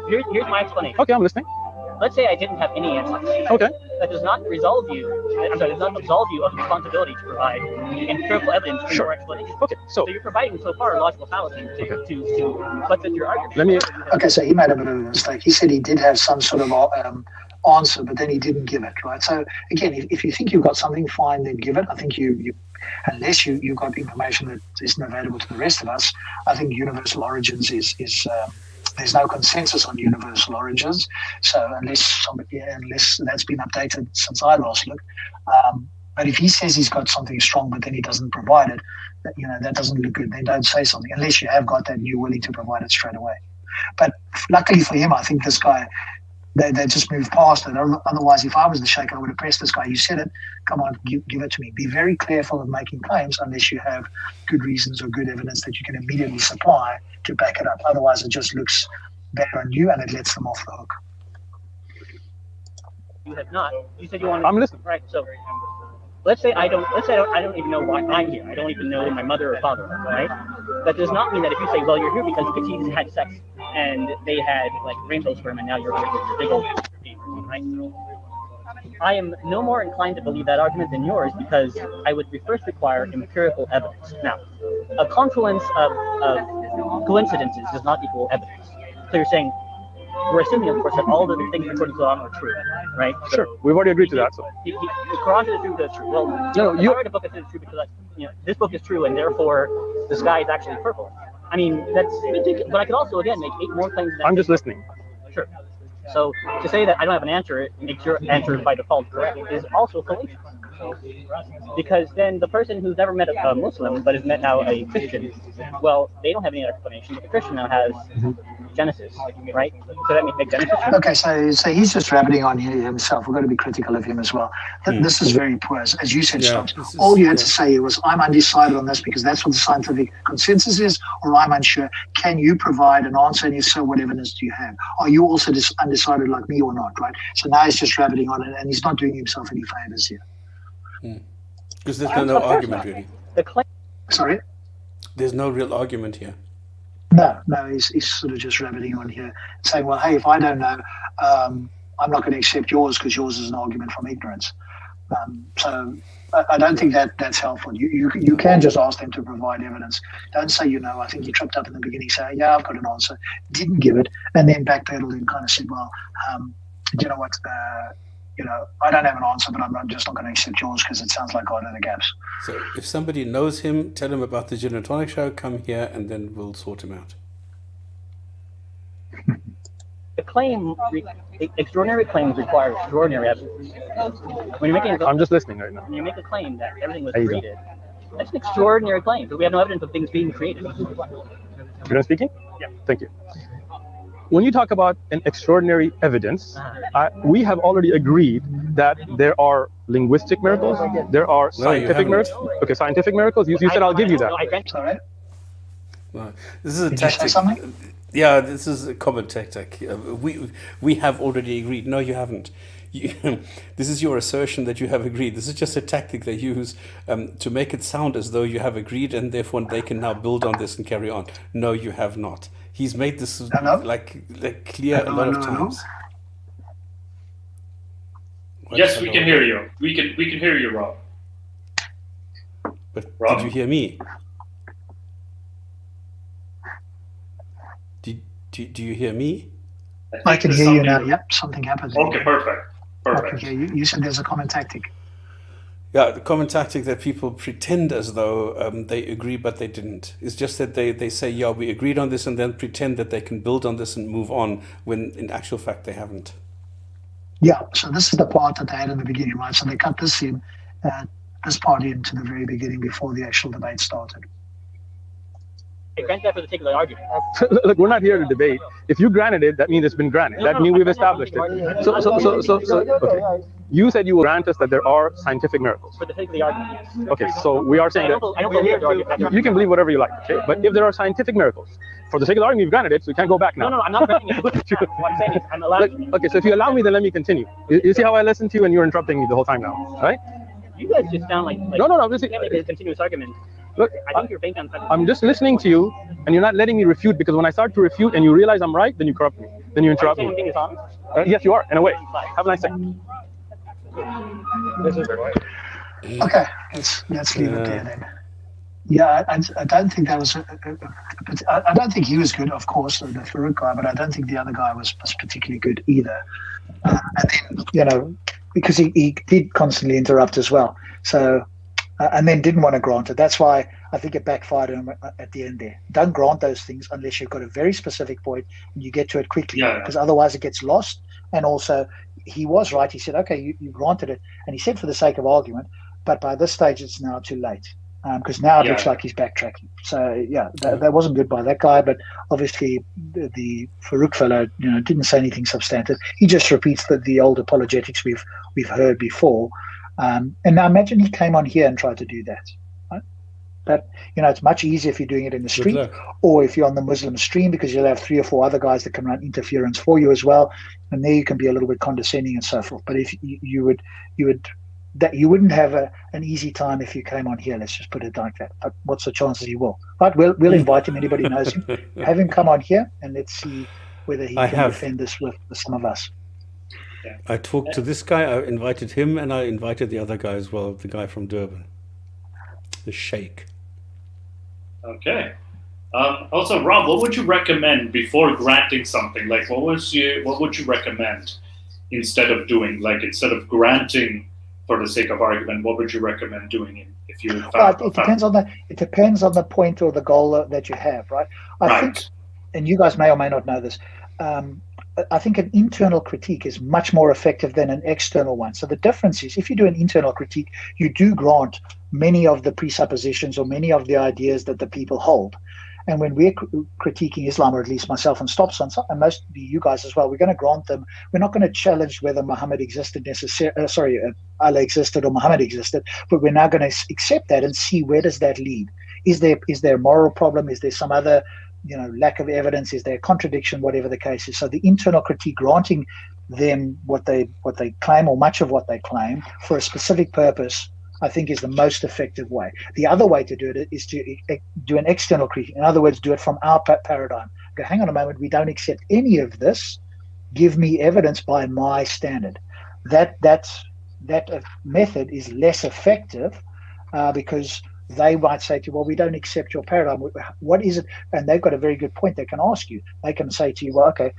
here's my explanation. Okay, I'm listening. Let's say I didn't have any answers. Okay. That does not resolve you. I'm sorry, does not absolve you of the responsibility to provide empirical evidence for your explanation. Okay. So you're providing so far a logical fallacy to buttress your argument. let me. Okay, so he made a bit of a mistake. He said he did have some sort of answer, but then he didn't give it, right? So again, if you think you've got something, fine, then give it. I think you unless you've got information that isn't available to the rest of us, I think universal origins is there's no consensus on universal origins. So unless that's been updated since I last looked. But if he says he's got something strong, but then he doesn't provide it, that doesn't look good. Then don't say something unless you have got that and you're willing to provide it straight away. But luckily for him, I think this guy, they just moved past it. Otherwise, if I was the sheikh, I would have pressed this guy. You said it. Come on, give it to me. Be very careful of making claims unless you have good reasons or good evidence that you can immediately supply to back it up. Otherwise, it just looks bad on you and it lets them off the hook. You have not. You said you wanted. I'm listening. Right. So let's say I don't even know why I'm here. I don't even know my mother or father. Right. That does not mean that if you say, well, you're here because the Khazis had sex and they had like rainbow sperm and now you're here because you're big old right? I am no more inclined to believe that argument than yours because I would first require empirical evidence. Now, a confluence of coincidences does not equal evidence. So you're saying, we're assuming, of course, that all the things according to the Quran are true, right? Sure, we've already agreed to that. So the Quran is true, that's true. Well, I read a book that says it's true because this book is true and therefore the sky is actually purple. I mean, that's ridiculous. But I could also, again, make 8 more claims. I'm just listening. Sure. So to say that I don't have an answer, it makes your answer by default correct, is also fallacious. Because then the person who's never met a Muslim but has met now a Christian, well, they don't have any explanation, but the Christian now has Genesis, right? So that makes Genesis true? Okay, so he's just rabbiting on here himself. We've got to be critical of him as well. This is very poor. As you said, all you had to say was, I'm undecided on this because that's what the scientific consensus is, or I'm unsure. Can you provide an answer? And if so, what evidence do you have? Are you also undecided like me or not, right? So now he's just rabbiting on it, and he's not doing himself any favors here. Because there's no argument really. Sorry? There's no real argument here. No, he's sort of just rabbiting on here, saying, well, hey, if I don't know, I'm not going to accept yours because yours is an argument from ignorance. So I don't think that's helpful. You can just ask them to provide evidence. Don't say, I think you tripped up in the beginning, say, yeah, I've got an answer, didn't give it, and then backpedaled and kind of said, well, you know what, I don't have an answer, but I'm just not going to accept yours because it sounds like God in the gaps. So if somebody knows him, tell him about the Gin and Tonic show, come here, and then we'll sort him out. Extraordinary claims require extraordinary evidence. When you're making I'm just listening right now. When you make a claim that everything was created, that's an extraordinary claim, but we have no evidence of things being created. You're done speaking? Yeah. Thank you. When you talk about an extraordinary evidence, we have already agreed that there are linguistic miracles, there are scientific miracles. Okay, scientific miracles. You said I'll give you that. Sorry? No, this is a Did tactic. you say something? Yeah, this is a common tactic. We have already agreed. No, you haven't. This is your assertion that you have agreed. This is just a tactic they use to make it sound as though you have agreed, and therefore they can now build on this and carry on. No, you have not. He's made this like clear a lot of times. Yes, we can hear you. We can hear you, Rob. But Rob? Did you hear me? Do you hear me? I can hear you now. Yep, something happened. Okay, perfect. I can hear you. You said there's a common tactic. Yeah, the common tactic that people pretend as though they agree, but they didn't. It's just that they say, yeah, we agreed on this, and then pretend that they can build on this and move on, when in actual fact they haven't. Yeah, so this is the part that they had in the beginning, right? So they cut this in, this part into the very beginning before the actual debate started. Grant that for the sake of the argument. Look, we're not here to debate. If you granted it, that means it's been granted. That means we've established it. So, okay. You said you will grant us that there are scientific miracles. For the sake of the argument, yes. Okay, so we are saying I don't believe the argument. You can believe whatever you like, okay? But if there are scientific miracles, for the sake of the argument, you've granted it, so you can't go back now. No, I'm not granting it. What I'm saying is I'm allowed. Okay, so if you allow me, then let me continue. You see how I listen to you and you're interrupting me the whole time now, right? You guys just sound like no. You can't make a continuous argument Look, I think you're banking on I'm just listening to you, and you're not letting me refute, because when I start to refute and you realize I'm right, then you corrupt me. Then you interrupt me. I'm being dishonest? Yes, you are, in a way. Have a nice day. Okay, let's leave it there then. Yeah, I don't think that was. I don't think he was good, of course, the Farooq guy, but I don't think the other guy was particularly good either. And then, because he did constantly interrupt as well. So, and then didn't want to grant it. That's why I think it backfired on him at the end there. Don't grant those things unless you've got a very specific point and you get to it quickly, because otherwise it gets lost. And also, he was right. He said, okay, you granted it. And he said for the sake of argument, but by this stage, it's now too late. Because now it looks like he's backtracking. So, that wasn't good by that guy. But obviously, the Farooq fellow, didn't say anything substantive. He just repeats the old apologetics we've heard before. And now imagine he came on here and tried to do that. Right? But, it's much easier if you're doing it in the street or if you're on the Muslim stream, because you'll have 3 or 4 other guys that can run interference for you as well. And there you can be a little bit condescending and so forth. But if you wouldn't have an easy time if you came on here. Let's just put it like that. But what's the chances he will? Right, we'll invite him. Anybody knows him, have him come on here, and let's see whether he can defend this with some of us. I talked to this guy. I invited him, and I invited the other guy as well. The guy from Durban, the Sheikh. Okay. Also, Rob, what would you recommend before granting something? Like, what would you recommend instead of doing? Like, instead of granting for the sake of argument, what would you recommend doing if you found? It depends on the point or the goal that you have, right? I think, and you guys may or may not know this, I think an internal critique is much more effective than an external one. So the difference is, if you do an internal critique, you do grant many of the presuppositions or many of the ideas that the people hold. And when we're critiquing Islam, or at least myself and Stops, and most of you guys as well, we're going to grant them. We're not going to challenge whether Muhammad existed Allah existed or Muhammad existed, but we're now going to accept that and see where does that lead. Is there a moral problem? Is there some other, lack of evidence? Is there a contradiction? Whatever the case is. So the internal critique, granting them what they claim, or much of what they claim, for a specific purpose, I think is the most effective way. The other way to do it is to do an external critique. In other words, do it from our paradigm. Go, hang on a moment, we don't accept any of this. Give me evidence by my standard. That method is less effective because they might say to you, well, we don't accept your paradigm. What is it? And they've got a very good point. They can ask you. They can say to you, well, okay,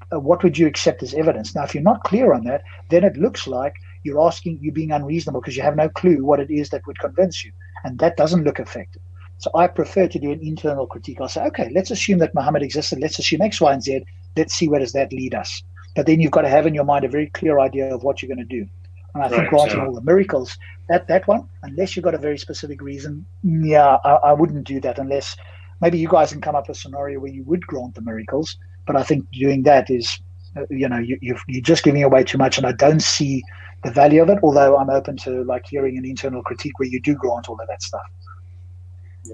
what would you accept as evidence? Now, if you're not clear on that, then it looks like you're being unreasonable because you have no clue what it is that would convince you. And that doesn't look effective. So I prefer to do an internal critique. I'll say, okay, let's assume that Muhammad existed. Let's assume X, Y, and Z. Let's see where does that lead us. But then you've got to have in your mind a very clear idea of what you're going to do. And I think granting all the miracles, that one, unless you've got a very specific reason, I wouldn't do that, unless maybe you guys can come up with a scenario where you would grant the miracles. But I think doing that is, you're just giving away too much, and I don't see the value of it, although I'm open to hearing an internal critique where you do grant all of that stuff.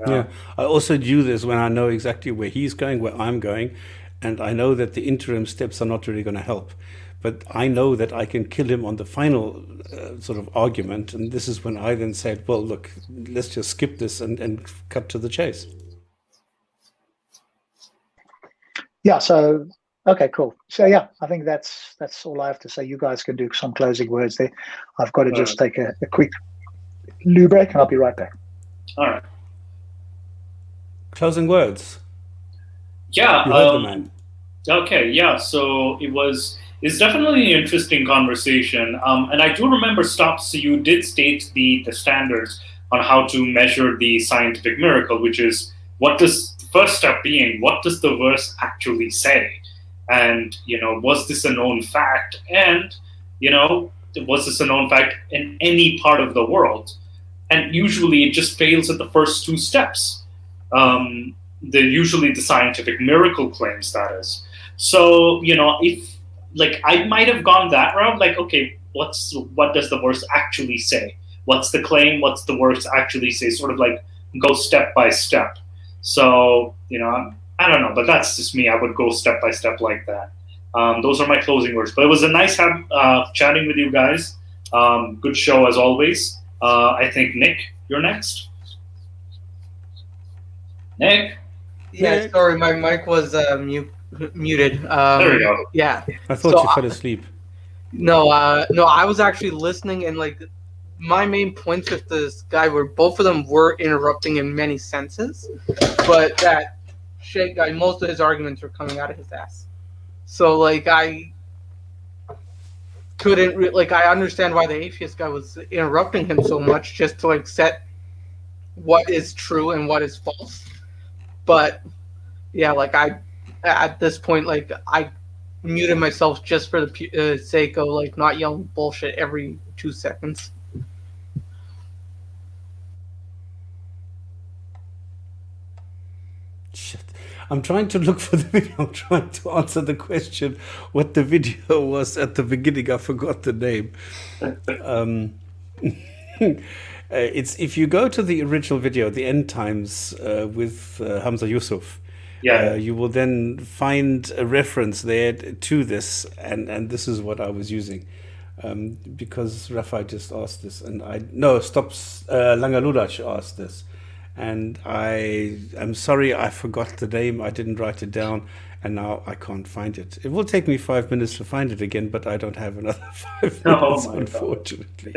Yeah, I also do this when I know exactly where he's going, where I'm going, and I know that the interim steps are not really going to help. But I know that I can kill him on the final sort of argument, and this is when I then said, well, look, let's just skip this and cut to the chase. Yeah, so, okay, cool. So, I think that's all I have to say. You guys can do some closing words there. I've got to just take a quick loo break, and I'll be right back. All right. Closing words. Yeah. You heard the man. Okay, so it's definitely an interesting conversation. And I do remember, Stops, you did state the standards on how to measure the scientific miracle, which is first step being, what does the verse actually say? And, was this a known fact? And, was this a known fact in any part of the world? And usually it just fails at the first 2 steps. Usually the scientific miracle claims, that is. So, if, I might have gone that route, okay, what does the verse actually say? What's the claim? What's the verse actually say? Sort of go step by step. So, I don't know, but that's just me. I would go step by step like that. Those are my closing words. But it was a nice chatting with you guys. Good show as always. I think, Nick, you're next. Nick? Yeah, Nick? sorry, my mic was muted. There we go. Yeah. I thought So you fell asleep. No, I was actually listening, and like my main points with this guy were both of them were interrupting in many senses, but that Sheikh guy, most of his arguments were coming out of his ass. So like I couldn't I understand why the atheist guy was interrupting him so much, just to like set what is true and what is false. But yeah, like I at this point, like I muted myself just for the sake of like not yelling bullshit every 2 seconds. Shit. I'm trying to look for the video. I'm trying to answer the question what the video was at the beginning. I forgot the name. It's if you go to the original video, the end times with Hamza Yusuf. Yeah. You will then find a reference there to this, and this is what I was using. Because Rafa just asked this, and Langaluraj asked this, and I'm sorry I forgot the name. I didn't write it down, and now I can't find it. It will take me 5 minutes to find it again, but I don't have another 5 minutes, unfortunately.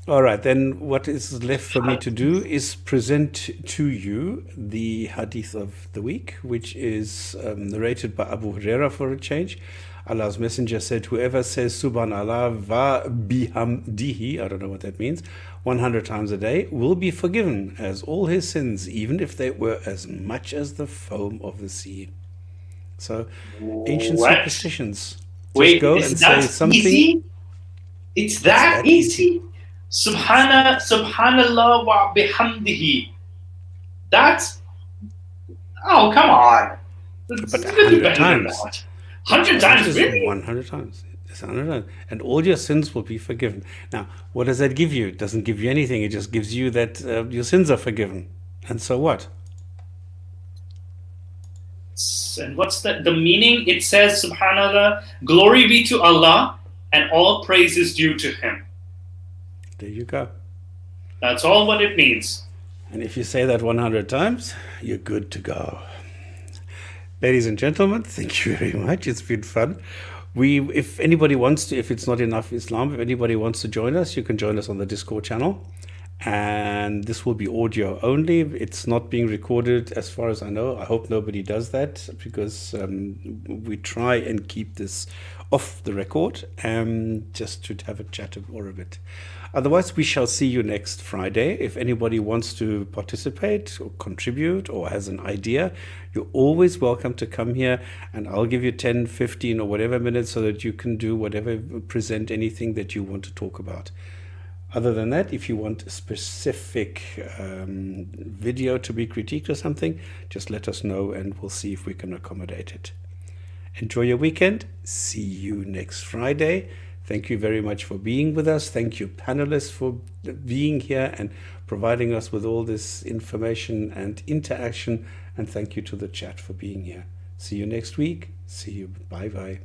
All right, then what is left for me to do is present to you the Hadith of the week, which is narrated by Abu Huraira for a change. Allah's Messenger said, whoever says Subhanallah va bihamdihi, I don't know what that means, 100 times a day, will be forgiven as all his sins, even if they were as much as the foam of the sea. So, ancient superstitions. Wait, go is and that say something. easy? It's that easy? Subhanallah wa bihamdihi. That's... Oh, come on. But 100 times. 100 times, really? 100 times. It's 100 times. And all your sins will be forgiven. Now, what does that give you? It doesn't give you anything. It just gives you that your sins are forgiven. And so what? And what's the meaning? It says, Subhanallah, glory be to Allah, and all praise is due to Him. There you go. That's all what it means. And if you say that 100 times, you're good to go. Ladies and gentlemen, thank you very much. It's been fun. If anybody wants to, if it's not enough Islam, if anybody wants to join us, you can join us on the Discord channel. And this will be audio only. It's not being recorded as far as I know. I hope nobody does that, because we try and keep this off the record, just to have a chat or a bit. Otherwise, we shall see you next Friday. If anybody wants to participate or contribute or has an idea, you're always welcome to come here, and I'll give you 10, 15 or whatever minutes so that you can do whatever, present anything that you want to talk about. Other than that, if you want a specific video to be critiqued or something, just let us know and we'll see if we can accommodate it. Enjoy your weekend. See you next Friday. Thank you very much for being with us. Thank you, panelists, for being here and providing us with all this information and interaction. And thank you to the chat for being here. See you next week. See you. Bye-bye.